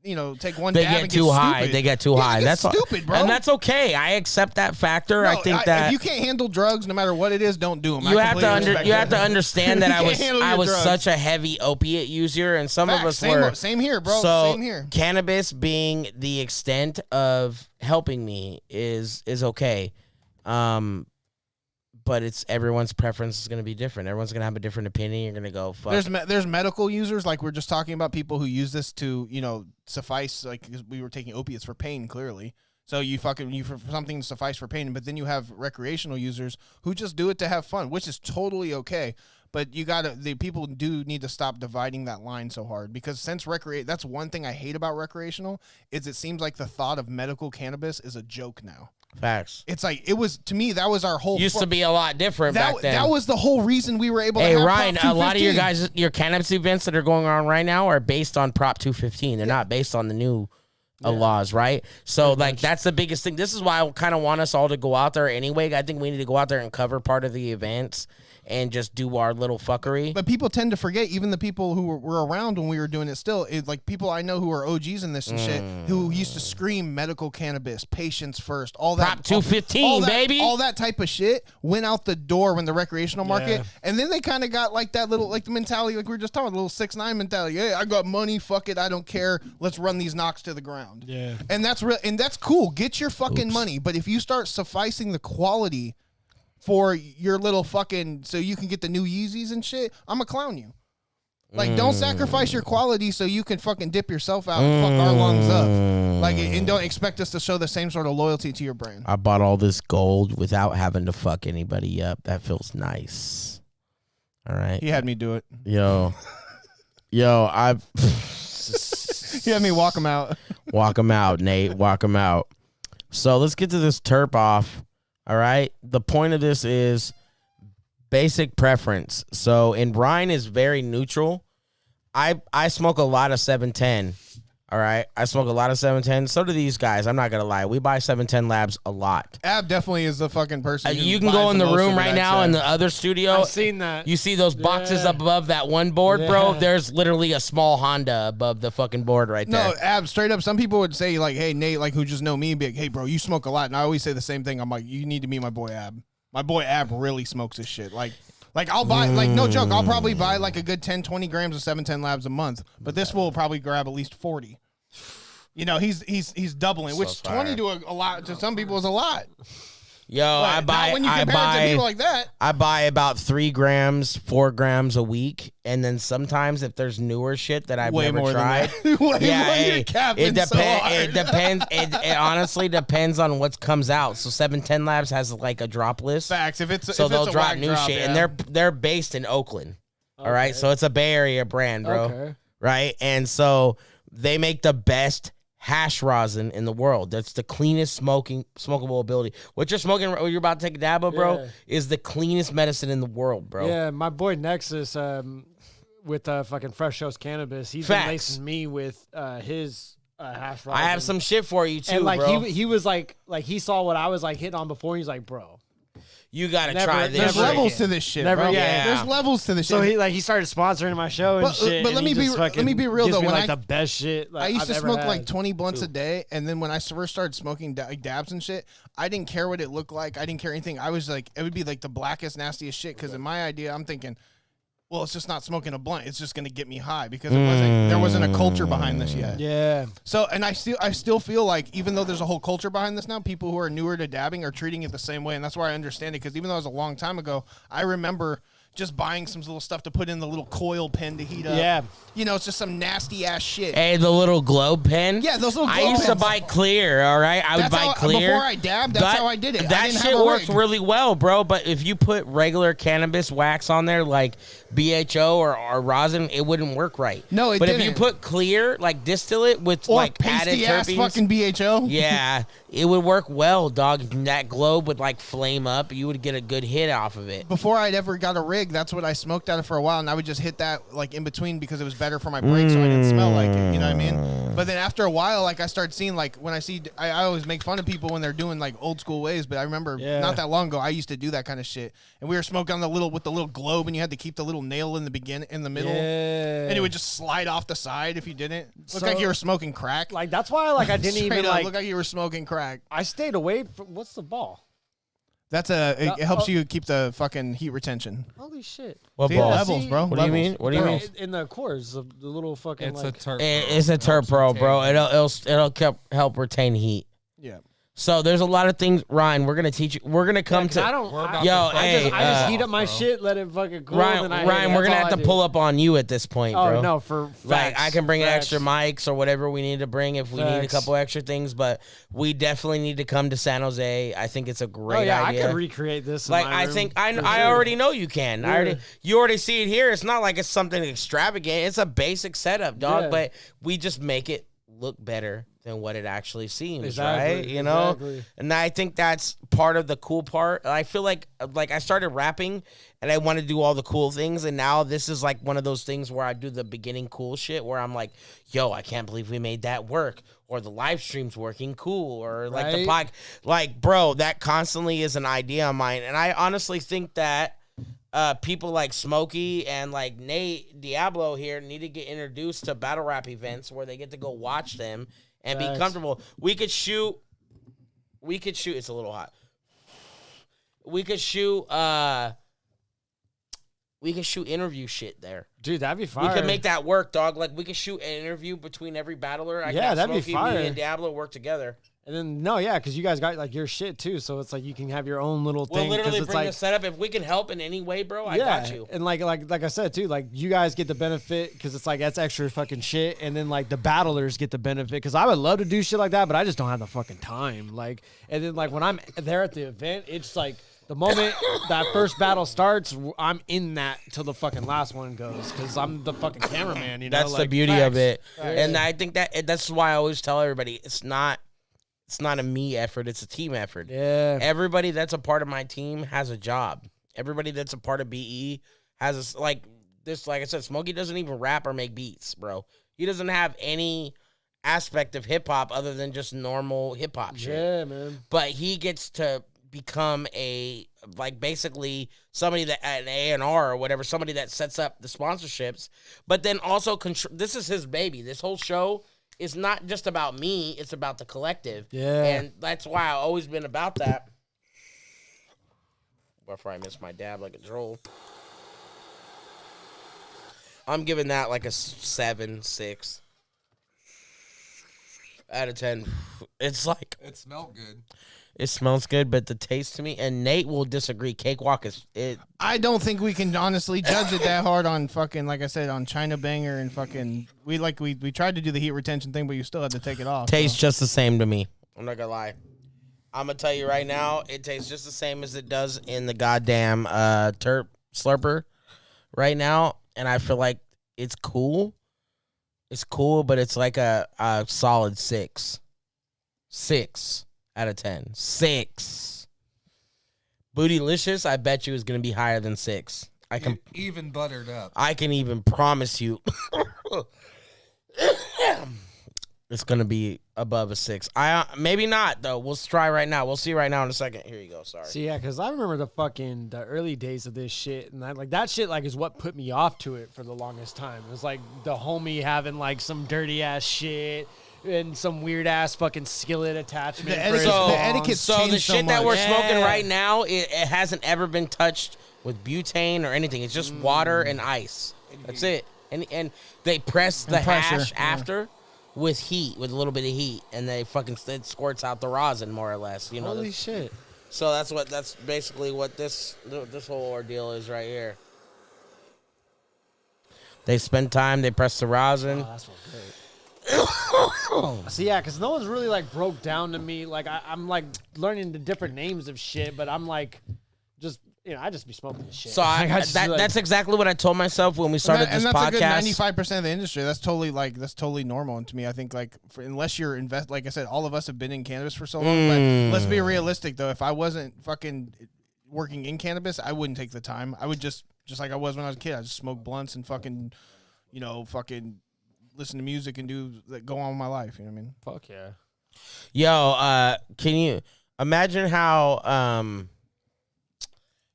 take one They dab get and too high. stupid. They get too Yeah, high. they get That's stupid, bro. And that's okay. I accept that factor. No, I think that if you can't handle drugs, no matter what it is, don't do them. you have to understand that You I can't was handle your drugs. such a heavy opiate user, and some of us were. Same here, bro. So Same here. cannabis being the extent of helping me is okay. But it's everyone's preference is going to be different. Everyone's going to have a different opinion. You're going to go, fuck. There's medical users, like we're just talking about, people who use this to suffice, like 'cause we were taking opiates for pain, clearly. So for something to suffice for pain, but then you have recreational users who just do it to have fun, which is totally okay. But the people do need to stop dividing that line so hard, because since that's one thing I hate about recreational is it seems like the thought of medical cannabis is a joke now. Facts. It's like, it was, to me, that was our whole Used to be a lot different back then. That was the whole reason we were able to Hey, have Ryan, Prop a lot of your 215. your cannabis events that are going on right now are based on Prop 215. They're not based on the new laws, right? So, that's the biggest thing. This is why I kind of want us all to go out there anyway. I think we need to go out there and cover part of the events and just do our little fuckery. But people tend to forget, even the people who were around when we were doing it still, like people I know who are OGs in this and shit, who used to scream medical cannabis, patients first, all that. Prop 215, all that, baby. All that type of shit went out the door when the recreational market. Yeah. And then they kind of got like that little, like the mentality, like we were just talking, the little 6ix9ine mentality. Hey, I got money, fuck it, I don't care. Let's run these knocks to the ground. Yeah. And that's real, and that's cool. Get your fucking money. But if you start sufficing the quality for your little fucking, so you can get the new Yeezys and shit, I'm gonna clown you. Like, don't sacrifice your quality so you can fucking dip yourself out and fuck our lungs up. Like, and don't expect us to show the same sort of loyalty to your brand. I bought all this gold without having to fuck anybody up. That feels nice. All right. He had me do it. Yo, I He had me walk him out. walk him out, Nate. Walk him out. So let's get to this terp off. All right. The point of this is basic preference. So, and Ryan is very neutral. I smoke a lot of 710. All right. I smoke a lot of 710. So do these guys. I'm not going to lie. We buy 710 labs a lot. Ab definitely is the fucking person. who You can buys go in the most room of it, right I'd now say. in the other studio. I've seen that. You see those boxes Yeah. up above that one board, bro? Yeah. There's literally a small Honda above the fucking board right there. No, Ab, straight up, some people would say, like, hey, Nate, like, who just know me, be like, hey, bro, you smoke a lot. And I always say the same thing. I'm like, you need to meet my boy Ab. My boy Ab really smokes his shit. Like I'll buy, like, no joke, I'll probably buy like a good 10, 20 grams of 710 labs a month. But this will probably grab at least 40. He's doubling, which fire. 20 to a lot, to some people is a lot. Yo, But not when you compare it to people like that. I buy about 3 grams, 4 grams a week, and then sometimes if there's newer shit that I've Way never more tried, than that. Way more, hey, you're capping it so hard. It depends. It honestly depends on what comes out. So 710 Labs has like a drop list, Facts. If it's so if they'll it's a drop whack new drop, shit, yeah. and they're based in Oakland. All right, so it's a Bay Area brand, bro. Okay. Right, and so They make the best hash rosin in the world. That's the cleanest smokable ability. What you're smoking, you're about to take a dab of, bro, is the cleanest medicine in the world, bro. Yeah, my boy Nexus with fucking Fresh Show's Cannabis, he's been lacing me with his hash rosin. I have some shit for you too, and like bro. he was like he saw what I was like hitting on before. He's like, bro, you gotta try this. There's shit. levels to this shit, bro. Yeah. There's levels to this shit. So he started sponsoring my show and shit. But let me be real gives though. me, When like the best shit like, I used I've to ever smoke had. like 20 blunts a day, and then when I first started smoking dabs and shit, I didn't care what it looked like. I didn't care anything. I was like, it would be like the blackest, nastiest shit. Because in my idea, I'm thinking, well, it's just not smoking a blunt. It's just gonna get me high because there wasn't a culture behind this yet. Yeah. So, and I still feel like even though there's a whole culture behind this now, people who are newer to dabbing are treating it the same way, and that's why I understand it. Because even though it was a long time ago, I remember just buying some little stuff to put in the little coil pen to heat up. Yeah. You know, it's just some nasty ass shit. Hey, the little globe pen. Yeah, those little I globe used to pens. buy clear. All right, I would buy clear Before I dabbed, that's how I did it. I That didn't shit have a works rig. really well, bro. But if you put regular cannabis wax on there, like BHO or rosin, it wouldn't work right. No, it But didn't. if you put clear, like distillate with Or like added pasty ass terpenes, fucking BHO. yeah, it would work well, dog. That globe would like flame up. You would get a good hit off of it. Before I'd ever got a rig, that's what I smoked out of for a while, and I would just hit that like in between because it was better for my break, so I didn't smell like it. You know what I mean? But then after a while, like I started seeing like when I always make fun of people when they're doing like old school ways, but I remember not that long ago I used to do that kind of shit, and we were smoking on the little globe, and you had to keep the little nail in the middle, and it would just slide off the side if you didn't. Looked like you were smoking crack. Like that's why like I didn't Straight even up, like look like you were smoking crack. I stayed away from what's the ball? That's it helps you keep the fucking heat retention. Holy shit. What See, ball? levels, bro. What do you mean? What do you mean? In the cores, the little fucking It's a like terp. It's a terp bro. It'll help retain heat. Yeah. So there's a lot of things, Ryan. We're gonna teach you. We're gonna come to. I don't. We're I, about Yo, to hey, I just heat up my bro. shit, let it fucking cool. Ryan, then I Ryan, we're gonna have to pull up on you at this point, bro. Oh no, for Like facts, I can bring facts. extra mics or whatever we need to bring if we need a Facts. couple extra things, but we definitely need to come to San Jose. I think it's a great Oh yeah, idea. I could recreate this. In Like my I room, think for I sure. already know you can. Yeah. You already see it here. It's not like it's something extravagant. It's a basic setup, dog. Yeah. But we just make it look better than what it actually seems, Exactly, right? You know, exactly. and I think that's part of the cool part. I feel like I started rapping and I want to do all the cool things, and now this is like one of those things where I do the beginning cool shit where I'm like, yo, I can't believe we made that work, or the live stream's working cool, or like the Right. pod, like bro, that constantly is an idea of mine, and I honestly think that people like Smokey and like Nate Diablo here need to get introduced to battle rap events where they get to go watch them and be Facts. comfortable. We could shoot. It's a little hot. We could shoot interview shit there. Dude, that'd be fire. We could make that work, dog. Like we could shoot an interview between every battler. I Yeah, can have that'd be Smokey, fire. me, and Diablo work together. And then no, yeah, because you guys got like your shit too, so it's like you can have your own little We'll thing. 'cause literally it's bring like, the setup. If we can help in any way, bro, I got you. And like I said too, like you guys get the benefit because it's like that's extra fucking shit, and then like the battlers get the benefit because I would love to do shit like that, but I just don't have the fucking time. Like, and then like when I'm there at the event, it's like the moment that first battle starts, I'm in that till the fucking last one goes because I'm the fucking cameraman. You know, That's the like, beauty of facts. it, Facts. and I think that's why I always tell everybody it's not a me effort, it's a team effort. Yeah. Everybody that's a part of my team has a job. Everybody that's a part of BE has like I said, Smokey doesn't even rap or make beats, bro. He doesn't have any aspect of hip hop other than just normal hip hop shit. Yeah, man. But he gets to become basically somebody that an A&R or whatever, somebody that sets up the sponsorships, but then also this is his baby. This whole show is not just about me, it's about the collective. Yeah. And that's why I've always been about that. Before I miss my dab like a troll. I'm giving that like a 7-6 out of 10. It's like It smelled good. it smells good, but the taste to me, and Nate will disagree. Cakewalk is it. I don't think we can honestly judge it that hard on fucking, like I said, on China Banger and fucking. We tried to do the heat retention thing, but you still had to take it off. Tastes just the same to me. I'm not gonna lie. I'm gonna tell you right now, it tastes just the same as it does in the goddamn terp slurper right now, and I feel like it's cool. It's cool, but it's like a solid 6. 6 out of 10. 6. Bootylicious, I bet you is going to be higher than 6. I can even buttered up. I can even promise you it's going to be above a 6. Maybe not though. We'll try right now. We'll see right now in a second. Here you go. Sorry. See, yeah, because I remember the early days of this shit, and that shit is what put me off to it for the longest time. It was like the homie having like some dirty ass shit and some weird ass fucking skillet attachment. The etiquette so the changed so shit that we're much. smoking right now, it hasn't ever been touched with butane or anything. It's just water and ice. That's it. And they press the pressure, hash yeah. after with heat, with a little bit of heat, and they fucking it squirts out the rosin more or less. You know. Holy shit. So that's basically what this whole ordeal is right here. They spend time. They press the rosin. Oh, that's great. See, yeah, because no one's really like broke down to me. Like I'm like learning the different names of shit, but I'm like just I just be smoking this shit. So that's exactly what I told myself when we started this that's podcast. a good 95% of the industry. That's totally normal. And to me, I think unless you're like I said, all of us have been in cannabis for so long. But let's be realistic though. If I wasn't fucking working in cannabis, I wouldn't take the time. I would just like I was when I was a kid. I just smoke blunts and fucking listen to music and go on with my life. You know what I mean? Fuck yeah. Yo, can you imagine how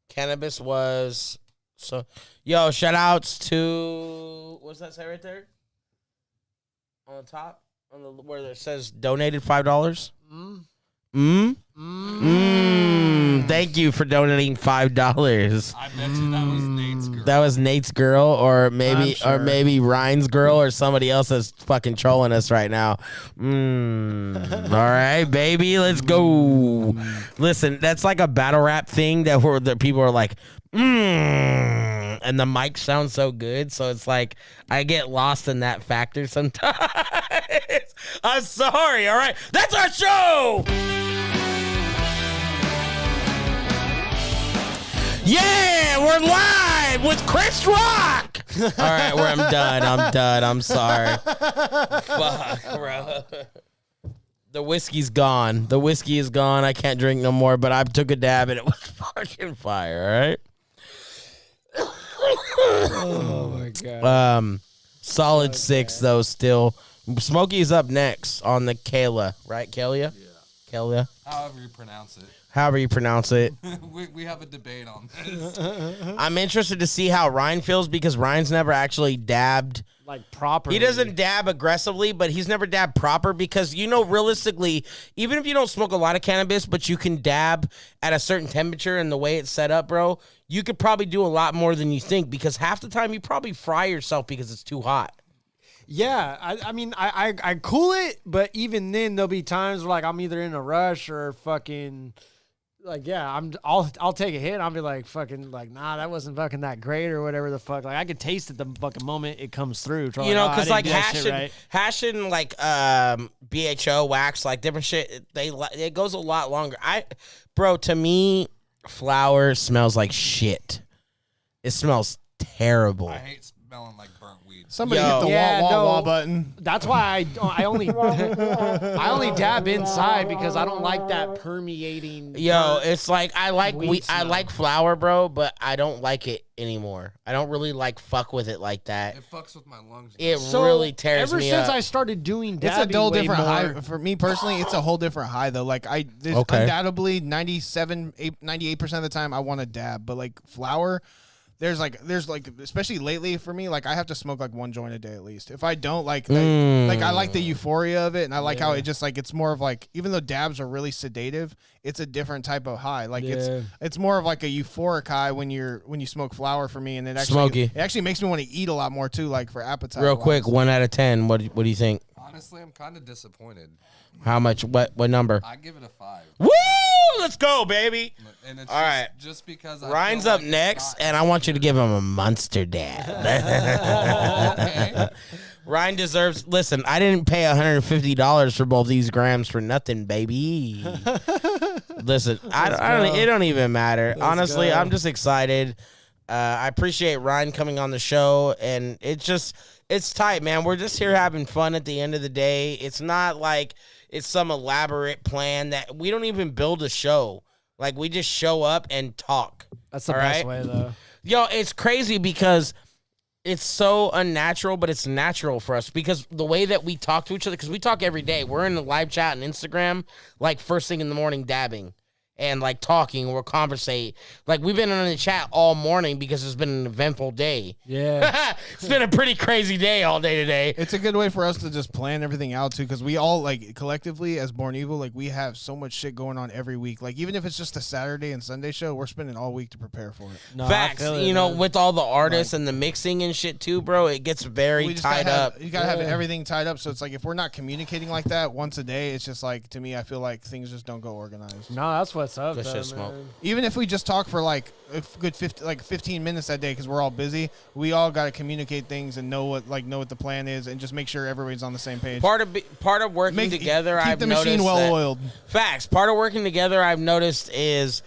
Cannabis was yo, shout outs to what's that say right there? On the top? Where it says donated $5? Thank you for donating $5. I bet you that was Nate's girl. That was Nate's girl, or maybe Ryan's girl, or somebody else that's fucking trolling us right now. All right, baby, let's go. Listen, that's like a battle rap thing that people are like, and the mic sounds so good, so it's like I get lost in that factor sometimes. I'm sorry. All right, that's our show. Yeah, we're live with Chris Rock. All right, I'm done. I'm sorry. Fuck, bro. The whiskey's gone. The whiskey is gone. I can't drink no more, but I took a dab and it was fucking fire, all right? Oh, my God. Solid 6, though, still. Smokey's up next on the Kayla, right, Kalia? Yeah. Kalia? However you pronounce it. However you pronounce it. we have a debate on this. I'm interested to see how Ryan feels because Ryan's never actually dabbed. Like proper. He doesn't dab aggressively, but he's never dabbed proper because, realistically, even if you don't smoke a lot of cannabis, but you can dab at a certain temperature and the way it's set up, bro, you could probably do a lot more than you think because half the time you probably fry yourself because it's too hot. Yeah, I mean, I cool it, but even then there'll be times where like I'm either in a rush or fucking like I'll take a hit and I'll be like fucking like nah, that wasn't fucking that great or whatever the fuck. Like I could taste it the fucking moment it comes through. Because like hashing like BHO wax, like different shit, it goes a lot longer. To me, flower smells like shit. It smells terrible. I hate smelling like burnt weed. Somebody hit the wah button. That's why I only I only dab inside because I don't like that permeating. It's like I like flower, bro, but I don't like it anymore. I don't really fuck with it like that. It fucks with my lungs. It really tears me up. Ever since I started doing dabbing, it's a whole different high. For me personally, it's a whole different high though. Like undoubtedly 98% of the time I want to dab, but like flower. There's especially lately for me, like I have to smoke like one joint a day at least. If I don't I like the euphoria of it, and I like how it just like it's more of like even though dabs are really sedative, it's a different type of high. Like it's more of like a euphoric high when you smoke flower for me, and it actually makes me want to eat a lot more too, like for appetite. Real quick, 1 out of 10. What do you think? Honestly, I'm kind of disappointed. How much? What number? I give it a 5. Woo! Let's go, baby. And it's all right. Just because Ryan's up next, and I want you to give him a monster dab. Okay. Ryan deserves. Listen, I didn't pay $150 for both these grams for nothing, baby. Listen, it don't even matter. Honestly, I'm just excited. I appreciate Ryan coming on the show, and it's just It's tight, man. We're just here having fun at the end of the day. It's not like it's some elaborate plan that we don't even build a show. Like, we just show up and talk. That's the all best right? way, though. Yo, it's crazy because it's so unnatural, but it's natural for us because the way that we talk to each other, because we talk every day. We're in the live chat and Instagram, like, first thing in the morning dabbing. And, like, talking or conversate. Like, we've been in the chat all morning because it's been an eventful day. Yeah. It's been a pretty crazy day all day today. It's a good way for us to just plan everything out, too, because we all, like, collectively, as Born Evil, like, we have so much shit going on every week. Like, even if it's just a Saturday and Sunday show, we're spending all week to prepare for it. No, Facts. I feel it, You know, man. with all the artists and the mixing and shit, too, bro, it gets very We just tied gotta up. You got to have everything tied up. So it's like if we're not communicating like that once a day, it's just like, to me, I feel like things just don't go organized. No, that's what's up, Good though, shit, Smoke. man. Even if we just talk for like a good 15 minutes that day because we're all busy, we all got to communicate things and know what the plan is and just make sure everybody's on the same page. Part of working together, keep I've the noticed machine well that- oiled. Facts. Part of working together, I've noticed, is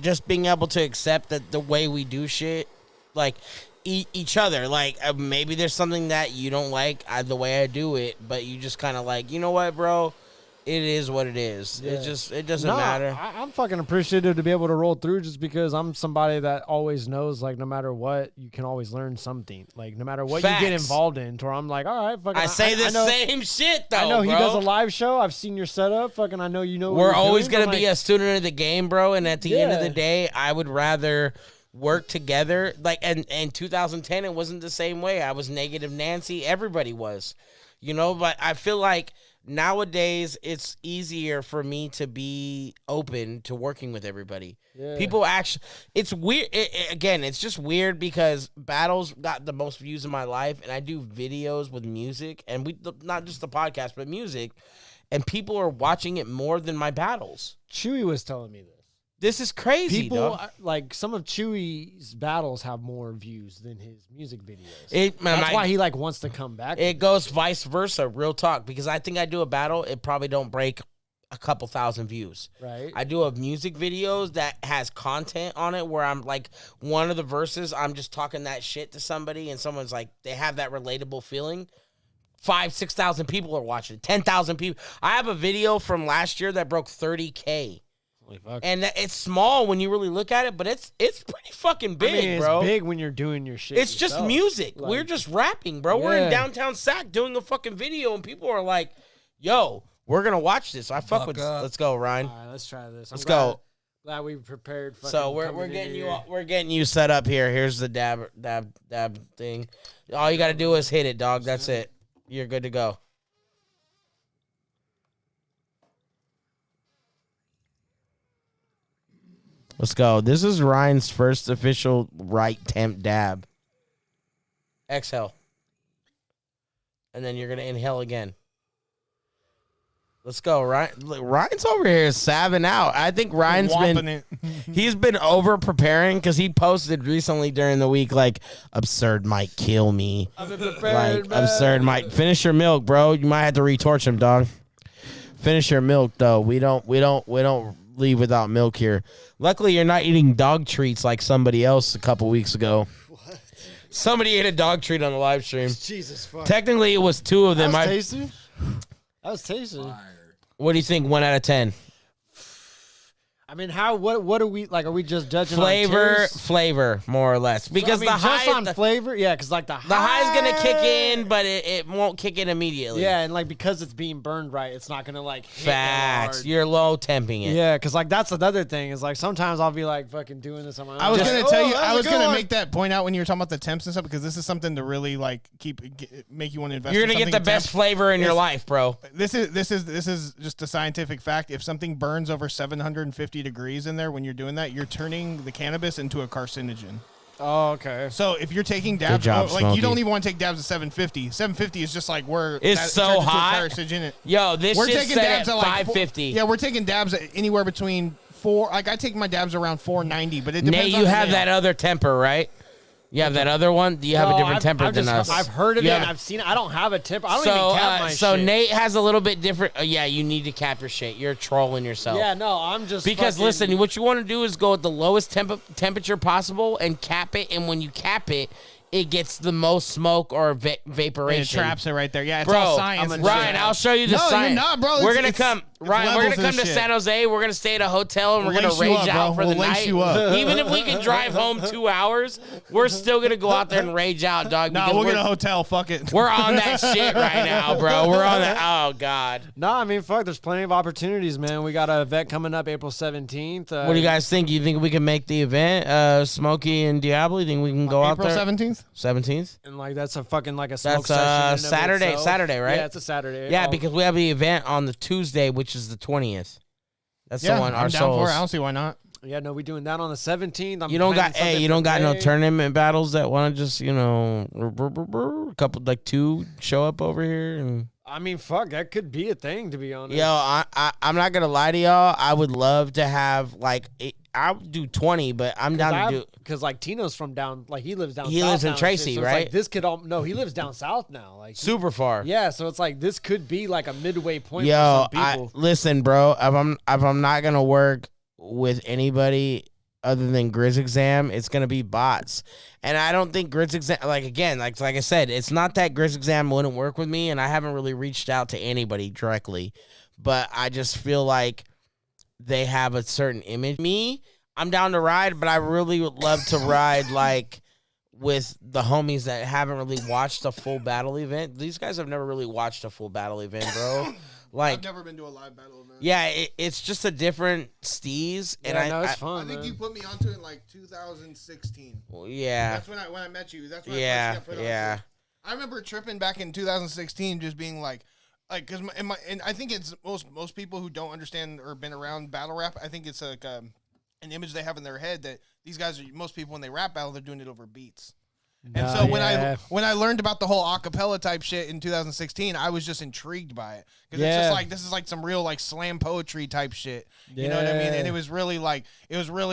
just being able to accept that the way we do shit, like each other. Like maybe there's something that you don't like the way I do it, but you just kind of like, you know what, bro? It is what it is. Yeah. It doesn't matter. I'm fucking appreciative to be able to roll through just because I'm somebody that always knows, like, no matter what, you can always learn something. Like, no matter what you get Facts. involved in, to where I'm like, all right, fucking. I say the know, same shit though. I know he bro. does a live show. I've seen your setup. Fucking, I know you know. What We're you're always doing, gonna but be I'm a student of the game, bro. And at the end of the Yeah. day, I would rather work together. Like, and in 2010, it wasn't the same way. I was negative Nancy. Everybody was, you know. But I feel like nowadays it's easier for me to be open to working with everybody. Yeah. People actually, it's weird. Again, it's just weird because battles got the most views in my life, and I do videos with music, and we not just the podcast, but music, and people are watching it more than my battles. Chewy was telling me this. This is crazy, People dog. like some of Chewy's battles have more views than his music videos. Man, That's why he like wants to come back. It goes vice versa, real talk. Because I think I do a battle, it probably don't break a couple thousand views. Right. I do a music videos that has content on it where I'm like, one of the verses, I'm just talking that shit to somebody, and someone's like, they have that relatable feeling. 5,000-6,000 people are watching. 10,000 people. I have a video from last year that broke 30K. Holy fuck. And it's small when you really look at it, but it's pretty fucking big, I mean, it's bro. big when you're doing your shit. It's just yourself. music. Like, We're just rapping, bro. We're in Yeah. downtown Sac doing a fucking video, and people are like, yo, we're going to watch this. I fuck Buck with up. Let's go, Ryan. All right, let's try this. Let's go. Glad we prepared. So fucking we're coming in getting here. we're getting you set up here. Here's the dab thing. All you got to do is hit it, dog. That's it. You're good to go. Let's go. This is Ryan's first official right temp dab. Exhale. And then you're going to inhale again. Let's go, Ryan. Look, Ryan's over here sabbing out. I think Ryan's Whopping he's been over preparing because he posted recently during the week like Absyrd might kill me. I've been prepared, Like Absyrd might finish your milk, bro. You might have to retorch him, dog. Finish your milk though. We don't leave without milk here. Luckily, you're not eating dog treats like somebody else a couple weeks ago. What? Somebody ate a dog treat on the live stream. Jesus fuck. Technically, it was two of them. That was tasty. That was tasty. What do you think? 1 out of 10. I mean, what do we like? Are we just judging Flavor, on taste? flavor, more or less. Because I mean, the just high, on flavor, yeah, because like the high's gonna kick in, but it won't kick in immediately. Yeah, and like because it's being burned right, it's not gonna like hit Facts. hard. You're low temping it. Yeah, because like that's another thing is like sometimes I'll be like fucking doing this on my own. I was Just- gonna tell you. that I a was good gonna one. make that point out when you were talking about the temps and stuff because this is something to really like make you want to invest. You're in gonna get the something best temp. flavor in your It's- life, bro. This is just a scientific fact. If something burns over 750 degrees in there when you're doing that, you're turning the cannabis into a carcinogen. Oh, okay. So if you're taking dabs, job, like Smokey. you don't even want to take dabs at 750. 750 is just like where It's that so turns into a hot. carcinogen. Yo, this We're shit's taking set dabs at at like 550. Yeah, we're taking dabs at anywhere between 4. Like I take my dabs around 490, but it depends. Nate, on you the have day. that other temper, right? You have that other one? You have a different temper I've than just, us. I've heard of You it. have- And I've seen it. I don't have a tip. I don't so, even cap my so shit. Nate has a little bit different. Yeah, you need to cap your shit. You're trolling yourself. Yeah, no, I'm just Because fucking- listen, what you want to do is go at the lowest temperature possible and cap it. And when you cap it, it gets the most smoke or And it vaporation. traps it right there. Yeah, it's Bro, all science. and Ryan, shit. I'll show you the No, science. you're not, bro. We're It's- gonna it's- come, it's Ryan. We're levels gonna of come to shit. San Jose. We're gonna stay at a hotel and we're gonna lace you rage up, out bro. for the We'll lace night. you up. Even if we can drive home 2 hours, we're still gonna go out there and rage out, dog. Nah, because we'll we're, get a hotel. Fuck it. we're on that shit right now, bro. We're on that. Oh God. No, I mean, fuck. There's plenty of opportunities, man. We got a event coming up April 17th. What do you guys think? You think we can make the event? Smokey and Diablo. You think we can go out April there? 17th. 17th. And like that's a fucking like a smoke That's session. in and of Saturday. itself. Saturday, right? Yeah, it's a Saturday. Yeah, Oh, because we have the event on the Tuesday, which is the 20th. That's Yeah, the one. I'm Our down souls. for it. I don't see why not. yeah, no, we doing that on the 17th. I'm You don't planning got hey, something you for don't got no May. tournament battles that want to just a couple like two show up over here and. I mean, fuck, that could be a thing, to be honest. Yo, I'm not gonna lie to y'all. I would love to have like I would do 20, but I'm down to do. Because like Tino's from down, like he lives down. He south lives in now and Tracy, shit, so it's right? Like, this could all no, he lives down south now. Like Super far. yeah, so it's like this could be like a midway point Yo, for some people. listen, bro. If I'm not gonna work with anybody other than Grizz Exam, it's gonna be bots. And I don't think Grizz Exam, like I said, it's not that Grizz Exam wouldn't work with me, and I haven't really reached out to anybody directly, but I just feel like they have a certain image. Me, I'm down to ride, but I really would love to ride like with the homies that haven't really watched a full battle event. These guys have never really watched a full battle event, bro. Like, I've never been to a live battle event. yeah, it's just a different steez, and Yeah, no, it's I fun. I think man. you put me onto it in like 2016. well, yeah, That's when I met you. That's when I yeah, first got put yeah. onto it. I remember tripping back in 2016, just being like because and I think it's most people who don't understand or been around battle rap. I think it's like an image they have in their head that these guys are most people when they rap battle they're doing it over beats. And so when I learned about the whole acapella type shit in 2016, I was just intrigued by it because it's just like this is like some real like slam poetry type shit. You know what I mean? And it was really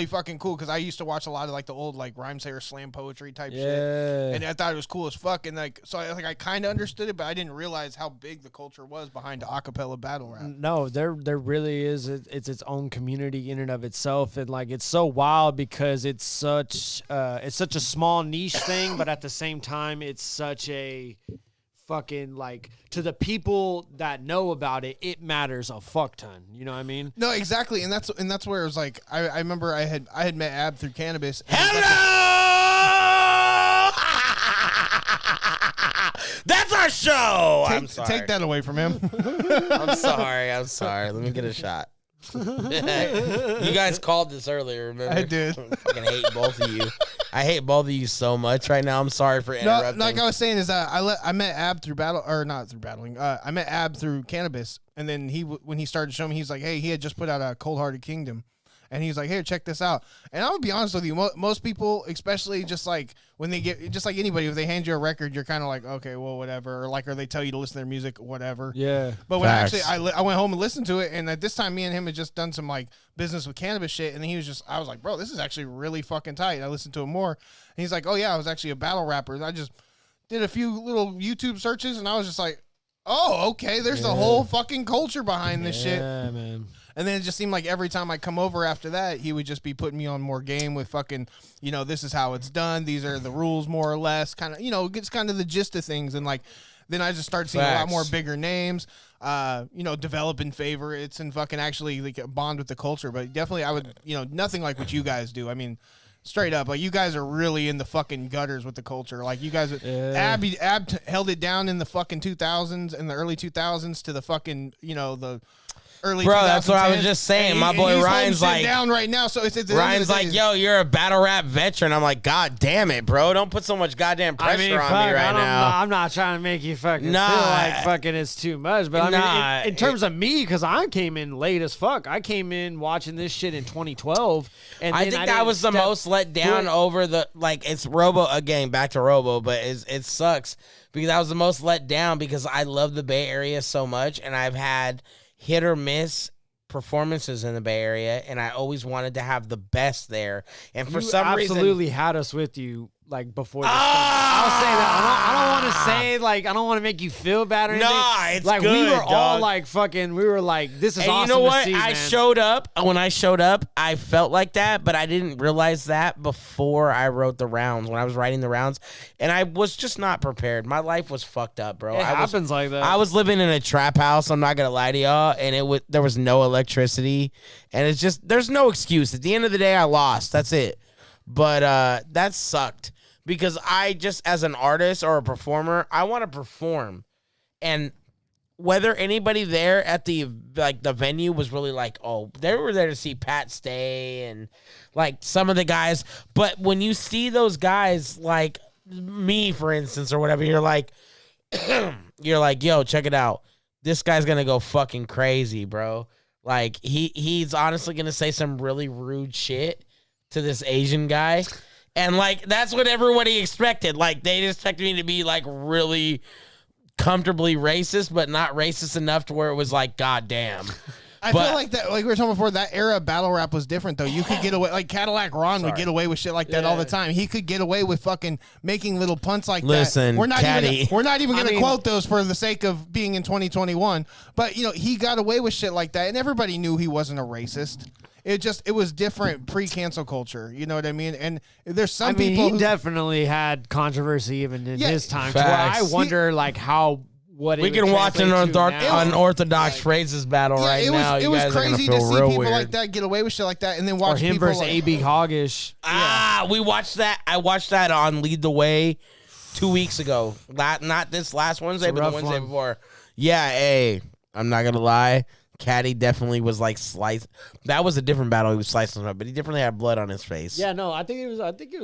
fucking cool because I used to watch a lot of like the old like Rhymesayer slam poetry type shit, and I thought it was cool as fuck. And like so I kind of understood it, but I didn't realize how big the culture was behind acapella battle rap. No, there really is. It's its own community in and of itself, and like it's so wild because it's such a small niche thing, but at the same time, it's such a fucking like to the people that know about it, it matters a fuck ton. You know what I mean? No, exactly, and that's where it was like I remember I had met Ab through Cannabis. And Hello! That's our show. I'm sorry. Take that away from him. I'm sorry. Let me get a shot. You guys called this earlier, remember? I did. I fucking hate both of you. I hate both of you so much right now. I'm sorry for interrupting. No, like I was saying is I met Ab through not through battling. I met Ab through Cannabis, and then when he started showing me, he's like, hey, he had just put out a Cold Hearted Kingdom. And he's like, here, check this out. And I'm going to be honest with you. Most people, especially just like when they get, just like anybody, if they hand you a record, you're kind of like, okay, well, whatever. Or like, or they tell you to listen to their music, whatever. Yeah. But when Facts. I went home and listened to it, and at this time, me and him had just done some like business with Cannabis shit. And he was I was like, bro, this is actually really fucking tight. I listened to him more. And he's like, oh, yeah, I was actually a battle rapper. And I just did a few little YouTube searches, and I was just like, oh, okay, there's the whole fucking culture behind this shit. Yeah, man. And then it just seemed like every time I come over after that, he would just be putting me on more game with fucking, this is how it's done. These are the rules, more or less. Kind of, gets kind of the gist of things. And like, then I just started seeing a lot more bigger names, developing favorites and fucking actually like bond with the culture. But definitely I would, nothing like what you guys do. I mean, straight up, like you guys are really in the fucking gutters with the culture. Like you guys, Ab held it down in the fucking 2000s and the early 2000s to the fucking, the early Bro, that's what I was 2010s. just saying. And My boy he's Ryan's holding like shit down right now. So it's at the Ryan's end of the like, day, yo, you're a battle rap veteran. I'm like, God damn it, bro. Don't put so much goddamn pressure on me right now. I'm not trying to make you fucking Nah. feel like fucking it's too much. But Nah, I mean, in terms of me, because I came in late as fuck. I came in watching this shit in 2012. And I then think that didn't was the step most let down foot- over the, like, it's Robo, again, back to Robo, but it sucks because I was the most let down because I love the Bay Area so much, and I've had hit or miss performances in the Bay Area, and I always wanted to have the best there. And for You some reason, absolutely had us with you like before the I'll say that. I don't want to say like I don't want to make you feel bad or anything. Nah, it's like good, we were all dog. like fucking. We were like, this is And awesome. you know what? To see, I man. showed up. When I showed up, I felt like that, but I didn't realize that before I wrote the rounds. When I was writing the rounds, and I was just not prepared. My life was fucked up, bro. It happens like that. I was living in a trap house. I'm not gonna lie to y'all, and there was no electricity, and it's just there's no excuse. At the end of the day, I lost. That's it. But that sucked. Because I just, as an artist or a performer, I want to perform. And whether anybody there at the venue was really like, oh, they were there to see Pat Stay and like some of the guys. But when you see those guys like me, for instance, or whatever, you're like, yo, check it out. This guy's going to go fucking crazy, bro. Like he's honestly going to say some really rude shit to this Asian guy. And, like, that's what everybody expected. Like, they expected me to be, like, really comfortably racist, but not racist enough to where it was like, God damn. I feel like that, like we were talking before, that era of battle rap was different, though. You could get away, like Cadillac Ron would get away with shit like that all the time. He could get away with fucking making little punts like Listen, that. We're not even I going to mean, quote those for the sake of being in 2021. But, you know, he got away with shit like that, and everybody knew he wasn't a racist. It was different pre-cancel culture. You know what I mean? And there's some people he definitely had controversy even in his time. To where Facts. I wonder, like, what we can watch an unorthodox phrases battle right now. It You was guys are gonna crazy to feel see real people weird. like that get away with shit like that, and then Or watch him people versus like, A.B. Hoggish. We watched that. I watched that on Lead the Way 2 weeks ago. Not this last Wednesday, but the rough Wednesday one. before. Yeah, hey, I'm not going to lie. Caddy definitely was like sliced. That was a different battle. He was slicing him up, but he definitely had blood on his face. Yeah, no, I think it was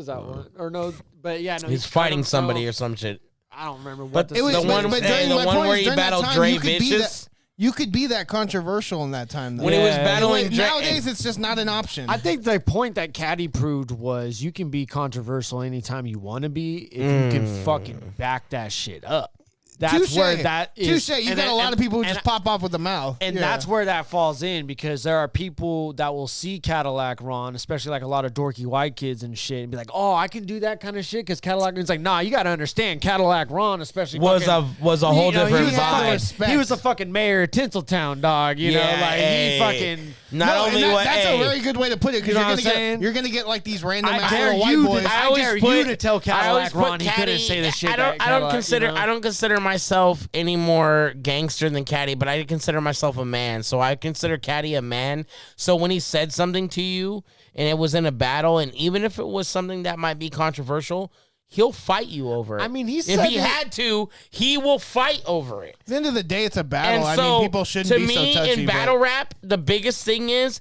that one. Or no, but yeah, no. He's fighting somebody or some shit. I don't remember But what it was the the one- but hey, during the my one point where is, he during that battled time, Dre you could be Vicious. you could be that controversial in that time, though. When he was Yeah. battling Dre. Nowadays, it's just not an option. I think the point that Caddy proved was you can be controversial anytime you want to be if you can fucking back that shit up. That's Touche. where that is. Touche. You and got a lot of people who and- just pop off with the mouth. And Yeah. that's where that falls in because there are people that will see Cadillac Ron, especially like a lot of dorky white kids and shit, and be like, "Oh, I can do that kind of shit." Because Cadillac, it's like, nah, you got to understand, Cadillac Ron, especially Was fucking, a whole you know, different he was a fucking- vibe. respect. He was a fucking mayor of Tinseltown, dog. You know, like hey. he fucking. Not No, only and what that's hey, a very good way to put it You because know what I'm saying? you're gonna get like these random I ass dare little white you boys. to- I dare you to tell Cadillac Ron he couldn't say the shit I that don't Cadillac, consider you know? I don't consider myself any more gangster than Caddy, but I consider myself a man. So I consider Caddy a man. So when he said something to you and it was in a battle, and even if it was something that might be controversial, he'll fight you over it. I mean, he if said he that- had to, he will fight over it. At the end of the day, it's a battle. And so, I mean, people shouldn't to be me, so touchy. in but- battle rap, the biggest thing is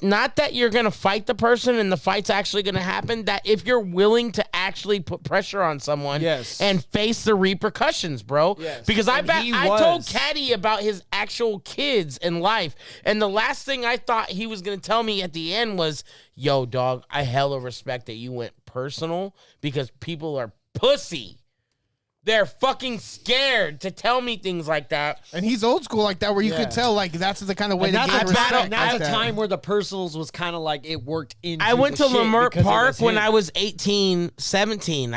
not that you're going to fight the person and the fight's actually going to happen, that if you're willing to actually put pressure on someone Yes. and face the repercussions, bro. Yes. Because I And he told was. Caddy about his actual kids and life, and the last thing I thought he was going to tell me at the end was, yo, dog, I hella respect that you went personal because people are pussy. They're fucking scared to tell me things like that. And he's old school like that, where you Yeah. could tell like that's the kind of way And to that's get a respect. time, that's like a that. time where the personals was kind of like it worked into I went the to shit Lamert because it Park was when him. I was 18, 17.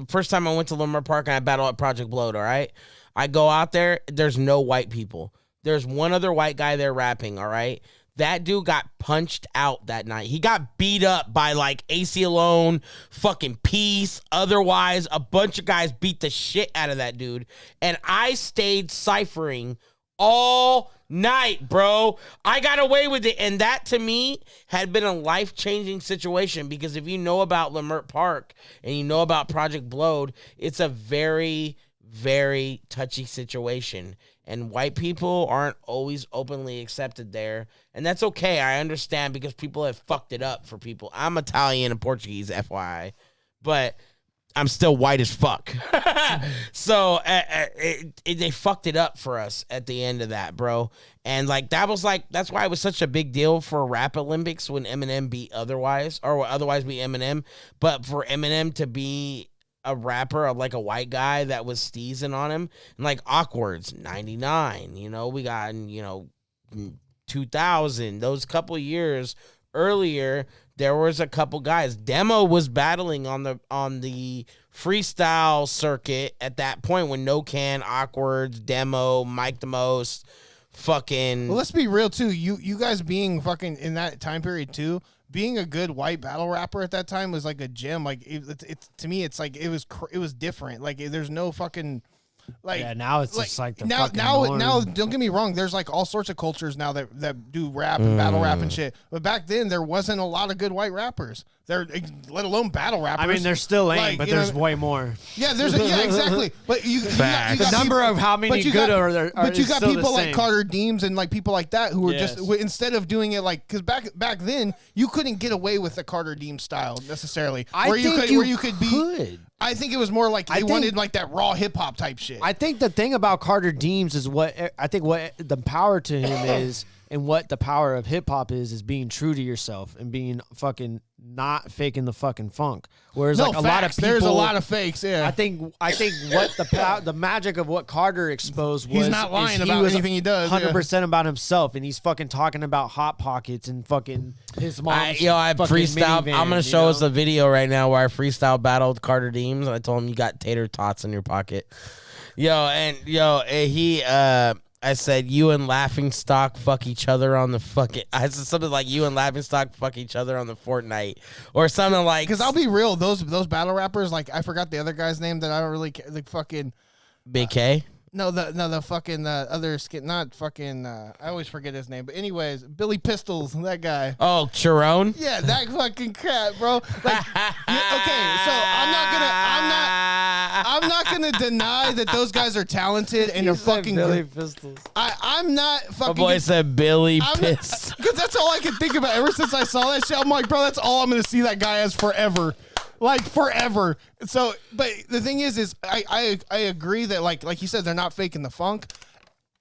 First time I went to Lamert Park and I battled at Project Blowed, all right? I go out there, there's no white people. There's one other white guy there rapping, all right? That dude got punched out that night. He got beat up by like AC Alone, fucking Peace. Otherwise, a bunch of guys beat the shit out of that dude. And I stayed ciphering all night, bro. I got away with it. And that to me had been a life-changing situation because if you know about Lamert Park and you know about Project Blowed, it's a very, very touchy situation. And white people aren't always openly accepted there. And that's okay. I understand because people have fucked it up for people. I'm Italian and Portuguese, FYI. But I'm still white as fuck. So they fucked it up for us at the end of that, bro. And that's why it was such a big deal for Rap Olympics when Eminem beat Otherwise, or Otherwise beat Eminem. But for Eminem to be a rapper of like a white guy that was steezing on him, and like Awkward's 99, you know, we got, 2000, those couple years earlier there was a couple guys. Demo was battling on the freestyle circuit at that point when No Can, Awkwards, Demo, Mike the Most, fucking. Well, let's be real too. You guys being fucking in that time period too. Being a good white battle rapper at that time was like a gem. Like it to me, it's like it was different. Like there's no fucking. Like yeah, now it's just like the now fucking norm. don't get me wrong, there's like all sorts of cultures now that do rap and battle rap and shit. But back then there wasn't a lot of good white rappers. There, let alone battle rappers. I mean, there still ain't, like, but there's way more. Yeah, yeah, exactly. But you got the number of how many good are but you got still people the like same. Carter Deems and like people like that who were Yes. just instead of doing it like because back then you couldn't get away with the Carter Deems style necessarily. Where you could be. I think it was more like they wanted like that raw hip hop type shit. I think the thing about Carter Deems is what the power to him is, and what the power of hip hop is being true to yourself and being fucking not faking the fucking funk. Whereas like a lot of people, there's a lot of fakes. Yeah, I think what the magic of what Carter exposed was he's not lying he about was anything he does. 100% about himself, and he's fucking talking about hot pockets and fucking his mom. I freestyle. I'm gonna show us a video right now where I freestyle battled Carter Deems. I told him you got tater tots in your pocket. He I said you and Laughingstock fuck each other on the fucking. I said something like you and Laughingstock fuck each other on the Fortnite or something like. Because I'll be real, those battle rappers, like I forgot the other guy's name that I don't really care. Like fucking Big K. No, the fucking other skin, not fucking. I always forget his name, but anyways, Billy Pistols, that guy. Oh, Chiron. Yeah, that fucking crap, bro. Like, okay, so I'm not gonna deny that those guys are talented and they're fucking Billy good. Pistols. I'm not fucking. My boy said Billy Pistols. Because that's all I can think about. Ever since I saw that shit, I'm like, bro, that's all I'm gonna see that guy as forever. Like forever. So, but the thing is I agree that like you said, they're not faking the funk.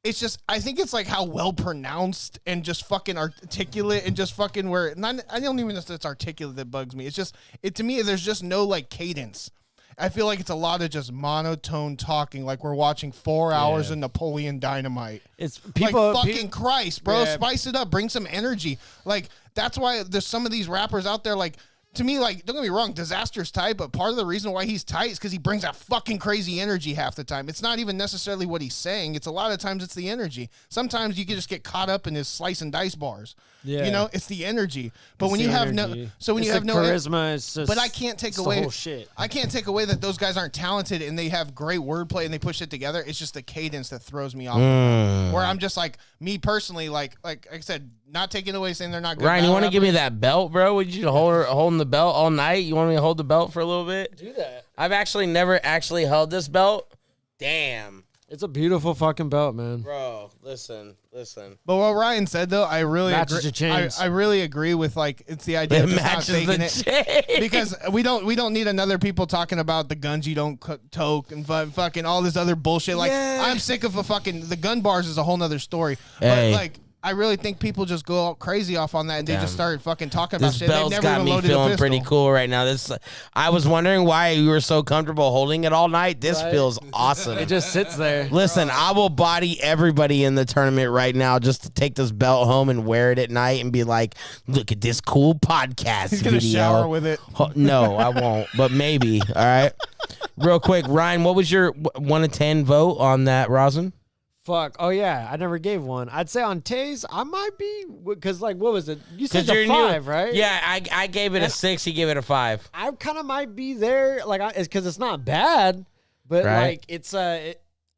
It's just I think it's like how well pronounced and just fucking articulate and just fucking where I don't even know if it's articulate that bugs me. It's just to me there's just no like cadence. I feel like it's a lot of just monotone talking, like we're watching 4 hours of Napoleon Dynamite. It's people like fucking Christ, bro. Yeah. Spice it up, bring some energy. Like that's why there's some of these rappers out there like. To me, like, don't get me wrong, Disaster's tight, but part of the reason why he's tight is because he brings that fucking crazy energy half the time. It's not even necessarily what he's saying. It's a lot of times it's the energy. Sometimes you can just get caught up in his slice and dice bars. Yeah. You know, it's the energy. But when you have no, so when you have no charisma, it's just, but I can't take away the whole shit. I can't take away that those guys aren't talented and they have great wordplay and they push it together. It's just the cadence that throws me off. Where I'm just like, me personally, like I said, not taking away saying they're not good. Ryan, you want to give me that belt, bro? Would you holding the belt all night? You want me to hold the belt for a little bit? Do that. I've actually never actually held this belt. Damn. It's a beautiful fucking belt, man. Bro, listen. But what Ryan said though, I really matches agree. your chains. I really agree with like it's the idea of just not faking it because we don't need another people talking about the guns you don't toke and fucking all this other bullshit. Like I'm sick of the gun bars is a whole nother story. Hey. But like I really think people just go out crazy off on that and they just start fucking talking about This shit. belt's They've never got even me loaded a feeling pistol. pretty cool right now. I was wondering why you were so comfortable holding it all night. This feels awesome. It just sits there. Listen, I will body everybody in the tournament right now just to take this belt home and wear it at night and be like, look at this cool podcast He's gonna video. shower with it. No, I won't, but maybe. All right. Real quick, Ryan, what was your 1 to 10 vote on that rosin? Fuck. Oh, yeah. I never gave one. I'd say on Taze, I might be, because, like, what was it? You said the 5, right? Yeah, I gave it a 6. He gave it a 5. I kind of might be there, like, it's because it's not bad, but, like, it's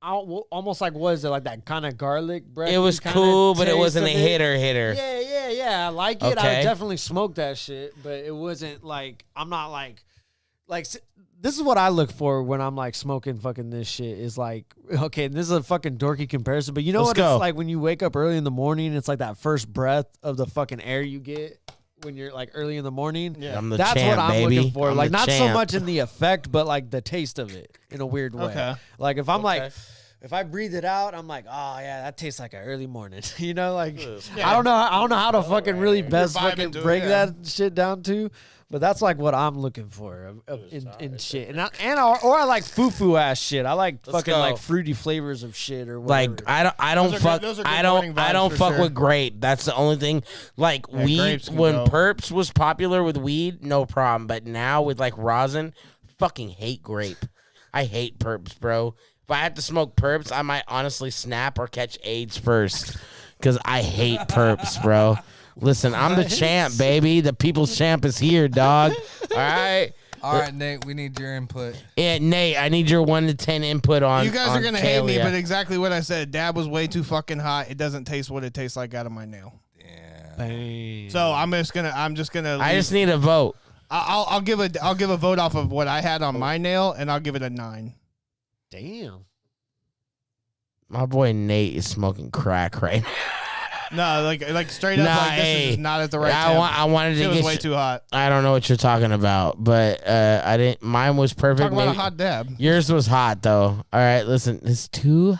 almost like, what is it, like that kind of garlic bread? It was cool, but it wasn't a hitter. Yeah. I like it. I would definitely smoke that shit, but it wasn't, like, I'm not, like, this is what I look for when I'm like smoking fucking this shit is like, okay, this is a fucking dorky comparison, but you know it's like when you wake up early in the morning, it's like that first breath of the fucking air you get when you're like early in the morning. Yeah. That's champ, what I'm baby. looking for. I'm like not champ. so much in the effect, but like the taste of it in a weird way. Okay. Like if I'm like, if I breathe it out, I'm like, oh yeah, that tastes like an early morning. You know, like I don't know how to fucking really best fucking break that shit down to. But that's like what I'm looking for in shit, and I like foo ass shit. I like fucking go. like fruity flavors of shit or whatever. Like I don't Those are fuck good- those are good I don't morning vibes for fuck sure. with grape. That's the only thing. Like weed grapes can when go. perps was popular with weed, no problem. But now with like rosin, fucking hate grape. I hate perps, bro. If I have to smoke perps, I might honestly snap or catch AIDS first. Cause I hate perps, bro. Listen, I'm the champ, baby. The people's champ is here, dog. All right. All right, Nate, we need your input. Yeah, Nate, I need your 1 to 10 input on. You guys on are gonna hate me, Kalia. but exactly what I said. Dab was way too fucking hot. It doesn't taste what it tastes like out of my nail. Damn. So I'm just gonna. I just need a vote. I'll give a vote off of what I had on my nail, and I'll give it a 9. Damn. My boy Nate is smoking crack right now. No, like straight up, Nah, like this hey, is not at the right I temp. I wanted to It was get way you- too hot. I don't know what you're talking about, but I didn't. Mine was perfect. Talk about a Maybe- hot dab. Yours was hot though. All right, listen, it's too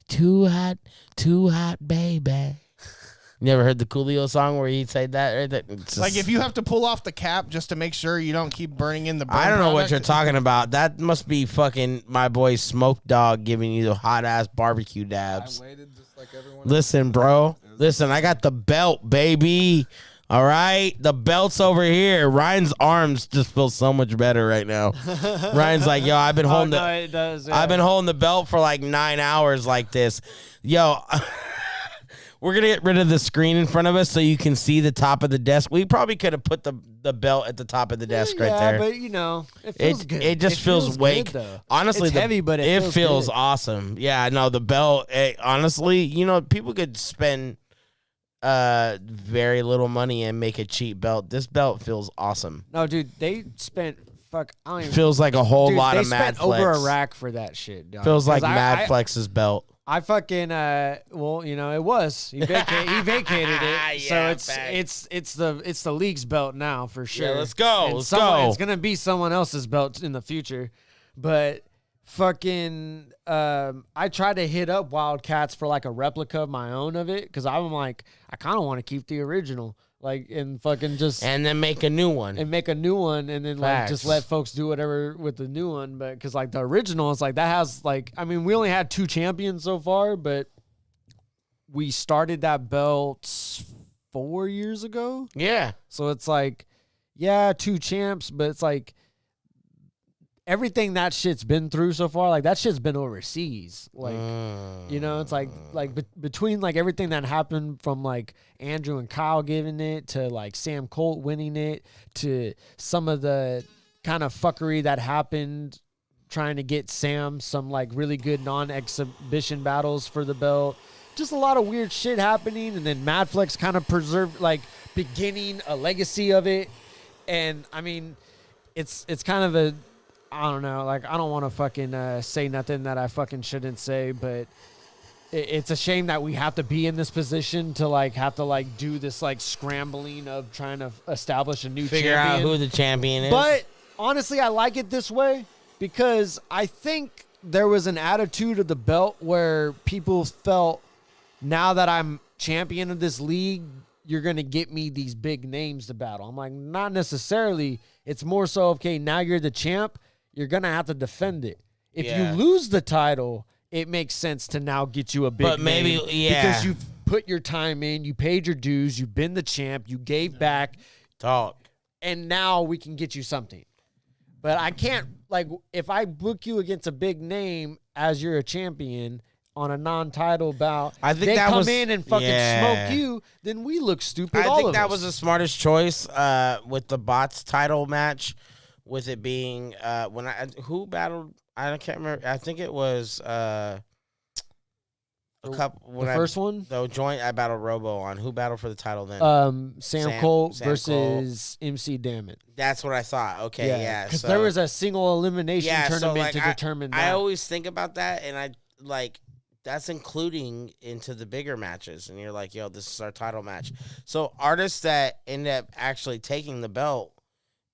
hot, baby. You never heard the Coolio song where he said that? Right there? It's Like just- if you have to pull off the cap just to make sure you don't keep burning in the. Burn I don't know what product, you're talking about. That must be fucking my boy Smoke Dog giving you the hot ass barbecue I dabs. waited just like everyone. Listen, bro. Listen, I got the belt, baby. All right, the belt's over here. Ryan's arms just feel so much better right now. Ryan's like, yo, I've been holding no, it does. I've been holding the belt for like 9 hours like this. Yo, we're gonna get rid of the screen in front of us so you can see the top of the desk. We probably could have put the belt at the top of the desk right there. But you know, it feels good. It just feels way way. Honestly, it's heavy, but it feels good. awesome. Yeah, no, the belt. Honestly, you know, people could spend very little money and make a cheap belt. This belt feels awesome. No, dude, they spent I don't even. Feels like a whole Dude, lot they of Mad spent over Flex. a rack for that shit. Dog. Feels like 'Cause Mad Flex's belt. I fucking well, you know, it was he vacated it, so Yeah, it's the league's belt now for sure. let's go, And let's go. It's gonna be someone else's belt in the future, but fucking I tried to hit up Wildcats for like a replica of my own of it because I'm like I kind of want to keep the original like and fucking just And then make a new one. and make a new one and then like just Facts. let folks do whatever with the new one. But because like the original is like that has like, I mean, we only had 2 champions so far, but we started that belt 4 years ago. Yeah. So it's like, yeah, 2 champs, but it's like everything that shit's been through so far, like that shit's been overseas. Like, you know, it's like between like everything that happened from like Andrew and Kyle giving it to like Sam Colt winning it to some of the kind of fuckery that happened trying to get Sam some like really good non-exhibition battles for the belt. Just a lot of weird shit happening, and then Madflex kind of preserved like beginning a legacy of it. And I mean, it's kind of a, I don't know, like I don't want to fucking say nothing that I fucking shouldn't say, but it's a shame that we have to be in this position to like have to like do this like scrambling of trying to establish a new Figure champion. out who the champion is. But honestly, I like it this way because I think there was an attitude of the belt where people felt, now that I'm champion of this league, you're going to get me these big names to battle. I'm like, not necessarily. It's more so, okay, now you're the champ, you're going to have to defend it. If Yeah. you lose the title, it makes sense to now get you a big But maybe- name yeah. because you've put your time in, you paid your dues, you've been the champ, you gave back, Talk. and now we can get you something. But I can't, like, if I book you against a big name as you're a champion on a non-title bout, I think they that come was- in and fucking yeah. smoke you, then we look stupid. I all think of that us. was the smartest choice with the bots title match, with it being when who battled. I can't remember. I think it was a couple. When the first one. The joint I battled Robo on. Who battled for the title then? Sam Colt Sam versus MC Dammit. That's what I thought. Okay, yeah. because so, there was a single elimination yeah, so, tournament like, to determine that. I always think about that, and I like that's including into the bigger matches. And you're like, yo, this is our title match. So artists that end up actually taking the belt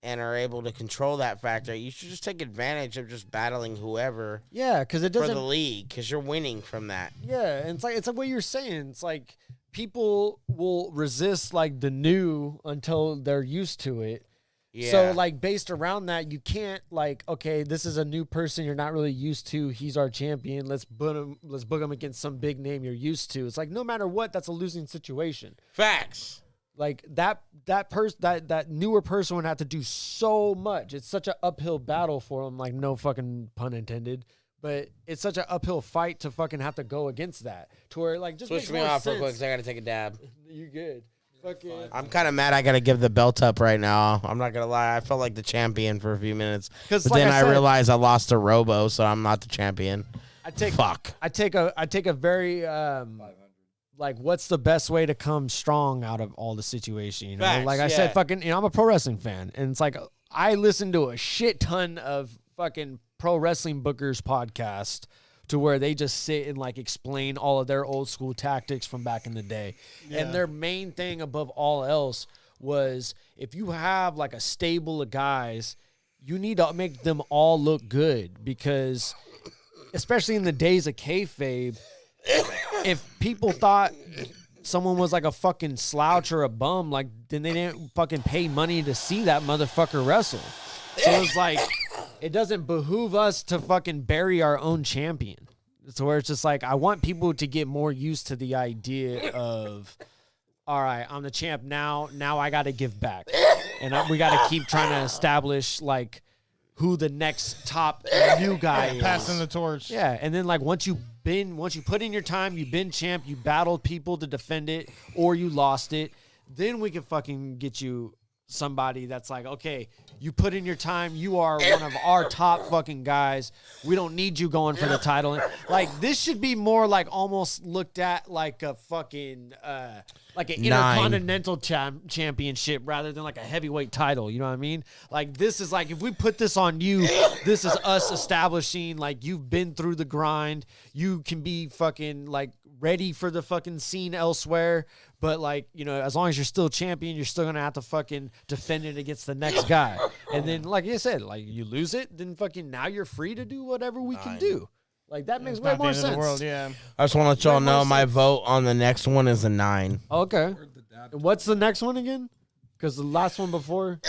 and are able to control that factor, you should just take advantage of just battling whoever Yeah, because it for doesn't. the league, because you're winning from that. Yeah, and it's like what you're saying. It's like people will resist like the new until they're used to it. Yeah. So like based around that, you can't like, okay, this is a new person you're not really used to. He's our champion. Let's book him against some big name you're used to. It's like no matter what, that's a losing situation. Facts. Like that newer person would have to do so much. It's such an uphill battle for him. Like no fucking pun intended. But it's such an uphill fight to fucking have to go against that. To where like just Switch makes me more off real sense. quick because I got to take a dab. You good. Fucking. I'm kind of mad I got to give the belt up right now. I'm not going to lie. I felt like the champion for a few minutes. But like then I I said- realized I lost to Robo, so I'm not the champion. I take Fuck. I take a very like what's the best way to come strong out of all the situation, you know? Facts, like I yeah. said, fucking, you know, I'm a pro wrestling fan, and it's like I listen to a shit ton of fucking pro wrestling bookers podcast to where they just sit and like explain all of their old school tactics from back in the day. And their main thing above all else was if you have like a stable of guys, you need to make them all look good, because especially in the days of kayfabe, if people thought someone was like a fucking slouch or a bum, like then they didn't fucking pay money to see that motherfucker wrestle. So it's like it doesn't behoove us to fucking bury our own champion. So where it's just like I want people to get more used to the idea of, all right, I'm the champ now. Now I got to give back, and we got to keep trying to establish like who the next top new guy is. Passing the torch. Yeah, and then like once you put in your time, you've been champ, you battled people to defend it, or you lost it, then we can fucking get you somebody that's like, okay, you put in your time, you are one of our top fucking guys. We don't need you going for the title. Like this should be more like almost looked at like a fucking like an intercontinental championship rather than like a heavyweight title. You know what I mean? Like this is like if we put this on you, this is us establishing like you've been through the grind. You can be fucking like ready for the fucking scene elsewhere. But, like, you know, as long as you're still champion, you're still going to have to fucking defend it against the next guy. And then, like I said, like, you lose it, then fucking now you're free to do whatever we can do. Like, that makes way Not the more end of the sense. world, yeah. I just want to let y'all know my vote on the next one is a 9. Okay. And what's the next one again? Because the last one before.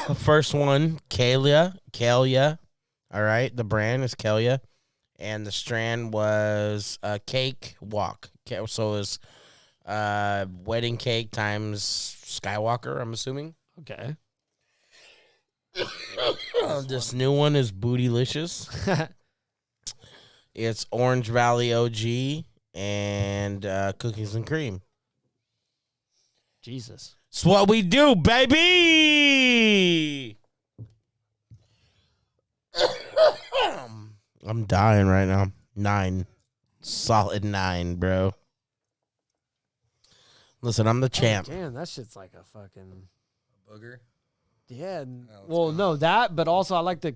The first one, Kalia. All right, the brand is Kalia. And the strand was Cake Walk. So it was wedding cake times Skywalker, I'm assuming. Okay. This new one is Bootylicious. It's Orange Valley OG and cookies and cream. Jesus. It's what we do, baby. I'm dying right now. 9. Solid 9, bro. Listen, I'm the champ. Damn, that shit's like a fucking Booger. yeah. let's Well, go. no, that, but also I like the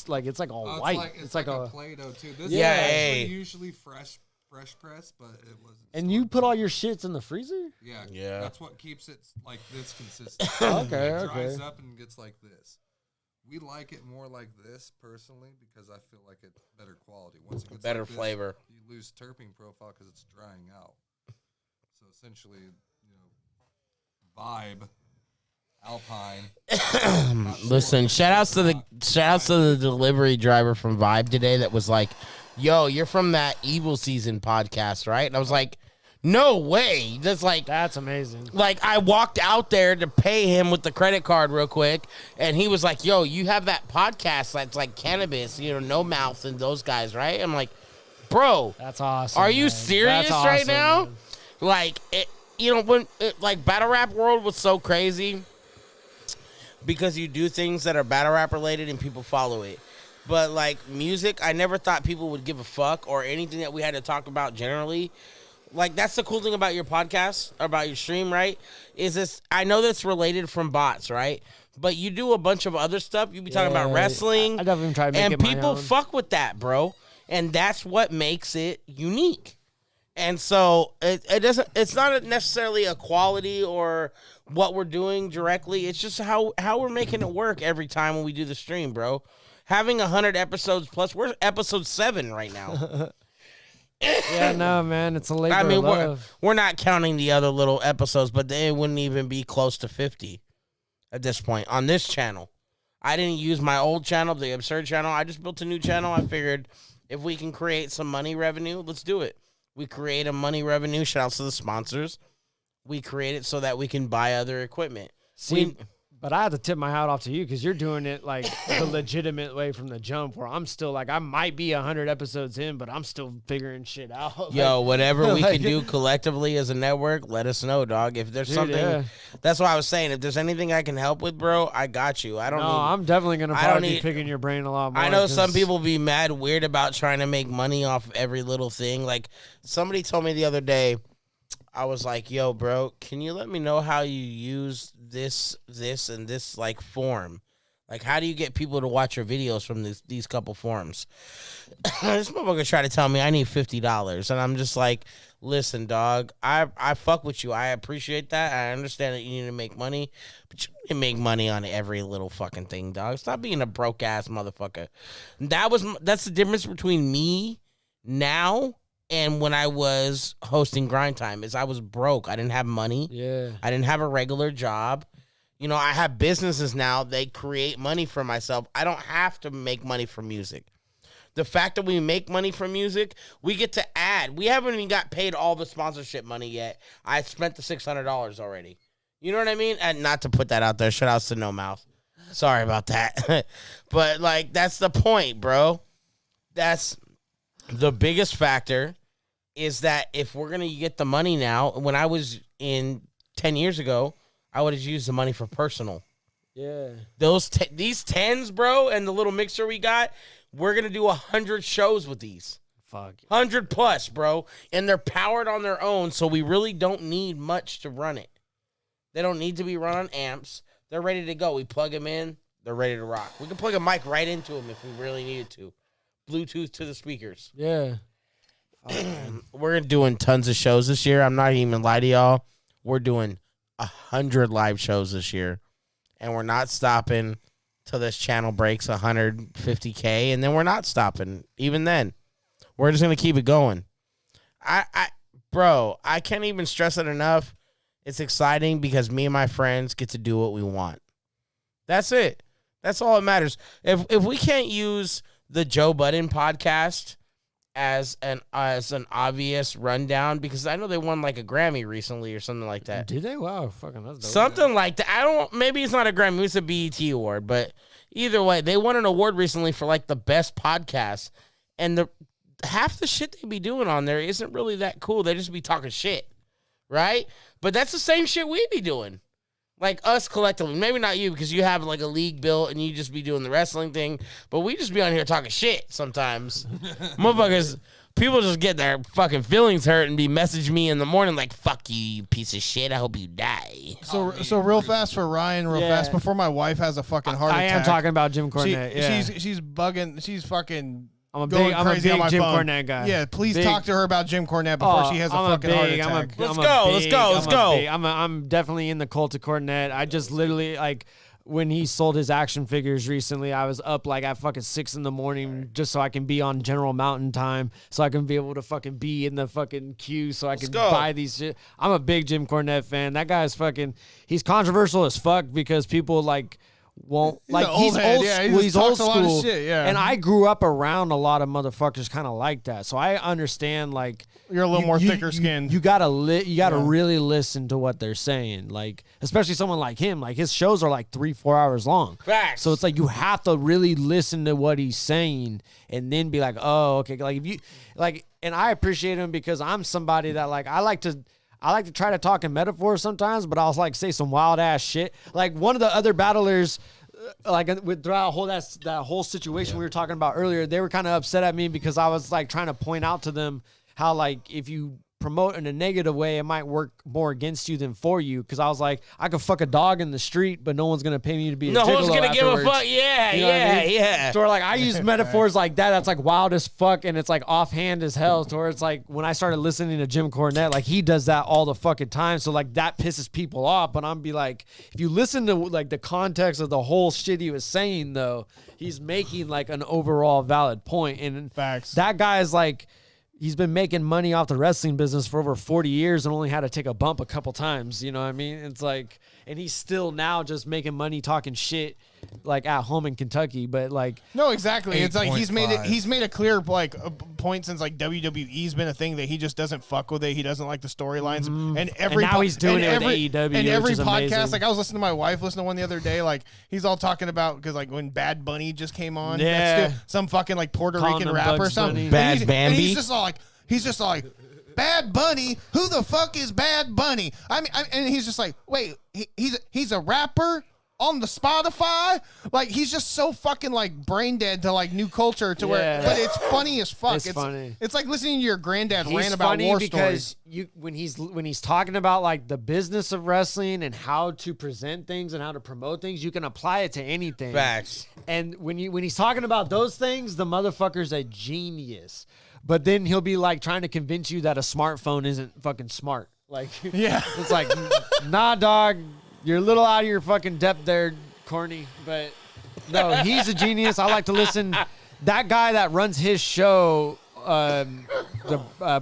like it's like all Oh, white. It's like a Play-Doh too. This Yeah, is hey. actually usually fresh press, but it wasn't. and you put all your shits in the freezer? Yeah. That's what keeps it like this consistent. Okay, It dries okay. up and gets like this. We like it more like this personally because I feel like it's better quality. Once it gets Better like this, flavor. you lose terpene profile because it's drying out. So essentially, vibe, Alpine. Listen, shout outs to the delivery driver from Vibe today that was like, "Yo, you're from that Evil Season podcast, right?" And I was like, "No way!" That's amazing. Like I walked out there to pay him with the credit card real quick, and he was like, "Yo, you have that podcast that's like Cannabis, No Mouth and those guys, right?" I'm like, "Bro, That's awesome. are you man. serious That's right awesome, now?" man. Like it, when like battle rap world was so crazy because you do things that are battle rap related and people follow it. But like music, I never thought people would give a fuck or anything that we had to talk about generally. Like that's the cool thing about your podcast, about your stream, right? Is this I know that's related from bots, right? But you do a bunch of other stuff. You be talking about Yeah, wrestling. I definitely try to make and it my people own. fuck with that, bro. And that's what makes it unique. And so it's not necessarily a quality or what we're doing directly. It's just how we're making it work every time when we do the stream, bro. Having 100 episodes plus, we're episode 7 right now. Yeah, no, man, it's a labor I mean, of love. we're not counting the other little episodes, but they wouldn't even be close to 50. at this point on this channel. I didn't use my old channel, the Absyrd channel. I just built a new channel. I figured if we can create some money revenue, let's do it. We create a money revenue. Shout out to the sponsors. We create it so that we can buy other equipment. But I have to tip my hat off to you because you're doing it like the legitimate way from the jump, where I'm still like, I might be 100 episodes in, but I'm still figuring shit out. Yo, whatever we can do collectively as a network, let us know, dog. If there's something, that's what I was saying. If there's anything I can help with, bro, I got you. I'm definitely going to probably be picking your brain a lot more. I know some people be mad weird about trying to make money off every little thing. Like, somebody told me the other day, I was like, yo, bro, can you let me know how you use this, and this, like, form? Like, how do you get people to watch your videos from these couple forms? This motherfucker tried to tell me I need $50. And I'm just like, listen, dog, I fuck with you. I appreciate that. I understand that you need to make money. But you need to make money on every little fucking thing, dog. Stop being a broke-ass motherfucker. That's the difference between me now and when I was hosting Grind Time, is I was broke. I didn't have money. Yeah. I didn't have a regular job. You know, I have businesses now. They create money for myself. I don't have to make money from music. The fact that we make money from music, we get to add. We haven't even got paid all the sponsorship money yet. I spent the $600 already. You know what I mean? And not to put that out there. Shout outs to No Mouth. Sorry about that. But, like, that's the point, bro. That's the biggest factor, is that if we're going to get the money now, when I was in 10 years ago, I would have used the money for personal. Yeah. These 10s, bro, and the little mixer we got, we're going to do 100 shows with these. Fuck. 100 plus, bro. And they're powered on their own, so we really don't need much to run it. They don't need to be run on amps. They're ready to go. We plug them in. They're ready to rock. We can plug a mic right into them if we really needed to. Bluetooth to the speakers. Yeah. We're doing tons of shows this year. I'm not even lie to y'all. We're doing 100 live shows this year, and we're not stopping till this channel breaks 150K, and then we're not stopping. Even then, we're just gonna keep it going. Bro, I can't even stress it enough. It's exciting because me and my friends get to do what we want. That's it. That's all that matters. If we can't use the Joe Budden podcast as an obvious rundown, because I know they won like a Grammy recently or something like that. Did they? Wow, fucking that's dope. Something like that. Maybe it's not a Grammy, it's a BET award, but either way, they won an award recently for like the best podcast, and half the shit they be doing on there isn't really that cool. They just be talking shit, right? But that's the same shit we be doing. Like us collectively, maybe not you because you have like a league built and you just be doing the wrestling thing, but we just be on here talking shit sometimes. Motherfuckers, people just get their fucking feelings hurt and be messaging me in the morning like, fuck you, you piece of shit, I hope you die. So real fast for Ryan, fast before my wife has a fucking heart attack. I am talking about Jim Cornette. She's bugging, she's fucking I'm a big Jim Cornette guy. Yeah, please talk to her about Jim Cornette before she has a fucking heart attack. Let's go. I'm definitely in the cult of Cornette. I just literally, like, when he sold his action figures recently, I was up like at fucking 6 a.m. just so I can be on General Mountain time, so I can be able to fucking be in the fucking queue, so I can buy these shit. I'm a big Jim Cornette fan. That guy's fucking, he's controversial as fuck because people like won't like he's old school shit, and I grew up around a lot of motherfuckers kind of like that, so I understand like you're a little more thicker skinned. You gotta really listen to what they're saying, like especially someone like him. Like his shows are like 3-4 hours long. Facts. So it's like you have to really listen to what he's saying and then be like, oh, okay. Like if you like, and I appreciate him because I'm somebody that like I like to try to talk in metaphors sometimes, but I'll like say some wild ass shit. Like one of the other battlers, like throughout that whole situation we were talking about earlier, they were kind of upset at me because I was like trying to point out to them how like if you promote in a negative way, it might work more against you than for you. Because I was like, I could fuck a dog in the street, but no one's gonna pay me to be a gigolo. No one's gonna afterwards. give a fuck. Yeah, you know yeah, I mean? yeah. So like I use metaphors like that. That's like wild as fuck, and it's like offhand as hell. To where it's like when I started listening to Jim Cornette, like he does that all the fucking time. So like that pisses people off. But I'm be like, if you listen to like the context of the whole shit he was saying, though, he's making like an overall valid point. And facts. That guy is like, he's been making money off the wrestling business for over 40 years and only had to take a bump a couple times. You know what I mean? It's like, and he's still now just making money talking shit like at home in Kentucky. But like, no, exactly. It's like he's made 8.5. a clear like point since like WWE's been a thing that he just doesn't fuck with it. He doesn't like the storylines. And every now he's doing it with AEW, and every which is podcast. amazing. Like I was listening to my wife listen to one the other day. Like he's all talking about because like when Bad Bunny just came on, Yeah. some fucking like Puerto Calling Rican him rapper or Bugs something. Bunny. Bad And Bambi? He's just like, Bad Bunny? Who the fuck is Bad Bunny? And he's just like, wait, he's a rapper on the Spotify? Like, he's just so fucking like brain dead to like new culture to where, but it's funny as fuck. It's funny. It's like listening to your granddad he's rant about funny war because stories. when he's talking about like the business of wrestling and how to present things and how to promote things, you can apply it to anything. Facts. And when he's talking about those things, the motherfucker's a genius. But then he'll be like trying to convince you that a smartphone isn't fucking smart. Like, Yeah. it's like, nah, dog, you're a little out of your fucking depth there, corny. But no, he's a genius. I like to listen. That guy that runs his show,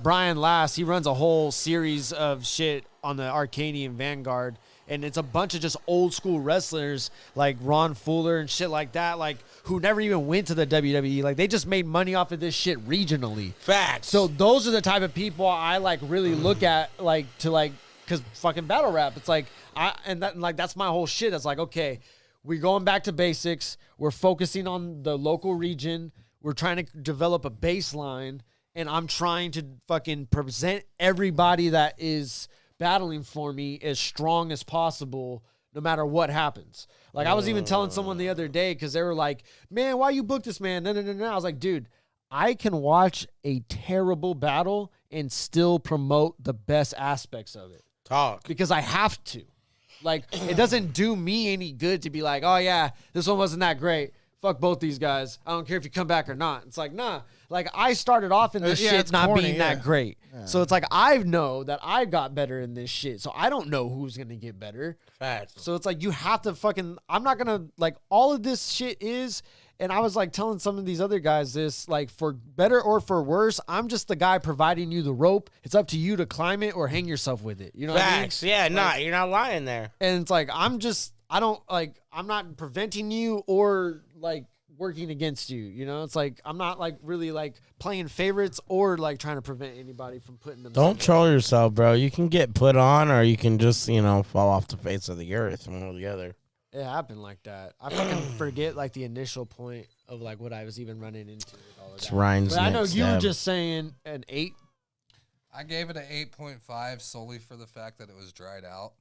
Brian Last, he runs a whole series of shit on the Arcadian Vanguard. And it's a bunch of just old school wrestlers like Ron Fuller and shit like that, like who never even went to the WWE. Like they just made money off of this shit regionally. Facts. So those are the type of people I like really look at because fucking battle rap. It's like that's my whole shit. It's like, okay, we're going back to basics. We're focusing on the local region. We're trying to develop a baseline, and I'm trying to fucking present everybody that is battling for me as strong as possible, no matter what happens. Like I was even telling someone the other day because they were like, "Man, why you book this man?" No. I was like, "Dude, I can watch a terrible battle and still promote the best aspects of it Talk. because I have to. Like it doesn't do me any good to be like, oh yeah, this one wasn't that great. Fuck both these guys. I don't care if you come back or not." It's like, nah. Like I started off in this Yeah, shit it's not corny, being yeah. that great. Yeah. So it's like I know that I got better in this shit. So I don't know who's gonna get better. Facts. So it's like you have to fucking. I'm not gonna like all of this shit is. And I was like telling some of these other guys this, like for better or for worse, I'm just the guy providing you the rope. It's up to you to climb it or hang yourself with it. You know what I mean? Facts. Yeah, Like, you're not lying there. And it's like I'm not preventing you or like working against you. You know, it's like I'm not like really like playing favorites or like trying to prevent anybody from putting them. Don't troll yourself, bro. You can get put on or you can just, fall off the face of the earth, one or the other. It happened like that. I fucking forget like the initial point of like what I was even running into. With all of It's that. Ryan's But I know next you were step. just saying an 8. I gave it an 8.5 solely for the fact that it was dried out.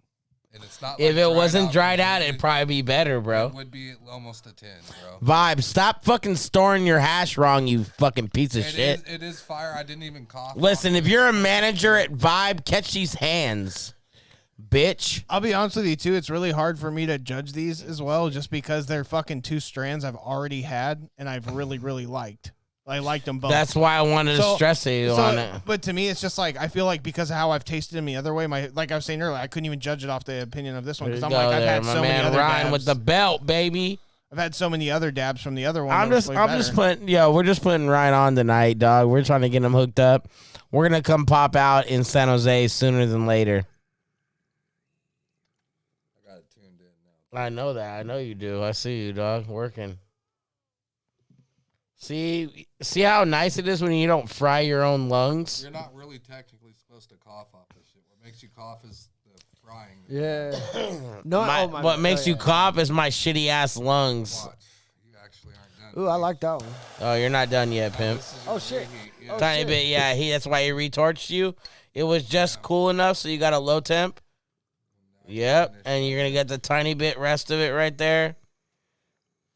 And it's not If like it wasn't dried out, completely. it'd probably be better, bro. It would be almost a 10, bro. Vibe, stop fucking storing your hash wrong, you fucking piece of shit. It is fire. I didn't even cough. Listen, if you're a manager at Vibe, catch these hands, bitch. I'll be honest with you too. It's really hard for me to judge these as well, just because they're fucking two strands I've already had and I've really, really liked. I liked them both. That's why I wanted to stress you on it. But to me, it's just like I feel like because of how I've tasted them the other way, like I was saying earlier, I couldn't even judge it off the opinion of this one There because you I'm go like I've there, had my so many man other Ryan dabs. with the belt, baby. I've had so many other dabs from the other one. I'm just putting, we're just putting Ryan on tonight, dog. We're trying to get him hooked up. We're gonna come pop out in San Jose sooner than later. I got it tuned in now. I know that. I know you do. I see you, dog, working. See how nice it is when you don't fry your own lungs? You're not really technically supposed to cough off this shit. What makes you cough is the frying. Yeah. No. What makes you cough is my shitty ass lungs. Watch. You actually aren't done. Ooh, I like that one. Oh, you're not done yet, pimp. This is Oh, your shit. heat, yeah. Tiny bit, yeah. That's why he retorched you. It was just cool enough, so you got a low temp. Yep, and you're gonna get the tiny bit rest of it right there.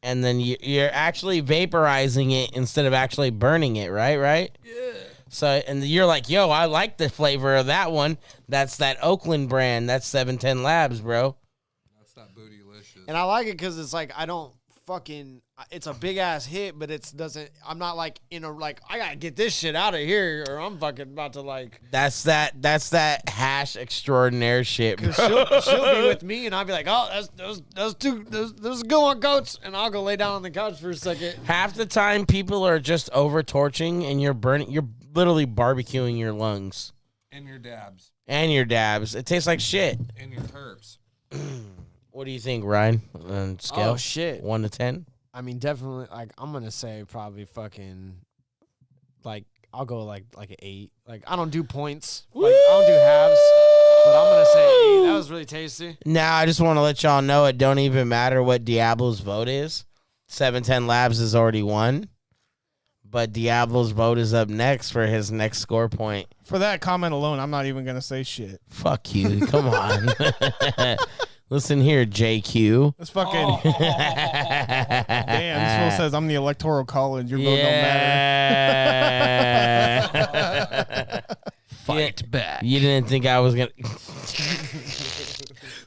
And then you're actually vaporizing it instead of actually burning it, right? Yeah. So, and you're like, yo, I like the flavor of that one. That's that Oakland brand. That's 710 Labs, bro. That's that bootylicious. And I like it because it's like I don't fucking. It's a big ass hit, but it doesn't. I'm not like in a like I gotta get this shit out of here, or I'm fucking about to like. That's that hash extraordinaire shit, bro. She'll be with me, and I'll be like, "Oh, that's a good one, coach," and I'll go lay down on the couch for a second. Half the time, people are just over torching, and you're burning. literally barbecuing your lungs And your dabs. and your dabs. It tastes like shit. And your terps. What do you think, Ryan? On scale? Oh, shit. 1 to 10? I mean, definitely, like, I'm going to say probably fucking, like, I'll go like an 8. Like, I don't do points. Like, I don't do halves. But I'm going to say 8. That was really tasty. Now, I just want to let y'all know it don't even matter what Diablo's vote is. 710 Labs has already won. But Diablo's vote is up next for his next score point. For that comment alone, I'm not even gonna say shit. Fuck you. Come on. Listen here, JQ. It's fucking. Damn, this fool says I'm the electoral college. Your vote don't matter. Fight back. You didn't think I was gonna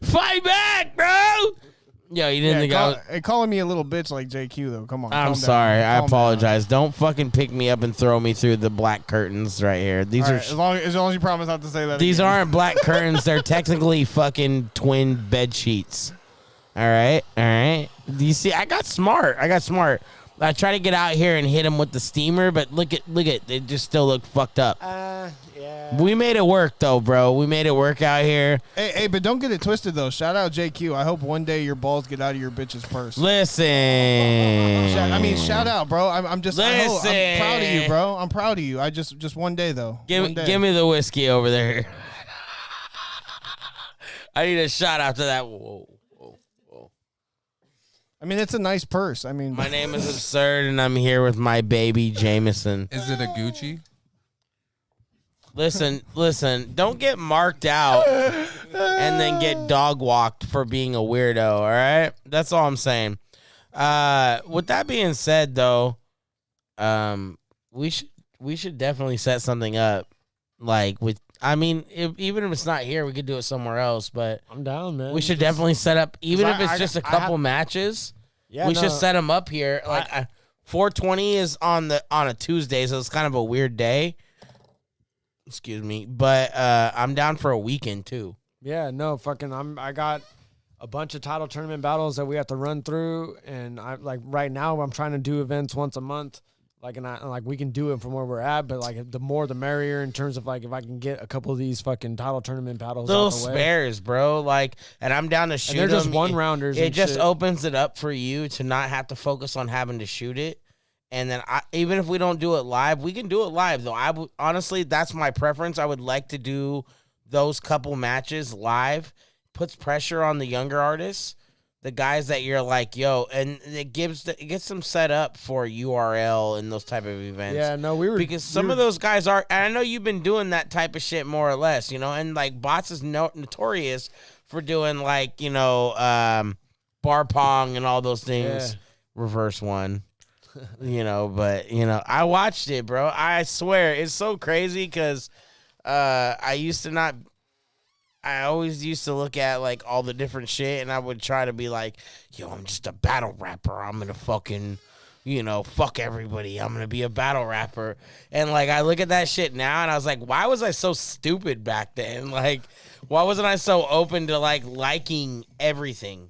fight back, bro? Yo, you didn't think I was. Hey, calling me a little bitch like JQ though. Come on. I'm calm sorry. down. I Calm apologize. Don't fucking pick me up and throw me through the black curtains right here. These down. are All right, as long as you promise not to say that. these again. aren't black curtains. They're technically fucking twin bed sheets. All right, all right. Do you see? I got smart. I try to get out here and hit him with the steamer, but look at it just still look fucked up. Yeah. We made it work though, bro. We made it work out here. Hey, but don't get it twisted though. Shout out JQ. I hope one day your balls get out of your bitch's purse. Listen. Shout out, bro. I'm just. I'm Listen. proud of you, bro. I'm proud of you. I just one day though. One day. Give me the whiskey over there. I need a shot after that. Whoa. I mean, it's a nice purse. I mean, My name is Absyrd, and I'm here with my baby Jameson. Is it a Gucci? Listen. Don't get marked out and then get dog walked for being a weirdo. All right, that's all I'm saying. With that being said, though, we should definitely set something up. Like with, I mean, even if it's not here, we could do it somewhere else. But I'm down, man. we should definitely set up, even if it's just a I couple have- matches. Yeah, we should set them up here. Like 420 is on a Tuesday, so it's kind of a weird day. Excuse me, but I'm down for a weekend too. Yeah, no, fucking, I got a bunch of title tournament battles that we have to run through, and I like right now I'm trying to do events once a month. Like, and we can do it from where we're at, but like the more the merrier in terms of like if I can get a couple of these fucking title tournament battles Little out the way. spares, bro. Like, and I'm down to shoot. And they're just them. one rounders. It and just shit. opens it up for you to not have to focus on having to shoot it. And then even if we don't do it live, we can do it live though. Honestly, that's my preference. I would like to do those couple matches live. Puts pressure on the younger artists. The guys that you're like, yo, and it gets them set up for URL and those type of events. Yeah, no, because some of those guys are, and I know you've been doing that type of shit more or less, you know, and like Bots is notorious for doing like, you know, bar pong and all those things. Yeah. Reverse one, you know, but you know, I watched it, bro. I swear it's so crazy because I always used to look at like all the different shit, and I would try to be like, yo, I'm just a battle rapper. I'm gonna fucking, you know, fuck everybody. I'm gonna be a battle rapper. And like I look at that shit now, and I was like, why was I so stupid back then? Like, why wasn't I so open to like liking everything?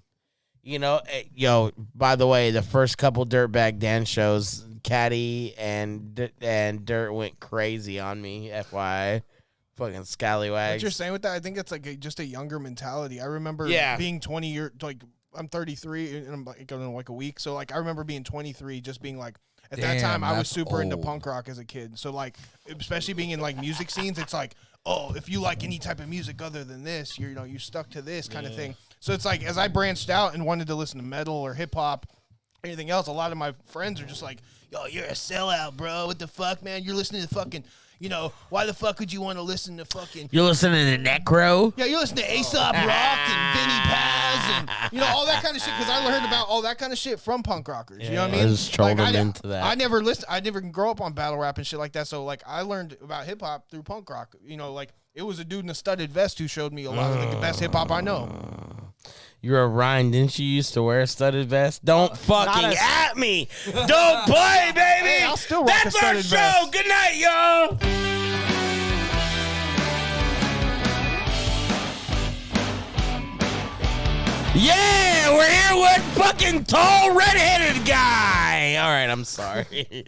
You know, yo. By the way, the first couple Dirtbag Dan shows, Caddy and Dirt went crazy on me. FYI. Fucking scallywags. What you're saying with that, I think it's like just a younger mentality. I remember being 20 years, like I'm 33 and I'm like going like a week. So like I remember being 23, just being like, at that time I was super into punk rock as a kid. So like, especially being in like music scenes, it's like, oh, if you like any type of music other than this, you're stuck to this kind of thing. So it's like, as I branched out and wanted to listen to metal or hip hop, anything else, a lot of my friends are just like, yo, you're a sellout, bro. What the fuck, man? You're listening to fucking, you know, why the fuck would you want to listen to fucking... You're listening to Necro? Yeah, you're listening to Aesop Rock and Vinnie Paz and, you know, all that kind of shit, because I learned about all that kind of shit from punk rockers, you know what I mean? I just trolled them into that. I never grew up on battle rap and shit like that, so, like, I learned about hip-hop through punk rock, you know, like, it was a dude in a studded vest who showed me a lot of, like, the best hip-hop I know. You're a Ryan. Didn't you used to wear a studded vest? Don't fucking at me. Don't play, baby. Hey, I'll still rock That's a studded our show. vest. Good night, y'all. Yeah, we're here with fucking tall, redheaded guy. All right, I'm sorry.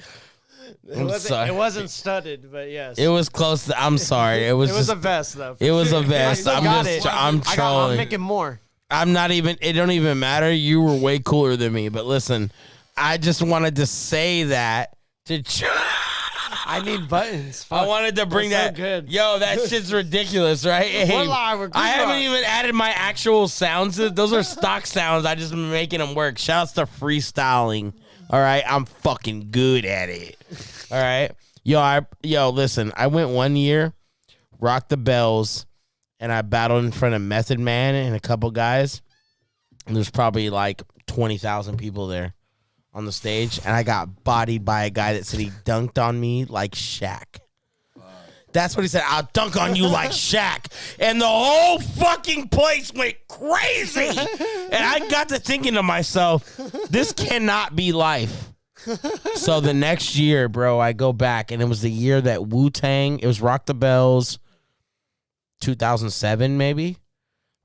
It wasn't studded, but yes. It was close. I'm sorry. It was. It was just, a vest though. It was a vest. I'm I'm trolling. making more. I'm not even. It don't even matter. You were way cooler than me. But listen, I just wanted to say that to. I need buttons. Fuck. I wanted to bring That's that. so good. Yo, that shit's ridiculous, right? Hey, I haven't even added my actual sounds. Those are stock sounds. I just been making them work. Shouts to freestyling. All right, I'm fucking good at it. All right, yo, listen. I went 1 year, rocked the bells, and I battled in front of Method Man and a couple guys. And there's probably like 20,000 people there on the stage, and I got bodied by a guy that said he dunked on me like Shaq. That's what he said. I'll dunk on you like Shaq. And the whole fucking place went crazy. And I got to thinking to myself, this cannot be life. So the next year, bro, I go back, and it was the year that Wu-Tang, it was Rock the Bells, 2007 maybe,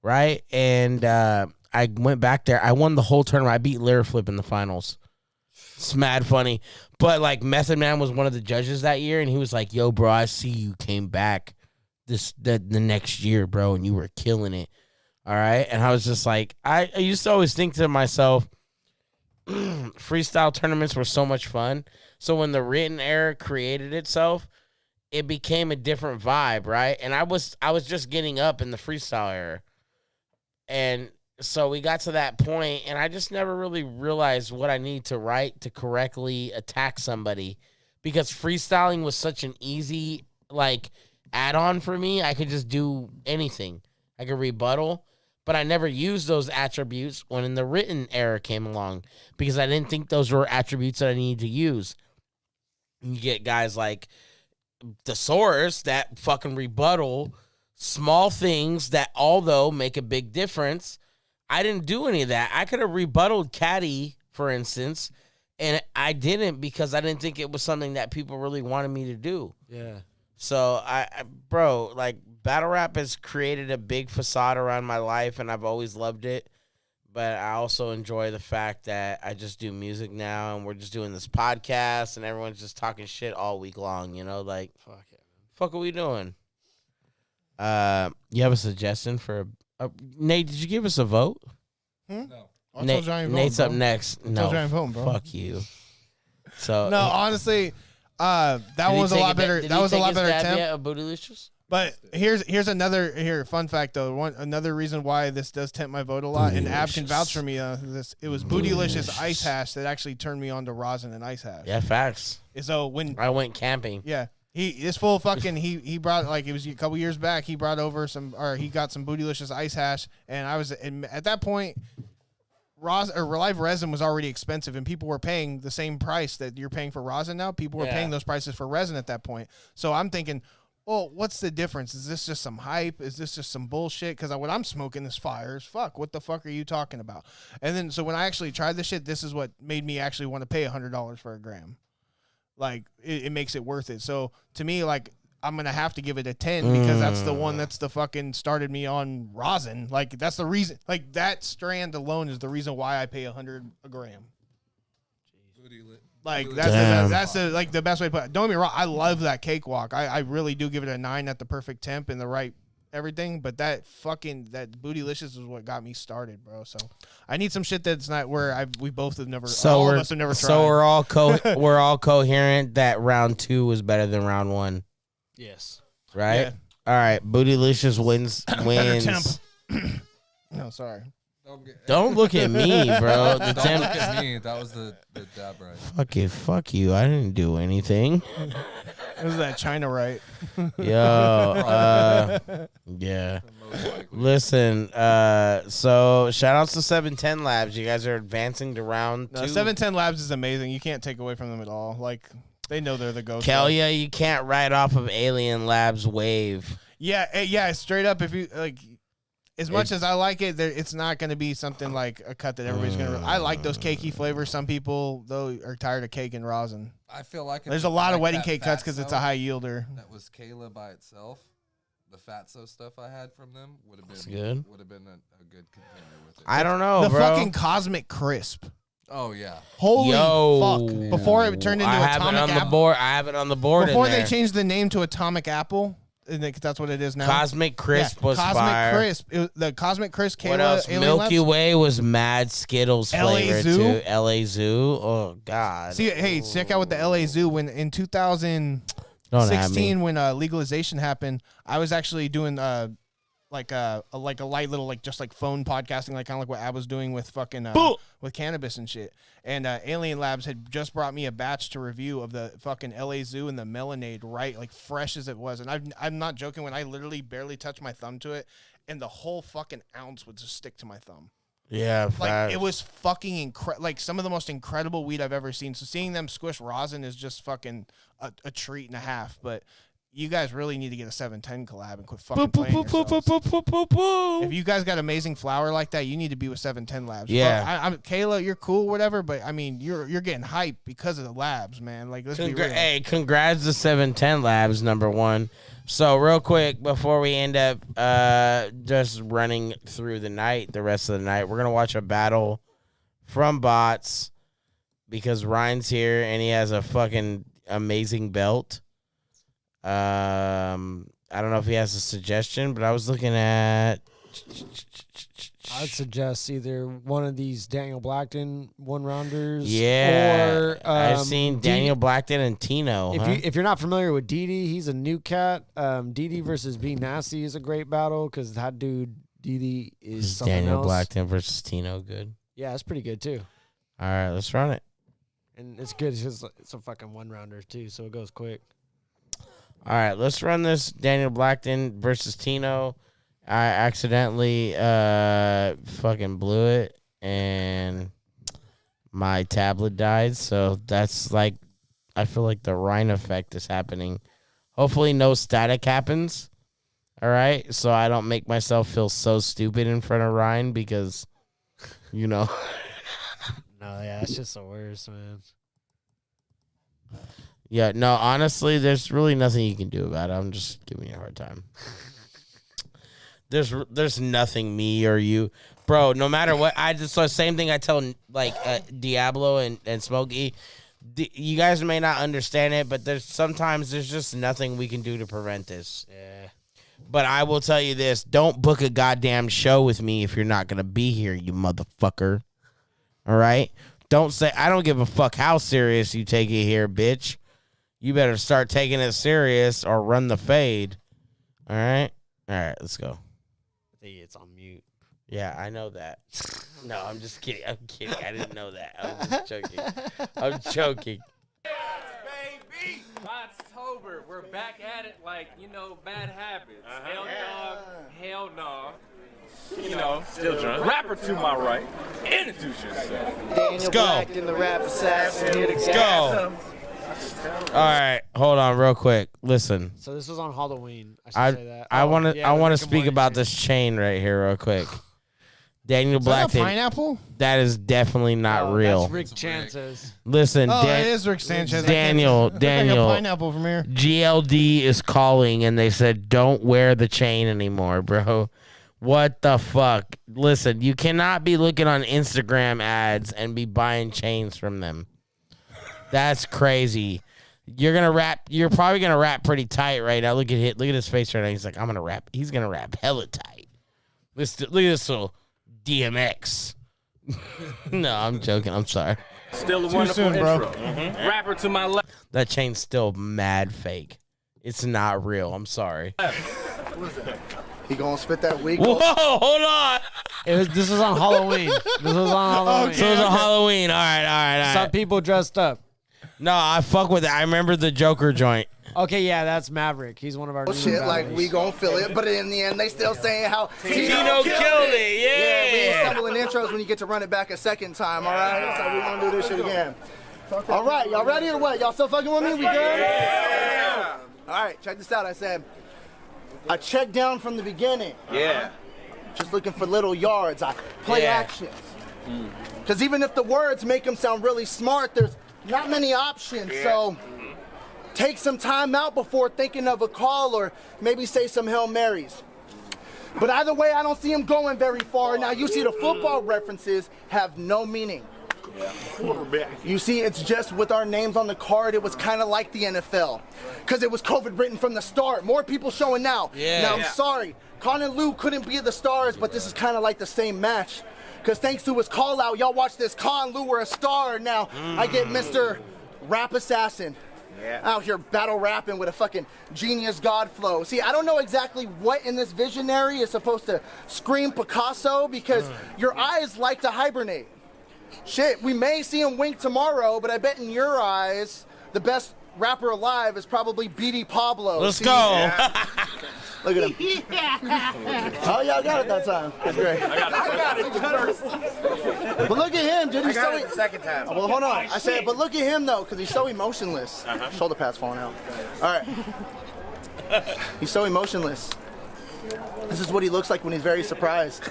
right? And I went back there. I won the whole tournament. I beat Lyra Flip in the finals. It's mad funny. But, like, Method Man was one of the judges that year, and he was like, yo, bro, I see you came back the next year, bro, and you were killing it. All right? And I was just like, I used to always think to myself, freestyle tournaments were so much fun. So when the written era created itself, it became a different vibe, right? And I was just getting up in the freestyle era. And so we got to that point, and I just never really realized what I need to write to correctly attack somebody, because freestyling was such an easy, like, add-on for me. I could just do anything. I could rebuttal, but I never used those attributes when in the written era came along, because I didn't think those were attributes that I needed to use. You get guys like Thesaurus that fucking rebuttal small things that, although make a big difference, I didn't do any of that. I could have rebutted Caddy, for instance, and I didn't because I didn't think it was something that people really wanted me to do. Yeah. So, bro, like, battle rap has created a big facade around my life, and I've always loved it. But I also enjoy the fact that I just do music now, and we're just doing this podcast, and everyone's just talking shit all week long, you know? Like, fuck are we doing? You have a suggestion for Nate, did you give us a vote? No. Nate's up next. No, voting, bro. fuck you. So no, honestly, that was a lot better. That was a lot better attempt. Of Bootylicious? But here's another fun fact though. Another reason why this does tempt my vote a lot, and Ab can vouch for me. It was Bootylicious Ice Hash that actually turned me on to rosin and Ice Hash. Yeah, facts. So when I went camping, yeah. This full fucking he brought, like, it was a couple years back, he brought over he got some Bootylicious Ice Hash, and I was at that point, live resin was already expensive, and people were paying the same price that you're paying for rosin now. People were paying those prices for resin at that point. So I'm thinking, well, what's the difference? Is this just some hype? Is this just some bullshit? Because what I'm smoking is fire as fuck. What the fuck are you talking about? And then so when I actually tried this shit, this is what made me actually want to pay $100 for a gram. Like, it makes it worth it. So, to me, like, I'm going to have to give it a 10 because that's the one that's the fucking started me on rosin. Like, that's the reason. Like, that strand alone is the reason why I pay $100 a gram. Like, that's the best way to put it. Don't get me wrong. I love that cakewalk. I really do give it a 9 at the perfect temp and the right everything, but that Bootylicious is what got me started, bro. So I need some shit that's not where we both have never. So all of us have never tried. So we're all coherent that round 2 was better than round 1. Yes. Right. Yeah. All right. Bootylicious wins. No, sorry. Don't look at me, bro. Don't look at me. That was the dab right. Fuck you. I didn't do anything. It was that China right. Yo, yeah. Listen, so shout outs to 710 Labs. You guys are advancing to round 2. 710 Labs is amazing. You can't take away from them at all. Like, they know they're the ghost. Kelia, you can't write off of Alien Labs Wave. Yeah, straight up. If you like, as much as I like it, it's not going to be something like a cut that everybody's going to. I like those cakey flavors. Some people though are tired of cake and rosin. I feel like there's a lot of wedding cake cuts because it's a high yielder. That was Kayla by itself. The Fatso stuff I had from them would have been good. Would have been a good contender with it. I don't know, the bro. fucking Cosmic Crisp. Oh yeah. Holy Yo. fuck! Before it turned into I have it Atomic on the Apple. board. I have it on the board. Before in they there. changed the name to Atomic Apple, I think that's what it is now. Cosmic Crisp was Cosmic fire. Crisp. The Cosmic Crisp. What Kayla, else? Alien Milky Labs. Way was mad Skittles LA flavor Zoo? too. LA Zoo. Oh God. See, hey, check out what the LA Zoo when in 2016 Don't have me. when legalization happened. I was actually doing like a light little just like phone podcasting, like kind of like what Ab was doing with fucking with Cannabis and shit. And Alien Labs had just brought me a batch to review of the fucking LA Zoo and the Melonade, right, like fresh as it was. And I'm not joking when I literally barely touched my thumb to it, and the whole fucking ounce would just stick to my thumb. Yeah, Like facts. it was fucking incredible, like some of the most incredible weed I've ever seen. So seeing them squish rosin is just fucking a treat and a half. But you guys really need to get a 710 collab and quit fucking playing yourselves. If you guys got amazing flower like that, you need to be with 710 Labs. Yeah. Fuck, I'm Kayla, you're cool, whatever. But I mean, you're getting hyped because of the labs, man. Like let's be real. Hey, congrats to 710 Labs #1. So real quick before we end up just running through the night, the rest of the night, we're gonna watch a battle from bots because Ryan's here and he has a fucking amazing belt. I don't know if he has a suggestion, but I was looking at. I'd suggest either one of these Daniel Blackton one-rounders. Yeah, or I've seen Daniel Blackton and Tino. If you're not familiar with Didi, he's a new cat. Didi versus B Nasty is a great battle because that dude Didi is something Daniel else. Blackton versus Tino good? Yeah, it's pretty good too, All right, let's run it. and it's good because it's a fucking one-rounder too, so it goes quick. All right, let's run this Daniel Blackton versus Tino. I accidentally fucking blew it, and my tablet died. So that's like, I feel like the Rhine effect is happening. Hopefully no static happens. All right, so I don't make myself feel so stupid in front of Ryan because, you know. No, yeah, it's just the worst, man. Yeah, no, honestly, there's really nothing you can do about it. I'm just giving you a hard time. There's nothing me or you, bro. No matter what, I just saw the same thing I tell like Diablo and Smokey. You guys may not understand it, but there's just nothing we can do to prevent this. Yeah. But I will tell you this: don't book a goddamn show with me if you're not gonna be here, you motherfucker. All right? Don't say I don't give a fuck how serious you take it here, bitch. You better start taking it serious or run the fade. All right? All right, let's go. I think it's on mute. Yeah, I know that. No, I'm just kidding. I'm kidding. I didn't know that. I'm just joking. I'm joking. Baby! October, we're back at it like, bad habits. Hell dog, hell no. Still drunk. Rapper to my right. Introduce yourself. Let's go. Let's go. All right, hold on real quick. Listen. So this was on Halloween. I should say that. I want to yeah, I want to Rick and speak Morty about shit. this chain right here real quick. Daniel Is that a Blackton. pineapple? That is definitely not Oh, real. That's Rick Chances. Listen, Oh, it is Rick Sanchez. Daniel, Like a Daniel. pineapple from here. GLD is calling and they said don't wear the chain anymore, bro. What the fuck? Listen, you cannot be looking on Instagram ads and be buying chains from them. That's crazy. You're gonna rap. You're probably gonna rap pretty tight right now. Look at his face right now. He's like, I'm gonna rap. He's gonna rap hella tight. Look at this little DMX. No, I'm joking. I'm sorry. Still a Too wonderful soon, bro. intro. Rapper to my left. That chain's still mad fake. It's not real. I'm sorry. He gonna spit that week? Whoa, hold on. This was on Halloween. This was on Halloween. So it was a Halloween. All right. Some people dressed up. No, I fuck with it. I remember the Joker joint. Okay, yeah, that's Maverick. He's one of our new Shit, like battlers. we gonna feel it, but in the end, they still saying how Tino killed it. Yeah, we ain't Yeah. stumbling intros when you get to run it back a second time. All right, so we gonna do this shit again. All right, y'all ready or what? Y'all still fucking with me? We good? Yeah. All right, check this out. I said I checked down from the beginning. Yeah. Just looking for little yards. I play Yeah. actions. Because even if the words make them sound really smart, there's not many options. So take some time out before thinking of a call or maybe say some Hail Marys. But either way, I don't see him going very far. Now, you see the football references have no meaning. You see, it's just with our names on the card, it was kind of like the NFL. Because it was COVID written from the start. More people showing now. Now, I'm sorry. Con and Lou couldn't be the stars, but this is kind of like the same match. Because thanks to his call out, y'all watch this. Con, Lou were a star. Now I get Mr. Rap Assassin out here battle rapping with a fucking genius god flow. See, I don't know exactly what in this visionary is supposed to scream Picasso because your eyes like to hibernate. Shit, we may see him wink tomorrow, but I bet in your eyes, the best rapper alive is probably BD Pablo. Let's go. Look at him. Oh, y'all got it that time. That's great. I got it the first. But look at him, dude. He's I got so it the second time. Well, hold on. I said, but look at him though, because he's so emotionless. Shoulder pads falling out. All right. He's so emotionless. This is what he looks like when he's very surprised.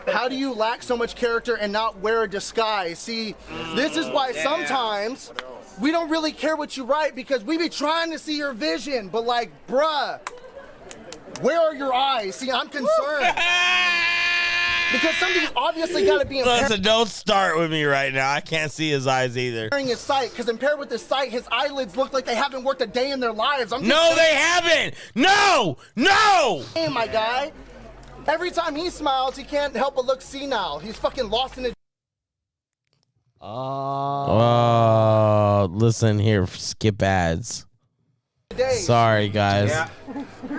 How do you lack so much character and not wear a disguise? See, this is why sometimes we don't really care what you write because we be trying to see your vision, but like, bruh, where are your eyes? See, I'm concerned. Because something's obviously got to be impaired. Listen, don't start with me right now. I can't see his eyes either. His sight, because impaired with his sight, his eyelids look like they haven't worked a day in their lives. No, they haven't. No. Hey, my guy. Every time he smiles, he can't help but look senile. He's fucking lost in a listen here, skip ads. day. Sorry, guys.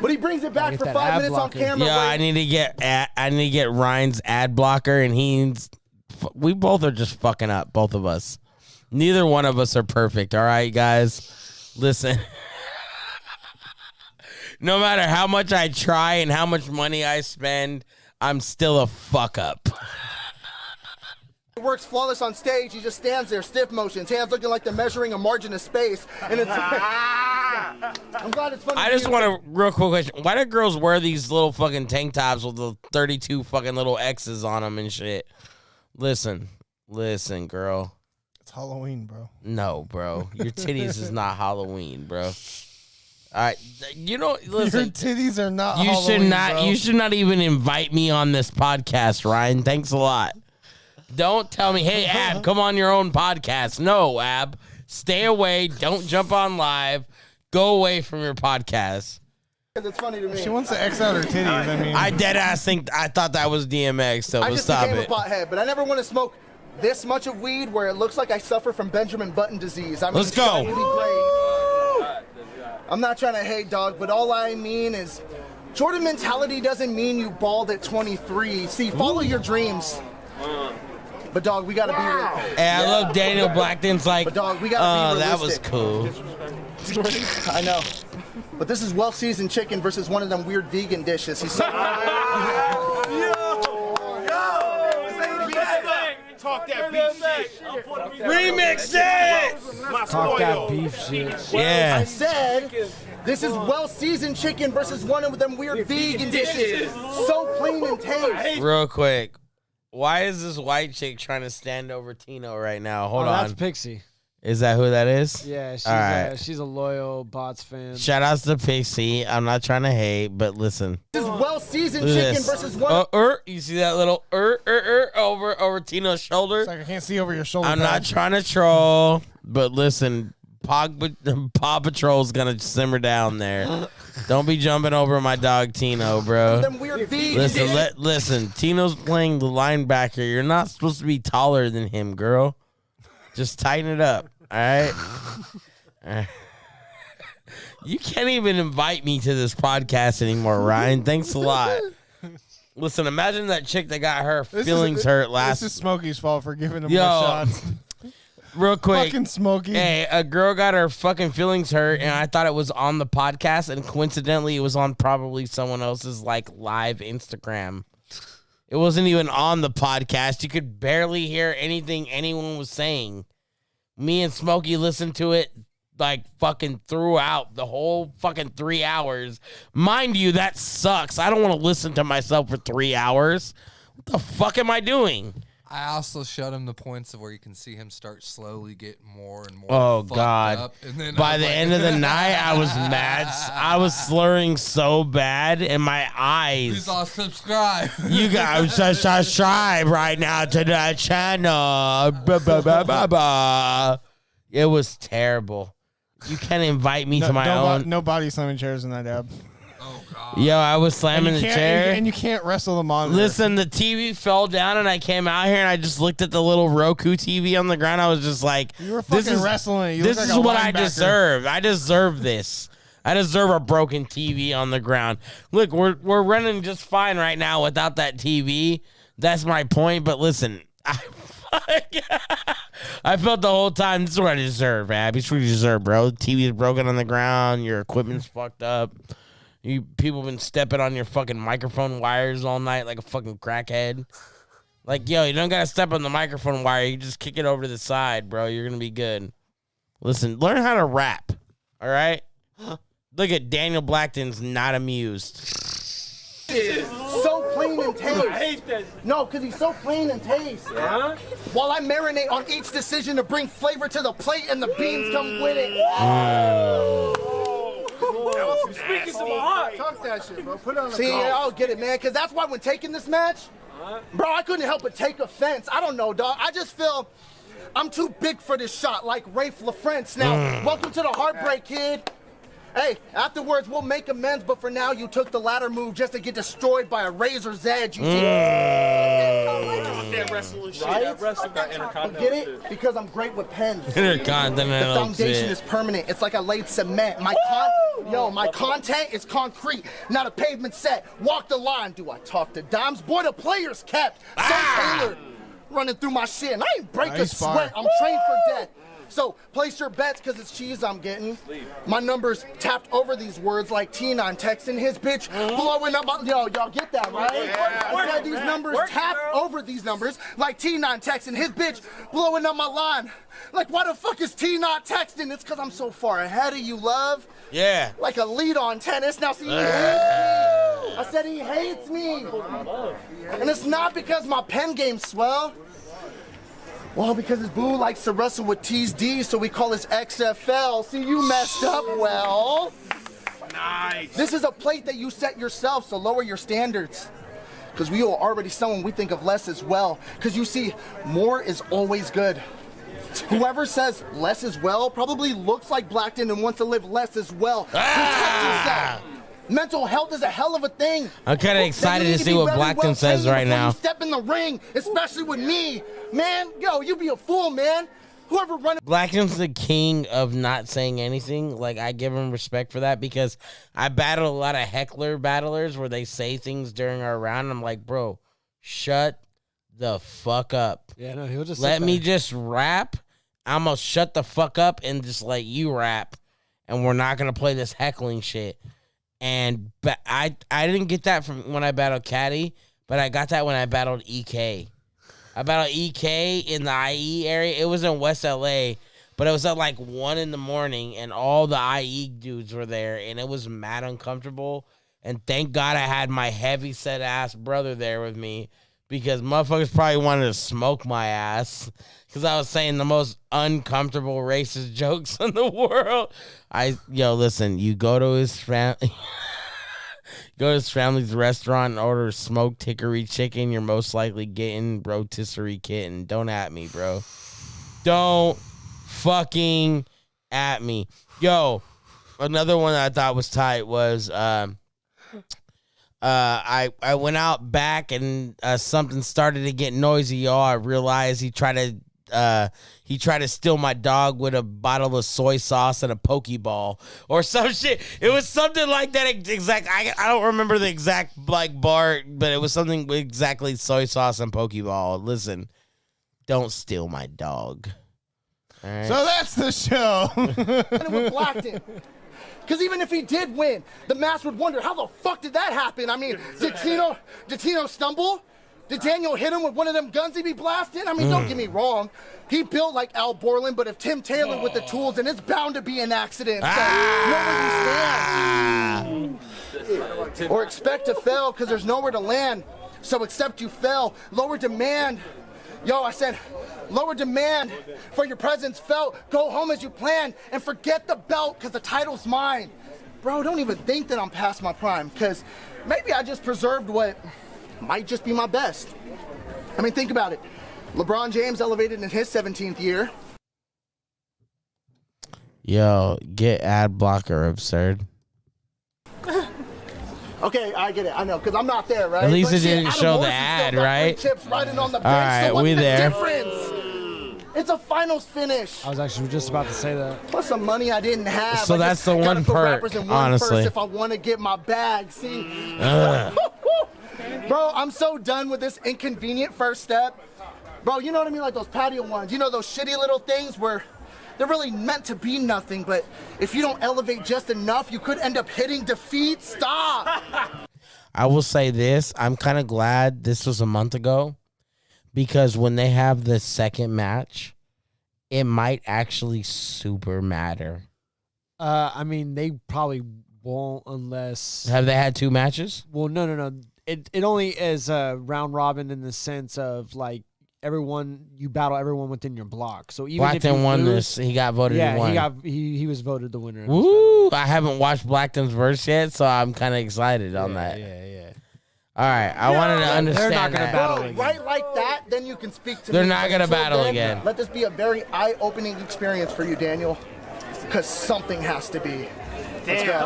But he brings it back for 5 minutes on camera. Yeah, I need to get Ryan's ad blocker, and we both are just fucking up, both of us. Neither one of us are perfect. All right, guys, listen. No matter how much I try and how much money I spend, I'm still a fuck up. It works flawless on stage. He just stands there, stiff motions, hands looking like they're measuring a margin of space. And it's. I'm glad it's funny. I just want a real quick question. Why do girls wear these little fucking tank tops with the 32 fucking little X's on them and shit? Listen, girl. It's Halloween, bro. No, bro. Your titties is not Halloween, bro. All right, listen. Your titties are not. You Halloween, should not. bro. You should not even invite me on this podcast, Ryan. Thanks a lot. Don't tell me, hey, Ab, come on your own podcast. No, Ab, stay away. Don't jump on live. Go away from your podcast. It's funny to me. She wants to X out her titties. I mean, I dead ass I thought that was DMX. So I but just stop became it. a pothead, but I never want to smoke this much of weed where it looks like I suffer from Benjamin Button disease. I mean, Let's it's go. trying to be great. I'm not trying to hate, dog, but all I mean is Jordan mentality doesn't mean you bald at 23. See, follow your dreams. But dog, we gotta be real. Hey, I love Daniel Blackton's like, But dog, we gotta be that was realistic. cool. I know. But this is well-seasoned chicken versus one of them weird vegan dishes. He's so Talk that beef shit. Remix it! Talk that beef shit. I Yeah. said this is well-seasoned chicken versus one of them weird vegan dishes. So plain in taste. Real quick. Why is this white chick trying to stand over Tino right now? Hold on. That's Pixie. Is that who that is? Yeah, All right. she's a loyal Bots fan. Shout outs to Pixie. I'm not trying to hate, but listen. This is well-seasoned Look at chicken this. versus one. You see that little over Tino's shoulder? it's like I can't see over your shoulder. I'm not trying to troll, but listen, Paw Patrol's gonna simmer down there. Don't be jumping over my dog Tino, bro. Them weird vegan dishes. Listen. Tino's playing the linebacker. You're not supposed to be taller than him, girl. Just tighten it up, all right? All right. You can't even invite me to this podcast anymore, Ryan. Thanks a lot. Listen, imagine that chick that got her feelings hurt last. This is Smokey's fault for giving him Yo. more shots. Real quick. Fucking Smokey. Hey, a girl got her fucking feelings hurt, and I thought it was on the podcast, and coincidentally, it was on probably someone else's like live Instagram. It wasn't even on the podcast. You could barely hear anything anyone was saying. Me and Smokey listened to it like fucking throughout the whole fucking 3 hours. Mind you, that sucks. I don't want to listen to myself for 3 hours. What the fuck am I doing? I also showed him the points of where you can see him start slowly getting more and more. Oh fucked God! Up. And then By the end of the night, I was mad. I was slurring so bad in my eyes. Please all subscribe. You guys subscribe right now to the channel. It was terrible. You can't invite me to my own. No body slamming chairs in that dab. Oh God. Yo, I was slamming the chair. And you can't wrestle the monitor. Listen, the TV fell down, and I came out here, and I just looked at the little Roku TV on the ground. I was just like, you were fucking wrestling. You this look is like a what I linebacker. deserve. I deserve this. I deserve a broken TV on the ground. Look, we're running just fine right now without that TV. That's my point. But listen, I felt the whole time, this is what I deserve, Ab. It's what you deserve, bro. The TV is broken on the ground. Your equipment's fucked up. You people been stepping on your fucking microphone wires all night like a fucking crackhead. Like, yo, you don't gotta step on the microphone wire. You just kick it over to the side, bro. You're gonna be good. Listen, learn how to rap, all right? Look at Daniel Blackton's not amused. So plain and taste. I hate that. No, because he's so plain and taste. Huh? While I marinate on each decision to bring flavor to the plate and the beans come with it. You're speaking to my heart. Talk that shit, bro. Put it on the See, I'll get it, man. Because that's why when taking this match, bro, I couldn't help but take offense. I don't know, dog. I just feel I'm too big for this shot, like Rafe LaFrance. Now, welcome to the Heartbreak Kid. Hey, afterwards, we'll make amends, but for now, you took the ladder move just to get destroyed by a razor's edge. You see? That wrestling shit. Right? That wrestling got intercontinental. Get it? Because I'm great with pens. Intercontinental The foundation shit. is permanent. It's like I laid cement. My content is concrete, not a pavement set. Walk the line. Do I talk to dimes? Boy, the players kept. So Taylor running through my shit. And I ain't break a sweat. I'm trained for death. So place your bets because it's cheese I'm getting. My numbers tapped over these words like T9 texting his bitch blowing up. Yo, y'all get that, right? I said these numbers tapped over these numbers like T9 texting his bitch blowing up my line. Like, why the fuck is T9 texting? It's because I'm so far ahead of you, love. Yeah. Like a lead on tennis. Now see, he hates me. I said he hates me. And it's not because my pen game's swell. Well, because his boo likes to wrestle with T's D, so we call this XFL. See, you messed up, well. Nice. This is a plate that you set yourself, so lower your standards. Because we are already someone we think of less as well. Because you see, more is always good. Whoever says less as well probably looks like Blackton and wants to live less as well. Protect yourself. Mental health is a hell of a thing. I'm kind of excited to see what Blackton says right now. You step in the ring, especially with me. Man, yo, you be a fool, man. Whoever running. Blackton's the king of not saying anything. Like, I give him respect for that because I battle a lot of heckler battlers where they say things during our round. I'm like, bro, shut the fuck up. Yeah, no, he'll just let me just rap. I'm going to shut the fuck up and just let you rap. And we're not going to play this heckling shit. And I didn't get that from when I battled Caddy, but I got that when I battled EK. I battled EK in the IE area. It was in West LA, but it was at like 1 in the morning, and all the IE dudes were there, and it was mad uncomfortable. And thank God I had my heavy set ass brother there with me because motherfuckers probably wanted to smoke my ass because I was saying the most uncomfortable racist jokes in the world. Listen, you go to his family. Go to his family's restaurant and order smoked hickory chicken. You're most likely getting rotisserie kitten. Don't at me, bro. Don't fucking at me. Yo, another one that I thought was tight was I went out back and something started to get noisy, y'all. I realized he tried to steal my dog with a bottle of soy sauce and a Pokeball or some shit. It was something like that exact. I don't remember the exact bar, but it was something exactly soy sauce and Pokeball. Listen, don't steal my dog. All right? So that's the show. With Blackton. Because even if he did win, the mass would wonder, how the fuck did that happen? I mean, did Tino stumble? Did Daniel hit him with one of them guns he be blasting? I mean, don't get me wrong. He built like Al Borland, but if Tim Taylor with the tools, then it's bound to be an accident. So know where you stand. Or expect to fail because there's nowhere to land. So accept you fell. Lower demand. Yo, I said, lower demand for your presence felt. Go home as you planned and forget the belt because the title's mine. Bro, don't even think that I'm past my prime because maybe I just preserved what might just be my best. I mean, think about it. LeBron James elevated in his 17th year. Yo, get ad blocker, Absyrd. Okay, I get it. I know, because I'm not there, right? At least But it shit, didn't Adam show the Morrison ad, still got right? free chips riding on the bench. All right, so what's we the there. difference? It's a finals finish. I was actually just about to say that. Plus some money I didn't have. So I that's just the gotta one put perk, rappers in one honestly. first if I want to get my bag. See? Bro, I'm so done with this inconvenient first step. Bro, you know what I mean? Like those patio ones. You know those shitty little things where they're really meant to be nothing, but if you don't elevate just enough, you could end up hitting defeat. Stop! I will say this. I'm kind of glad this was a month ago because when they have the second match, it might actually super matter. I mean, they probably won't unless. Have they had 2 matches? Well, no. It only is round robin in the sense of like you battle everyone within your block. So even if you Blackton won lose, this. He got voted yeah, and won. he was voted the winner. in this Woo! I haven't watched Blackton's verse yet, so I'm kind of excited on that. Yeah. All right, I wanted to understand not gonna that. battle Bro, again. right like that, then you can speak to They're me. not But gonna until battle then, again. Let this be a very eye-opening experience for you, Daniel. Because something has to be. Let's go.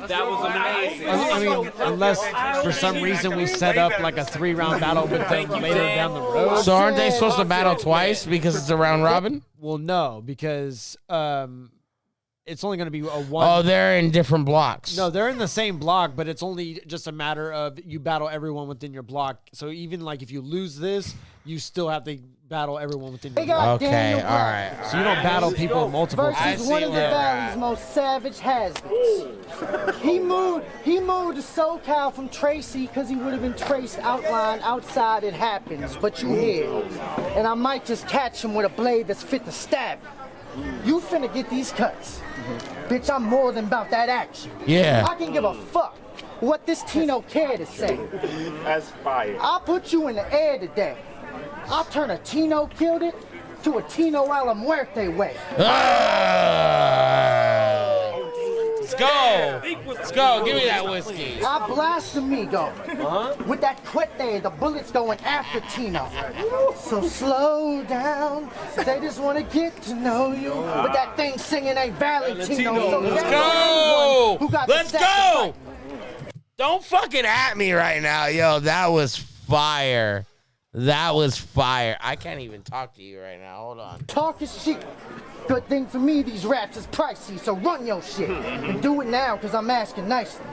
That was amazing. I mean, unless for some reason we set up like a 3-round battle with them later down the road. So aren't they supposed to battle twice because it's a round robin? Well, no, because it's only going to be a one. Oh, they're in different blocks. No, they're in the same block, but it's only just a matter of you battle everyone within your block. So even like if you lose this, you still have to battle everyone within your block. Okay, all right. So you don't battle people multiple Versus times. one of the where Valley's most savage has-beens. He moved to SoCal from Tracy because he would have been traced outline outside it happens, but you here. And I might just catch him with a blade that's fit to stab. You finna get these cuts. Bitch, I'm more than about that action. Yeah. I can give a fuck what this Tino care to say. That's fire. I'll put you in the air today. I'll turn a Tino killed it to a Tino a la muerte way. Let's go. Let's go. Give me that whiskey. I blast amigo. With that cuete, the bullets going after Tino. So slow down. They just want to get to know you. But that thing singing ain't valid, Tino. So Let's that's go. who got Let's the sack to go. Don't fucking at me right now. Yo, that was fire. That was fire. I can't even talk to you right now. Hold on. Talk is cheap. Good thing for me, these raps is pricey, so run your shit. And do it now, because I'm asking nicely.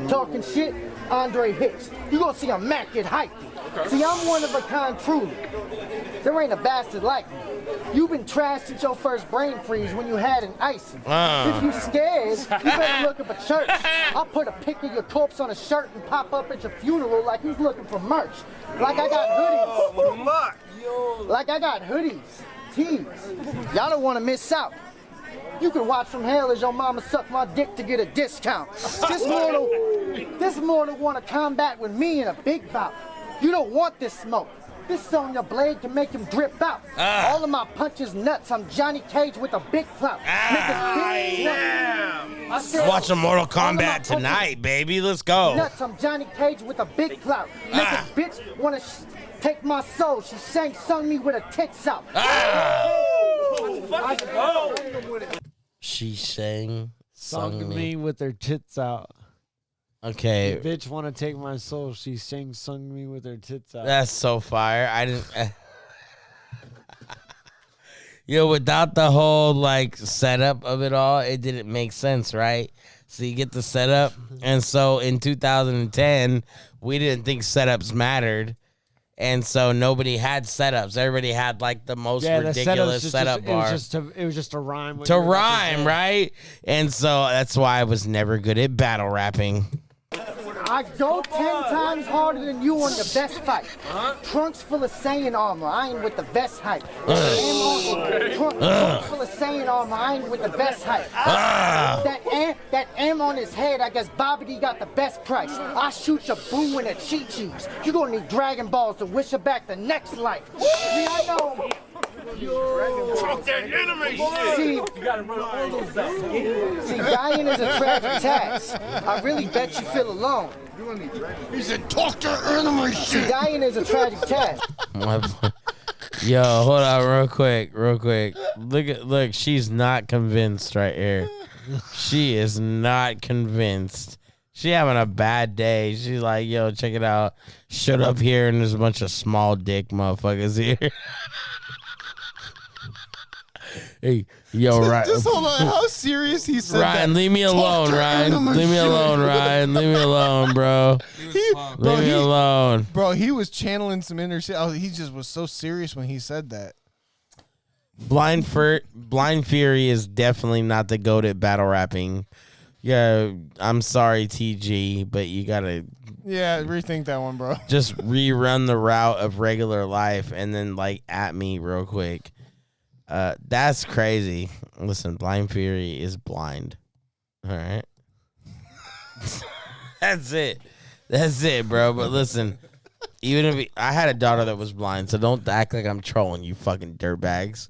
Talking shit, Andre Hicks. You gonna see a Mac get hyped. See, I'm one of a kind truly. There ain't a bastard like me. You've been trashed at your first brain freeze when you had an icy. If you scared, you better look up a church. I'll put a pic of your corpse on a shirt and pop up at your funeral like he's looking for merch. Like I got hoodies. Like I got hoodies. Tees. Y'all don't want to miss out. You can watch from hell as your mama suck my dick to get a discount. This mortal want to combat with me in a big bout. You don't want this smoke. This on your blade can make him drip out. All of my punches nuts. I'm Johnny Cage with a big clout. Watch some Mortal Kombat tonight, baby. Let's go. Nuts. I'm Johnny Cage with a big clout. Make a bitch want to take my soul. She sung me with her tits out. She sung me with her tits out. Okay. Bitch want to take my soul. She sung me with her tits out. That's so fire. I didn't. Yo, without the whole like setup of it all, it didn't make sense, right? So you get the setup, and so in 2010, we didn't think setups mattered, and so nobody had setups. Everybody had like the most ridiculous setup bar. It was just a rhyme. To rhyme, right? And so that's why I was never good at battle rapping. I go 10 times harder than you on the best fight. Trunks full of Saiyan armor, I ain't with the vest hype. Trunks full of Saiyan armor, I ain't with the vest hype. That M on his head, I guess Bobby D got the best price. I shoot your boo in a Chi-Chi's. You gonna need Dragon Balls to wish her back the next life. See, I know. Talk that anime shit. See, You gotta run all those back. see, dying is a tragic task. I really bet you feel alone. He said, talk to anime See, shit. dying is a tragic task. Yo, hold on real quick. Look, she's not convinced right here. She is not convinced. She having a bad day. She's like, yo, check it out. Shut up here and there's a bunch of small dick motherfuckers here. Hey, yo, Ryan. Just hold on. How serious he said Ryan, that? leave me alone, to Ryan. anime Leave me shit. alone, Ryan. Leave me alone, bro. Leave me alone. Bro, he was channeling some inner shit. He just was so serious when he said that. Blind Fury is definitely not the GOAT at battle rapping. Yeah, I'm sorry, TG, but you gotta Rethink that one, bro. just rerun the route of regular life and then like at me real quick. That's crazy. Listen, Blind Fury is blind. All right. That's it, bro. But listen, even if I had a daughter that was blind, so don't act like I'm trolling you fucking dirtbags.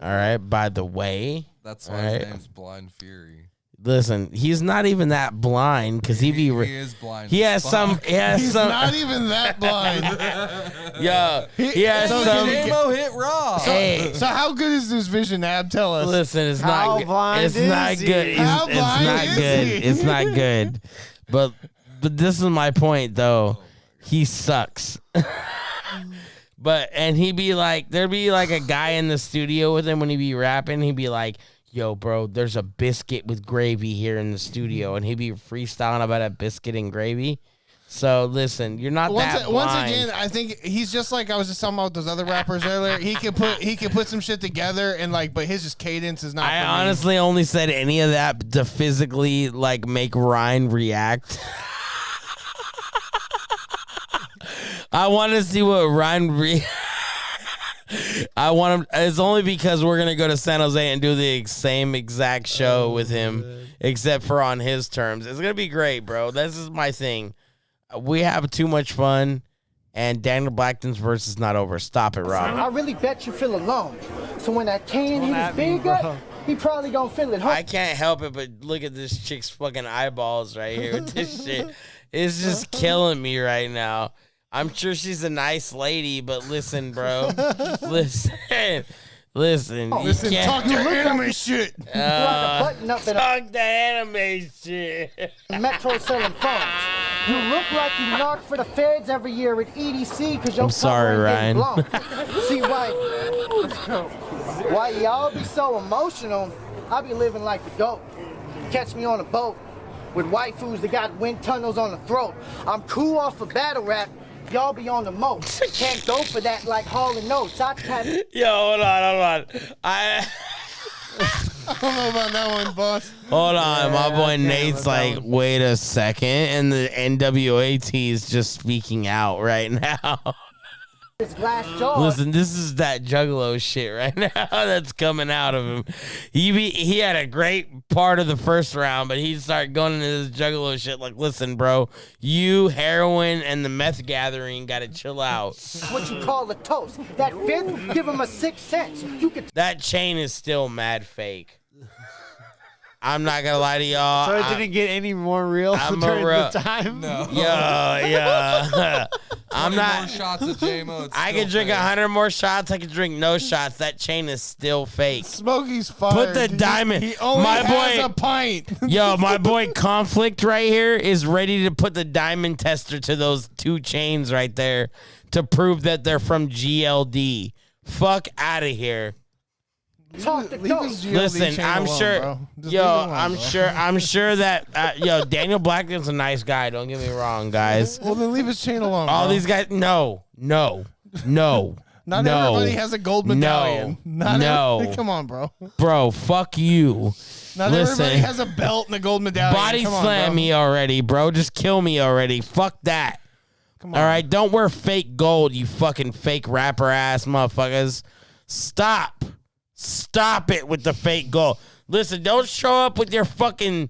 All right. By the way, That's why his name's Blind Fury. Listen, he's not even that blind because he is blind. He has some. He has He's some. not even that blind. Yo, he has So some. Amo hit raw. Hey, So how good is this vision, Ab? Tell us. listen, it's How not. blind It's is not he? good. How It's blind not is good. he? It's not good. But this is my point, though. He sucks. And he'd be like, there'd be like a guy in the studio with him when he'd be rapping. He'd be like, yo, bro, there's a biscuit with gravy here in the studio. And he'd be freestyling about a biscuit and gravy. So listen, you're not that blind. Once again, I think he's just like I was just talking about those other rappers earlier. He can put some shit together and like, but his just cadence is not. I for me. honestly only said any of that to physically like make Ryan react. I want to see what Ryan I want him. It's only because we're gonna go to San Jose and do the same exact show with him, except for on his terms. It's gonna be great, bro. This is my thing. We have too much fun, and Daniel Blackton's verse is not over. Stop it, Rob. I really bet you feel alone. So when that can hit his big up, he probably gonna feel it. I can't help it but look at this chick's fucking eyeballs right here with this shit. It's just killing me right now. I'm sure she's a nice lady, but listen, bro. Listen. Listen, talk to anime shit. Talk the anime shit. Metro selling phones. You look like you knock for the feds every year at EDC because your I'm sorry, Ryan. See why y'all be so emotional? I be living like the GOAT. Catch me on a boat with waifus that got wind tunnels on the throat. I'm cool off of battle rap. Y'all be on the moat. Can't go for that like Hall and Notes. Yo, hold on. I don't know about that one, boss. Hold on, my boy Nate's like, wait a second, and the NWAT is just speaking out right now. Listen, this is that Juggalo shit right now that's coming out of him. He had a great part of the first round, but he started going into this Juggalo shit. Like, listen, bro, you, heroin, and the meth gathering got to chill out. What you call a toast? That fifth, give him a 6 cents. You could. That chain is still mad fake. I'm not gonna lie to y'all. So it didn't get any more real during the time? No. Yeah. I'm not. More shots of JMO. I could drink 100 more shots. I could drink no shots. That chain is still fake. Smokey's fired. Put the diamond. He only has a pint. Yo, my boy Conflict right here is ready to put the diamond tester to those 2 chains right there to prove that they're from GLD. Fuck out of here. Listen, I'm sure. I'm sure that Daniel Blackton's a nice guy. Don't get me wrong, guys. Well, then leave his chain alone. All bro. these guys, no. Not everybody has a gold medallion. Come on, bro. Bro, fuck you. Not Listen. everybody has a belt and a gold medallion. Body Come on, slam bro. me already, bro. Just kill me already. Fuck that. Come on. All right, don't wear fake gold, you fucking fake rapper ass motherfuckers. Stop. Stop it with the fake gold. Listen, don't show up with your fucking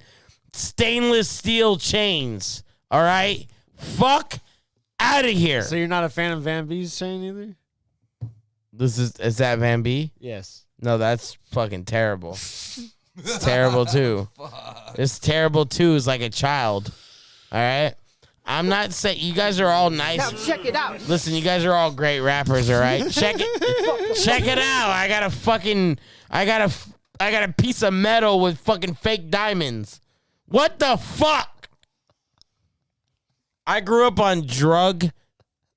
stainless steel chains. All right? Fuck out of here. So you're not a fan of Van B's chain either? Is that Van B? Yes. No, that's fucking terrible. It's terrible too. It's terrible too. It's like a child. All right? I'm not saying you guys are all nice. Now check it out. Listen, you guys are all great rappers, all right? Check it out. I got a piece of metal with fucking fake diamonds. What the fuck? I grew up on drug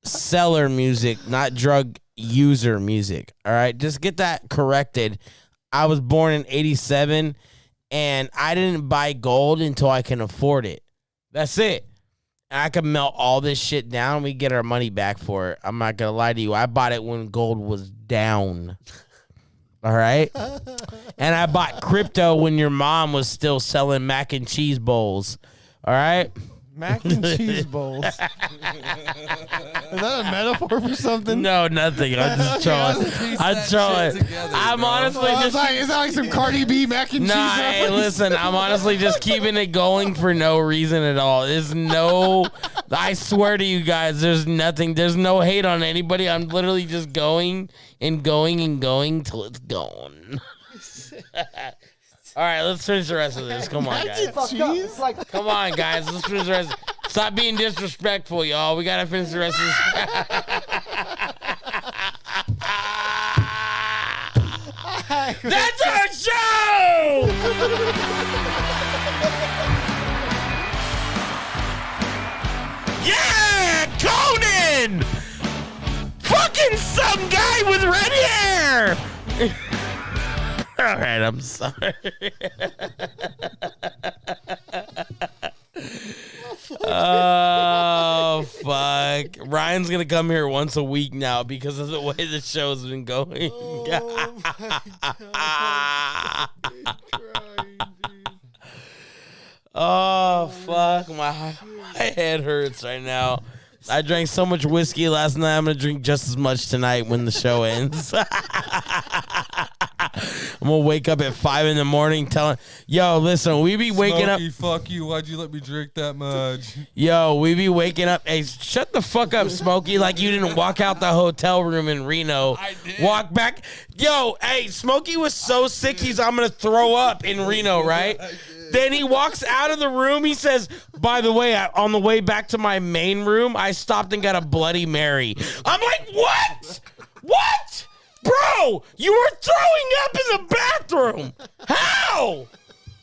seller music, not drug user music. All right? Just get that corrected. I was born in 87 and I didn't buy gold until I can afford it. That's it. I could melt all this shit down. We get our money back for it. I'm not going to lie to you. I bought it when gold was down. All right? And I bought crypto when your mom was still selling mac and cheese bowls. All right? Mac and cheese bowls. Is that a metaphor for something? No, nothing. I'm just trolling. I'm trolling. I'm honestly just... Is that like some Cardi B mac and cheese Nah, hey, reference? listen, I'm honestly just keeping it going for no reason at all. There's no... I swear to you guys, there's nothing. There's no hate on anybody. I'm literally just going and going and going till it's gone. All right, let's finish the rest of this. Come on, guys. Come on, guys. Let's finish the rest. Stop being disrespectful, y'all. We got to finish the rest of this. That's our show! Yeah! Conan! Fucking some guy with red hair! All right, I'm sorry. Oh, fuck. Ryan's going to come here once a week now because of the way the show's been going. Oh, my God. Oh, fuck. My head hurts right now. I drank so much whiskey last night. I'm going to drink just as much tonight when the show ends. I'm going to wake up at 5 in the morning telling, yo, listen, we be waking Smokey, up. fuck you. Why'd you let me drink that much? Yo, we be waking up. Hey, shut the fuck up, Smokey. Like you didn't walk out the hotel room in Reno. I did. Walk back. Yo, hey, Smokey was so sick, I'm going to throw up in Reno, right? Then he walks out of the room. He says, by the way, on the way back to my main room, I stopped and got a Bloody Mary. I'm like, what? What? Bro, you were throwing up in the bathroom. How?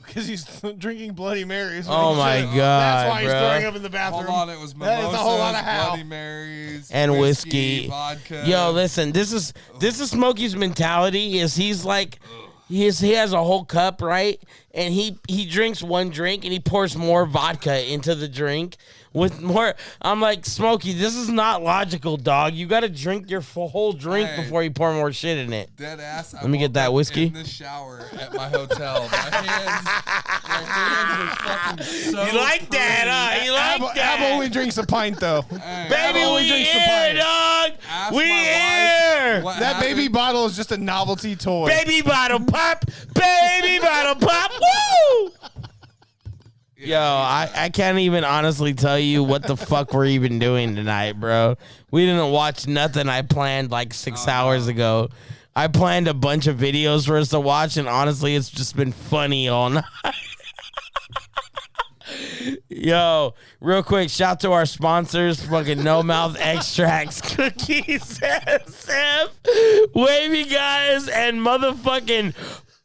Because he's drinking Bloody Marys. Oh, my God, That's why he's bro. throwing up in the bathroom. Hold on, it was That mimosas, is a whole lot of how. Bloody Marys, And whiskey. vodka. Yo, listen, this is Smokey's mentality is he's like he has a whole cup, right? And he drinks one drink and he pours more vodka into the drink with more. I'm like, Smokey, this is not logical, dog. You got to drink your whole drink Hey. before you pour more shit in it. Dead ass. Let me get that whiskey. In the shower at my hotel. My hands were fucking so You like that, huh? You like Ab that? only drinks a pint, though. Hey, Baby, only we drinks the here, pint. dog. ask We my wife here. what That baby happened. bottle is just a novelty toy. Baby bottle pop. Baby bottle pop. Woo! Yo, I can't even honestly tell you what the fuck we're even doing tonight, bro. We didn't watch nothing I planned like 6 hours ago. I planned a bunch of videos for us to watch, and honestly, it's just been funny all night. Yo, real quick, shout to our sponsors, fucking No Mouth Extracts, Cookies, SF, Wavy Guys, and motherfucking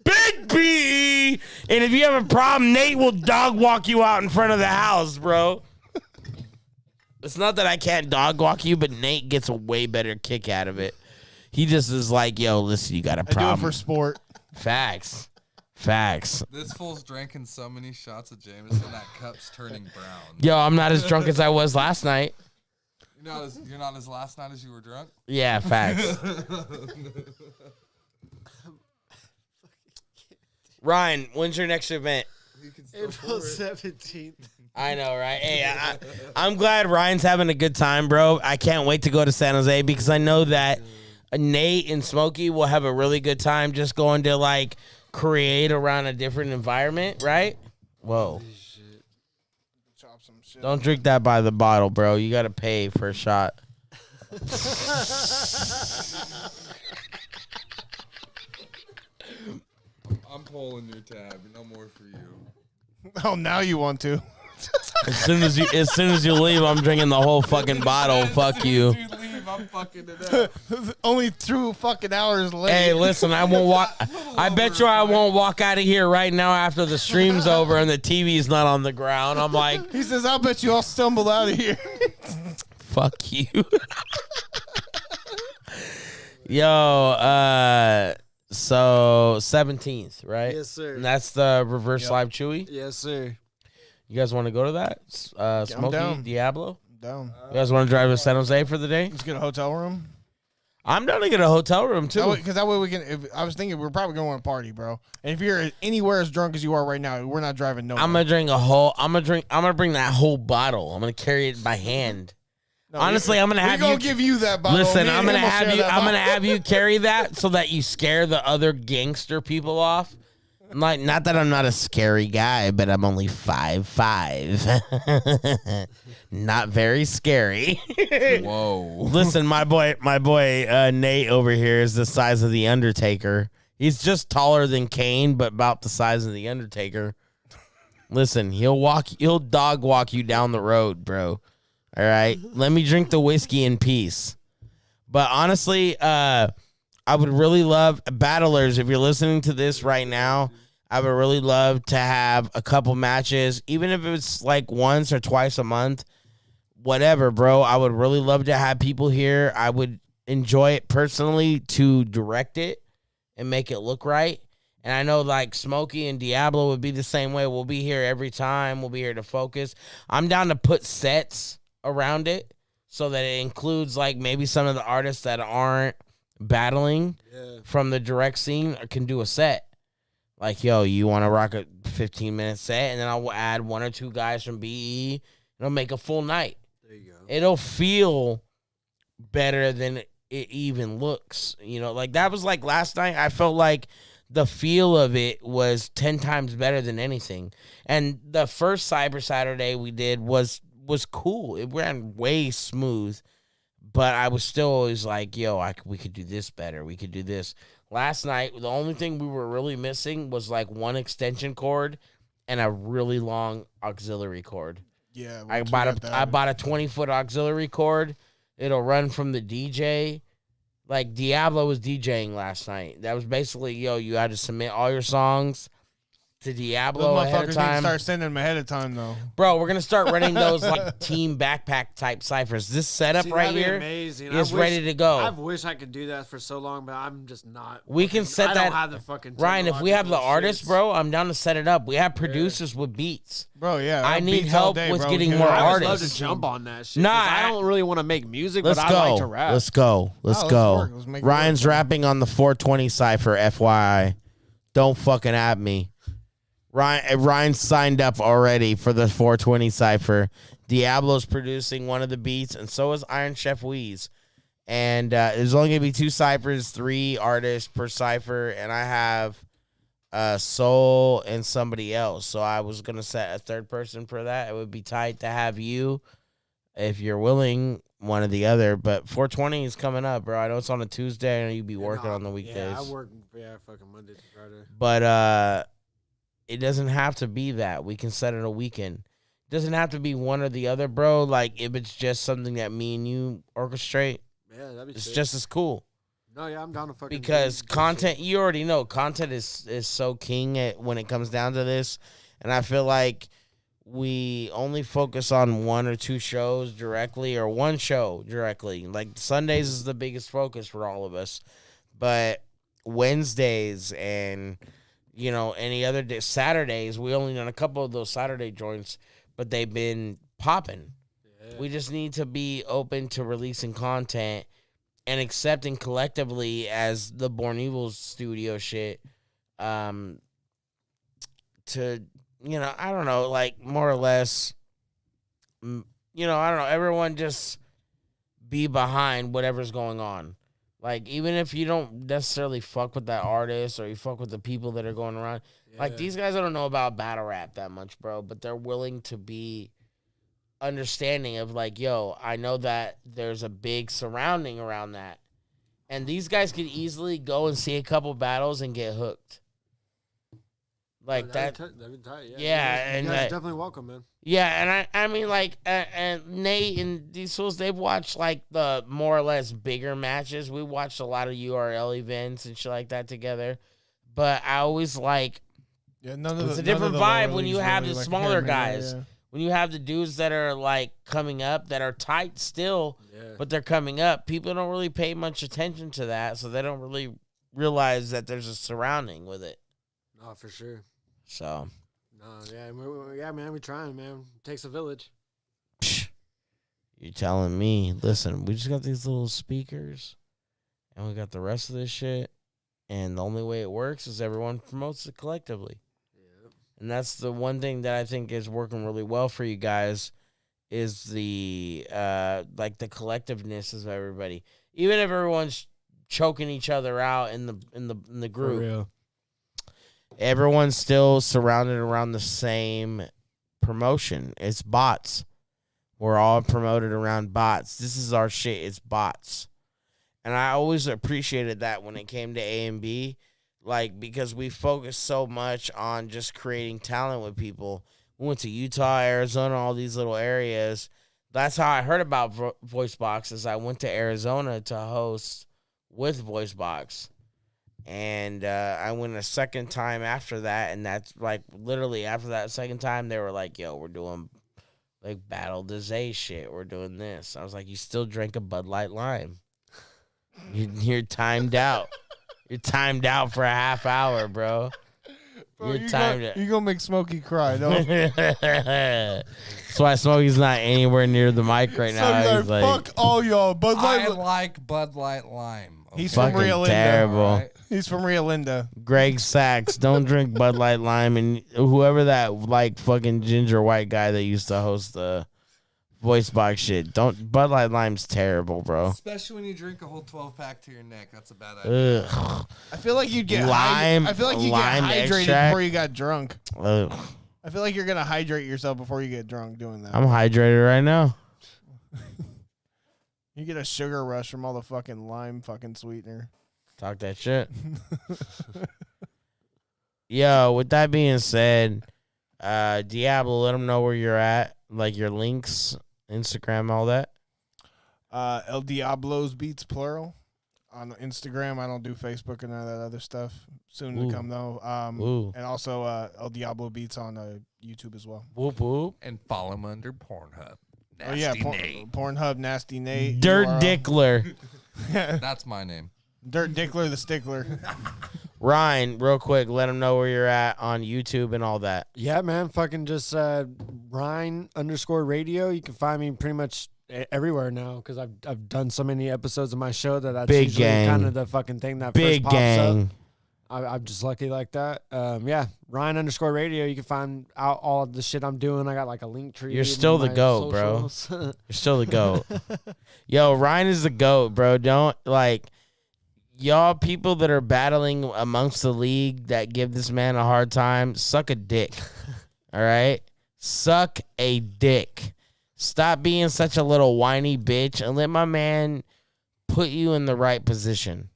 Big B. And if you have a problem, Nate will dog walk you out in front of the house, bro. It's not that I can't dog walk you, but Nate gets a way better kick out of it. He just is like, yo, listen, you got a I do problem. it for sport. Facts. Facts. This fool's drinking so many shots of Jameson that cup's turning brown. Yo, I'm not as drunk as I was last night. You're not as last night as you were drunk? Yeah, facts. Ryan, when's your next event? April 17th. I know, right? Hey, I'm glad Ryan's having a good time, bro. I can't wait to go to San Jose because I know that Nate and Smokey will have a really good time just going to, like, create around a different environment, right? Whoa. Don't drink that by the bottle, bro. You got to pay for a shot. I'm pulling your tab. No more for you. Oh, now you want to. As soon as you leave, I'm drinking the whole fucking bottle. Fuck you. You leave, I'm fucking it up. Only 2 fucking hours late. Hey, listen, I won't walk. I bet you I won't walk out of here right now after the stream's over and the TV's not on the ground. I'm like, He says, I'll bet you I'll stumble out of here. fuck you. Yo, so 17th, right? Yes, sir. And that's the reverse live Chewy. Yes, sir. You guys want to go to that? Smokey, down. Diablo. Down. You guys want to drive to San Jose for the day? Let's get a hotel room. I'm down to get a hotel room too. Because that way we can. I was thinking we're probably going to want to party, bro. And if you're anywhere as drunk as you are right now, we're not driving nowhere. I'm gonna bring that whole bottle. I'm gonna carry it by hand. No, Honestly, I'm gonna have we you. gonna give you that bottle. Listen, Me and I'm gonna him will have share you. that I'm gonna bottle. have you carry that so that you scare the other gangster people off. Like, not that I'm not a scary guy, but I'm only 5'5". Not very scary. Whoa. Listen, my boy, Nate over here is the size of the Undertaker. He's just taller than Kane, but about the size of the Undertaker. Listen, he'll dog walk you down the road, bro. All right, let me drink the whiskey in peace. But honestly, I would really love battlers. If you're listening to this right now, I would really love to have a couple matches, even if it's like once or twice a month. Whatever, bro. I would really love to have people here. I would enjoy it personally to direct it and make it look right. And I know like Smokey and Diablo would be the same way. We'll be here every time. We'll be here to focus. I'm down to put sets around it so that it includes like maybe some of the artists that aren't battling from the direct scene can do a set. Like, yo, you want to rock a 15-minute set, and then I'll add 1 or 2 guys from BE. It'll make a full night. There you go. It'll feel better than it even looks. You know, like that was like last night. I felt like the feel of it was 10 times better than anything. And the first Cyber Saturday we did was cool. It ran way smooth, but I was still always like, yo, we could do this better. We could do this. Last night, the only thing we were really missing was like 1 extension cord and a really long auxiliary cord. Yeah, I bought a 20-foot auxiliary cord. It'll run from the DJ. Like Diablo was DJing last night. That was basically, yo, you had to submit all your songs to Diablo Those ahead motherfuckers of need time. to start sending them ahead of time, though. Bro, we're gonna start running those like team backpack type ciphers. This setup right that'd be here amazing. is ready to go. I wish I could do that for so long, but I'm just not. We can set I that. don't have the fucking Ryan, if we have the technological artists, shits. bro, I'm down to set it up. We have producers with beats. Bro, yeah. I need beats all help day, with bro. getting Get more it. I would love artists. to jump on that shit. Nah, 'cause I don't really want to make music, Let's but go. I like to rap. Let's go. Let's let's go. work. Let's make it Ryan's work. rapping on the 420 cipher. FYI, don't fucking at me. Ryan signed up already for the 420 cipher. Diablo's producing one of the beats, and so is Iron Chef Weeze. And there's only gonna be 2 ciphers, 3 artists per cipher, and I have Soul and somebody else. So I was gonna set a 3rd person for that. It would be tight to have you, if you're willing, one or the other. But 420 is coming up, bro. I know it's on a Tuesday, and you'd be working on the weekdays. Yeah, I work. Yeah, fucking Monday to Friday. But it doesn't have to be that. We can set it a weekend. It doesn't have to be one or the other, bro. Like, if it's just something that me and you orchestrate, Yeah, that'd be it's sick. just as cool. No, yeah, I'm down to fucking. Because do content, you already know, content is so king when it comes down to this. And I feel like we only focus on 1 or 2 shows directly, or 1 show directly. Like, Sundays is the biggest focus for all of us. But Wednesdays and, you know, any other day, Saturdays, we only done a couple of those Saturday joints, but they've been popping. Yeah. We just need to be open to releasing content and accepting collectively as the Born Evil studio shit. I don't know, like more or less, I don't know, everyone just be behind whatever's going on. Like, even if you don't necessarily fuck with that artist or you fuck with the people that are going around, like, these guys, I don't know about battle rap that much, bro, but they're willing to be understanding of, like, yo, I know that there's a big surrounding around that. And these guys could easily go and see a couple battles and get hooked. Like that. That'd be tight, Yeah, you guys definitely welcome, man. Yeah, and I mean, like, and Nate and these fools, they've watched, like, the more or less bigger matches. We watched a lot of URL events and shit like that together. But I always, like, it's a different vibe when you have the smaller guys. When you have the dudes that are, like, coming up, that are tight still, but they're coming up. People don't really pay much attention to that, so they don't really realize that there's a surrounding with it. No, for sure. So. No, man, we trying, man. It takes a village. You're telling me, listen, we just got these little speakers, and we got the rest of this shit, and the only way it works is everyone promotes it collectively. Yeah. And that's the one thing that I think is working really well for you guys is the, like, the collectiveness of everybody. Even if everyone's choking each other out in the group. For real. Everyone's still surrounded around the same promotion. It's bots. We're all promoted around bots. This is our shit. It's bots. And I always appreciated that when it came to A&B, like, because we focused so much on just creating talent with people. We went to Utah, Arizona, all these little areas. That's how I heard about VoiceBox, is I went to Arizona to host with VoiceBox. And I went a second time after that, and that's, like, literally after that second time, they were like, yo, we're doing, like, Battle Dizay shit. We're doing this. I was like, you still drink a Bud Light Lime. You're timed out. You're timed out for a half hour, bro. You're timed out. You're going to make Smokey cry, don't you? That's why Smokey's not anywhere near the mic right now. He's like, fuck all y'all. Bud Light. I like Bud Light Lime. He's from fucking Rio Linda. terrible. Right. He's from Rio Linda. Greg Sachs, don't drink Bud Light Lime, and whoever that, like, fucking ginger white guy that used to host the voice box shit. Don't. Bud Light Lime's terrible, bro. Especially when you drink a whole 12-pack to your neck. That's a bad idea. Ugh. I feel like you'd get Lime- I feel like you get lime hydrated extract. before you got drunk. Ugh. I feel like you're gonna hydrate yourself before you get drunk doing that. I'm hydrated right now. You get a sugar rush from all the fucking lime fucking sweetener. Talk that shit. Yo, with that being said, Diablo, let them know where you're at, like your links, Instagram, all that. El Diablo's Beats plural on Instagram. I don't do Facebook and none of that other stuff. Soon Ooh. to come though. Ooh. And also El Diablo Beats on YouTube as well. Whoop whoop. And follow him under Pornhub. Oh yeah, Nate. Pornhub Nasty Nate. Dirt URL. Dickler. That's my name. Dirt Dickler the Stickler. Ryan, real quick, let them know where you're at on YouTube and all that. Yeah, man. Fucking just Ryan_radio. You can find me pretty much everywhere now because I've done so many episodes of my show that's Big usually gang. kind of the fucking thing that Big first pops gang. up. I'm just lucky like that. Yeah, Ryan_radio. You can find out all the shit I'm doing. I got like a link tree. You're still the my GOAT, bro. socials. You're still the GOAT. Yo, Ryan is the GOAT, bro. Don't, like, y'all people that are battling amongst the league that give this man a hard time, suck a dick. All right? Suck a dick. Stop being such a little whiny bitch and let my man put you in the right position.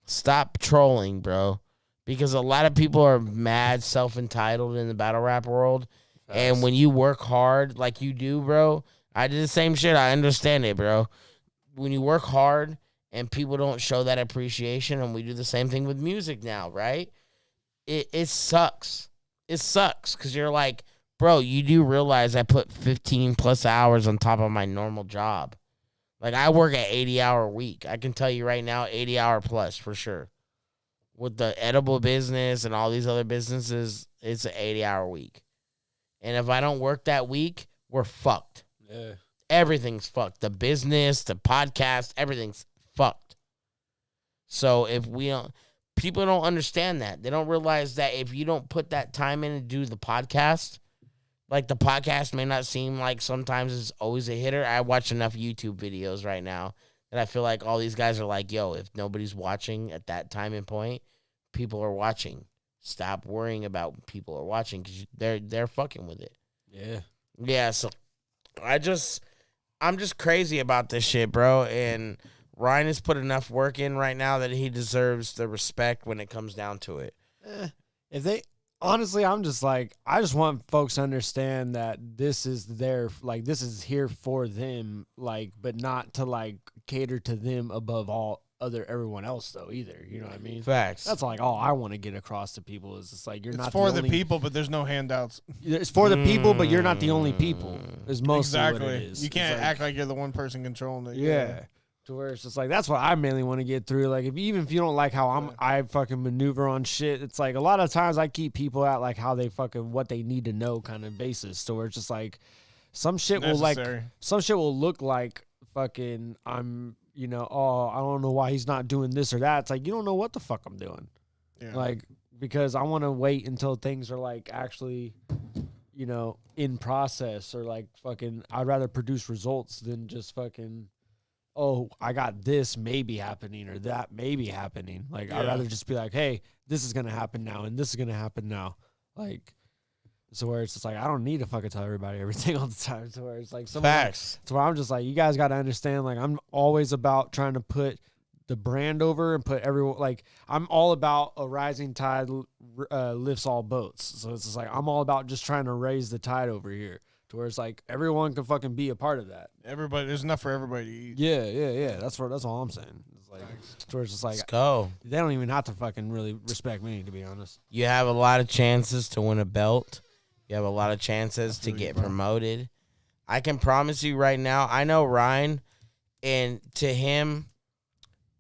Stop trolling, bro. Because a lot of people are mad self-entitled in the battle rap world. And when you work hard like you do, bro, I did the same shit. I understand it, bro. When you work hard and people don't show that appreciation, and we do the same thing with music now, right? It sucks. It sucks because you're like, bro, you do realize I put 15 plus hours on top of my normal job. Like, I work at 80-hour week. I can tell you right now, 80-hour plus for sure. With the edible business and all these other businesses, it's an 80-hour week. And if I don't work that week, we're fucked. Yeah. Everything's fucked. The business, the podcast, everything's fucked. So if we don't, people don't understand that. They don't realize that if you don't put that time in and do the podcast, like the podcast may not seem like sometimes it's always a hitter. I watch enough YouTube videos right now that I feel like all these guys are like, yo, if nobody's watching at that time and point, people are watching. Stop worrying about people are watching because they're fucking with it. Yeah. Yeah, so I'm just crazy about this shit, bro. And Ryan has put enough work in right now that he deserves the respect when it comes down to it. If they honestly, I'm just like, I just want folks to understand that this is this is here for them, like, but not to like cater to them above everyone else though either. You know what I mean? Facts. That's like all I want to get across to people is it's like you're not for the only people, but there's no handouts. It's for the people, but you're not the only people. Is mostly what it is. You can't act like you're the one person controlling it. Yeah. To where it's just like that's what I mainly want to get through. Like even if you don't like how I fucking maneuver on shit, it's like a lot of times I keep people at like how they fucking what they need to know kind of basis. So where it's just like some shit will look like fucking I'm I don't know why he's not doing this or that. It's like you don't know what the fuck I'm doing. Yeah. Like because I want to wait until things are like actually in process or like fucking I'd rather produce results than just fucking oh, I got this maybe happening or that maybe happening. Like, I'd rather just be like, hey, this is going to happen now and this is going to happen now. Like, so where it's just like, I don't need to fucking tell everybody everything all the time. So where it's like, facts. So where I'm just like, you guys got to understand, like, I'm always about trying to put the brand over and put everyone, like, I'm all about a rising tide lifts all boats. So it's just like, I'm all about just trying to raise the tide over here. To where it's like everyone can fucking be a part of that. Everybody, there's enough for everybody to eat. Yeah. That's all I'm saying. It's like, to where it's just like, let's go. They don't even have to fucking really respect me, to be honest. You have a lot of chances to win a belt. You have a lot of chances to get promoted. I can promise you right now, I know Ryan, and to him,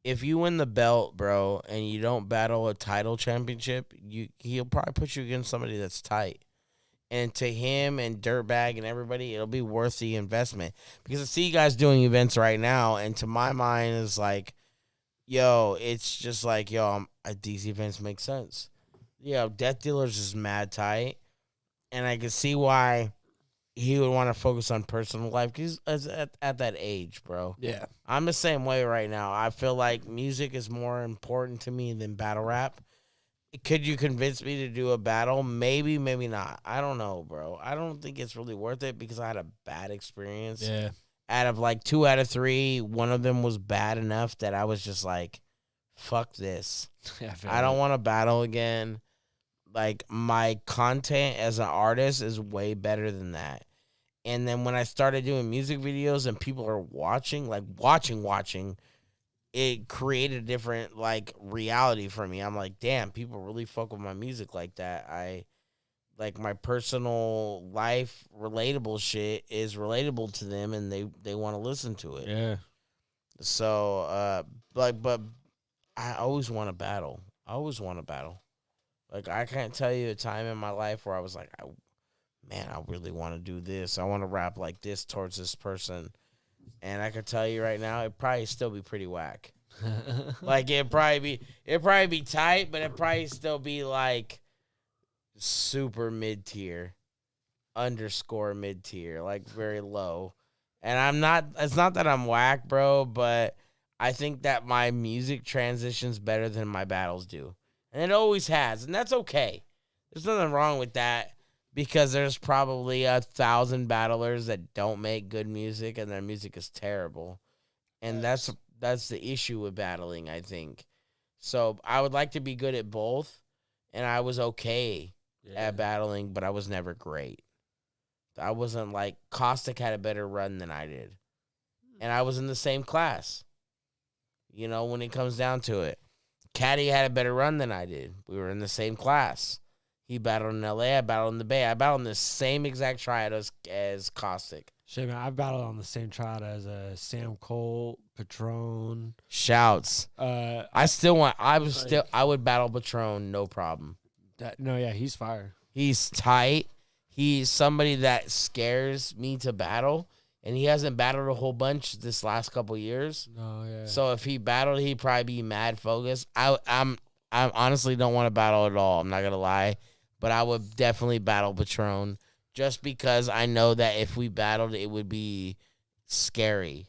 if you win the belt, bro, and you don't battle a title championship, he'll probably put you against somebody that's tight. And to him and Dirtbag and everybody, it'll be worth the investment. Because I see you guys doing events right now, and to my mind, is like, yo, it's just like, these events make sense. Death Dealers is mad tight, and I can see why he would want to focus on personal life because he's at that age, bro. Yeah. I'm the same way right now. I feel like music is more important to me than battle rap. Could you convince me to do a battle? Maybe, maybe not. I don't know, bro. I don't think it's really worth it because I had a bad experience. Yeah. Out of like 2 out of 3, one of them was bad enough that I was just like, fuck this. I don't want to battle again. Like, my content as an artist is way better than that. And then when I started doing music videos and people are watching, it created a different, like, reality for me. I'm like, damn, people really fuck with my music like that. Like, my personal life relatable shit is relatable to them, and they want to listen to it. Yeah. So, but I always want to battle. Like, I can't tell you a time in my life where I was like, I really want to do this. I want to rap like this towards this person. And I can tell you right now, it'd probably still be pretty whack. Like, it'd probably be tight, but it'd probably still be, like, super mid-tier, underscore mid-tier, like, very low. And it's not that I'm whack, bro, but I think that my music transitions better than my battles do. And it always has, and that's okay. There's nothing wrong with that. Because there's probably 1,000 battlers that don't make good music and their music is terrible. And that's the issue with battling, I think. So I would like to be good at both. And I was okay at battling, but I was never great. I wasn't like, Caustic had a better run than I did. And I was in the same class. When it comes down to it. Caddy had a better run than I did. We were in the same class. He battled in L.A., I battled in the Bay. I battled in the same exact triad as Caustic. Shit, man, I battled on the same triad as Sam Cole, Patron. Shouts. I would battle Patron, no problem. He's fire. He's tight. He's somebody that scares me to battle, and he hasn't battled a whole bunch this last couple years. No, yeah. So if he battled, he'd probably be mad focused. I'm I honestly don't want to battle at all. I'm not going to lie. But I would definitely battle Patron just because I know that if we battled, it would be scary.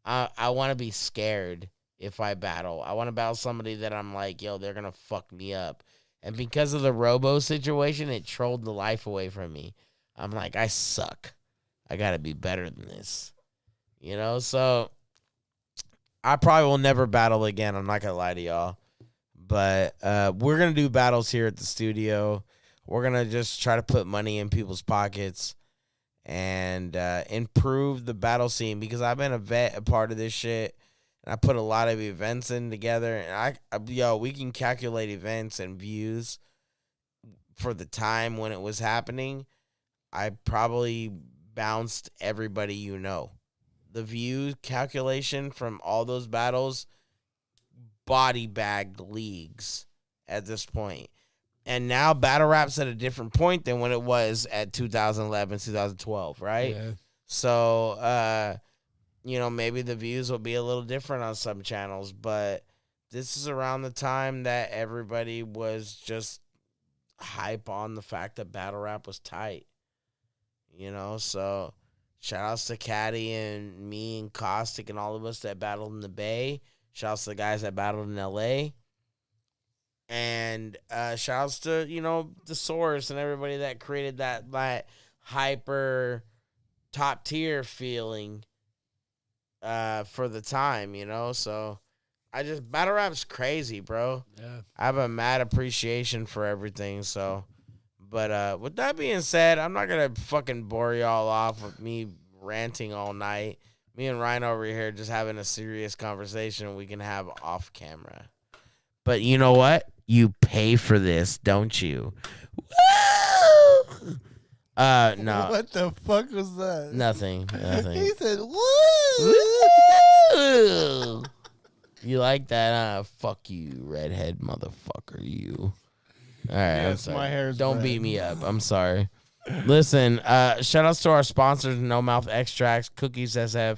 I want to be scared if I battle. I want to battle somebody that I'm like, yo, they're going to fuck me up. And because of the Robo situation, it trolled the life away from me. I'm like, I suck. I got to be better than this. You know, so I probably will never battle again. I'm not going to lie to y'all. But we're going to do battles here at the studio. We're going to just try to put money in people's pockets and improve the battle scene because I've been a part of this shit. And I put a lot of events in together. And we can calculate events and views for the time when it was happening. I probably bounced everybody you know. The view calculation from all those battles body bagged leagues at this point. And now battle rap's at a different point than when it was at 2011, 2012, right? Yeah. So, maybe the views will be a little different on some channels, but this is around the time that everybody was just hype on the fact that battle rap was tight. So shout outs to Caddy and me and Caustic and all of us that battled in the Bay. Shout outs to the guys that battled in LA. And shout outs to, the Source and everybody that created that hyper top tier feeling for the time, So battle rap's crazy, bro. Yeah. I have a mad appreciation for everything, so. But with that being said, I'm not going to fucking bore y'all off with me ranting all night. Me and Ryan over here just having a serious conversation we can have off camera. But you know what? You pay for this, don't you? Woo! No. What the fuck was that? Nothing. He said, woo! You like that? Fuck you, redhead motherfucker, you. All right, yes, my hair's Don't red. beat me up. I'm sorry. Listen, shout outs to our sponsors, No Mouth Extracts, Cookies SF,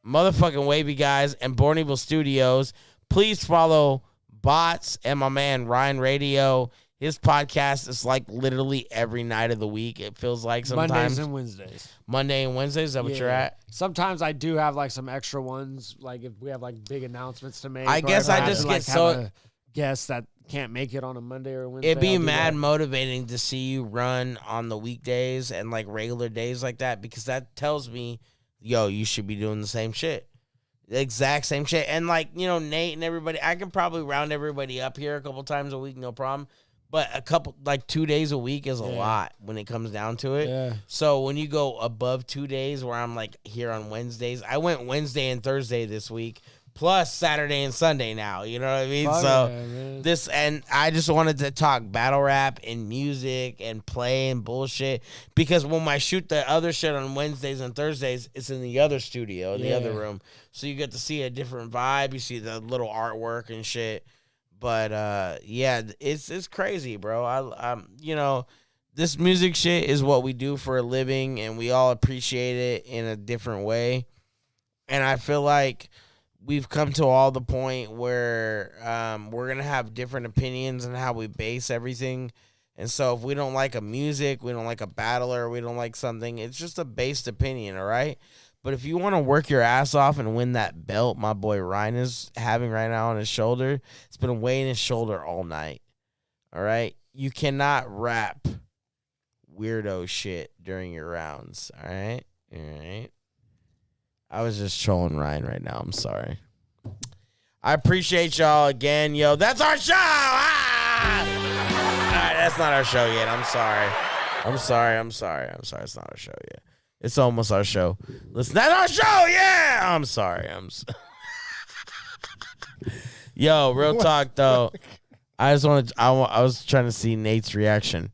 motherfucking Wavy guys, and Born Evil Studios. Please follow Bots and my man Ryan Radio. His podcast is like literally every night of the week. It feels like sometimes. Mondays and Wednesdays. Monday and Wednesdays, is that what you're at? Sometimes I do have like some extra ones, like if we have like big announcements to make. I guess I just get so guests that can't make it on a Monday or a Wednesday. It'd be mad motivating to see you run on the weekdays and like regular days like that because that tells me, yo, you should be doing the same shit. The exact same shit. And like, Nate and everybody, I can probably round everybody up here a couple times a week, no problem. But 2 days a week is a lot when it comes down to it. Yeah. So when you go above 2 days where I'm like here on Wednesdays, I went Wednesday and Thursday this week. Plus Saturday and Sunday now, you know what I mean? And I just wanted to talk battle rap and music and play and bullshit because when I shoot the other shit on Wednesdays and Thursdays, it's in the other studio, the other room. So you get to see a different vibe. You see the little artwork and shit. But it's crazy, bro. This music shit is what we do for a living, and we all appreciate it in a different way. And I feel like we've come to all the point where we're going to have different opinions on how we base everything. And so if we don't like a music, we don't like a battler, we don't like something, it's just a based opinion, all right? But if you want to work your ass off and win that belt my boy Ryan is having right now on his shoulder, it's been weighing his shoulder all night, all right? You cannot rap weirdo shit during your rounds, all right? All right? I was just trolling Ryan right now. I'm sorry. I appreciate y'all again. Yo, that's our show. Ah! All right, that's not our show yet. I'm sorry. It's not our show yet. It's almost our show. Listen, that's our show. Yeah. I'm sorry. Yo, real talk though. I was trying to see Nate's reaction.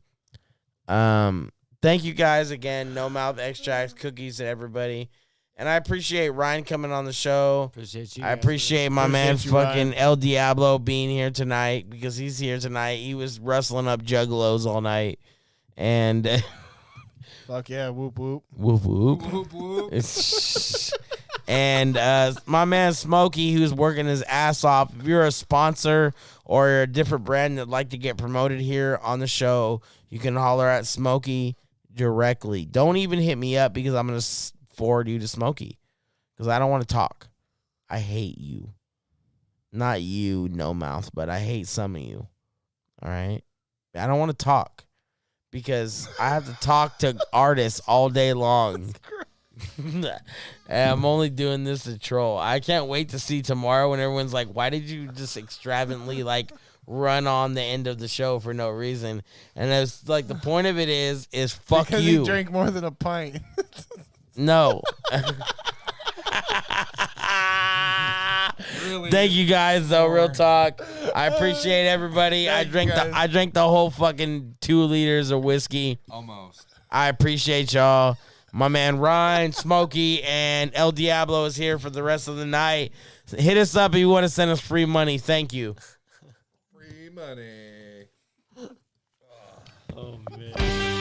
Thank you guys again. No Mouth Extracts, Cookies, and everybody. And I appreciate Ryan coming on the show. Appreciate you. I appreciate my man fucking El Diablo being here tonight because he's here tonight. He was rustling up juggalos all night. And fuck yeah, whoop whoop. Whoop whoop. Whoop, whoop. And my man Smokey, who's working his ass off. If you're a sponsor or you're a different brand that'd like to get promoted here on the show, you can holler at Smokey directly. Don't even hit me up because I'm going to forward you to Smokey because I don't want to talk. I hate you. Not you, no mouth, but I hate some of you. All right? I don't want to talk because I have to talk to artists all day long. And I'm only doing this to troll. I can't wait to see tomorrow when everyone's like, why did you just extravagantly like run on the end of the show for no reason? And it's like the point of it is fuck because you. He drank more than a pint. No. Really? Thank you guys though, real talk. I appreciate everybody. I drank the whole fucking 2 liters of whiskey. Almost. I appreciate y'all. My man Ryan, Smokey, and El Diablo is here for the rest of the night. Hit us up if you want to send us free money. Thank you. Free money. Oh man.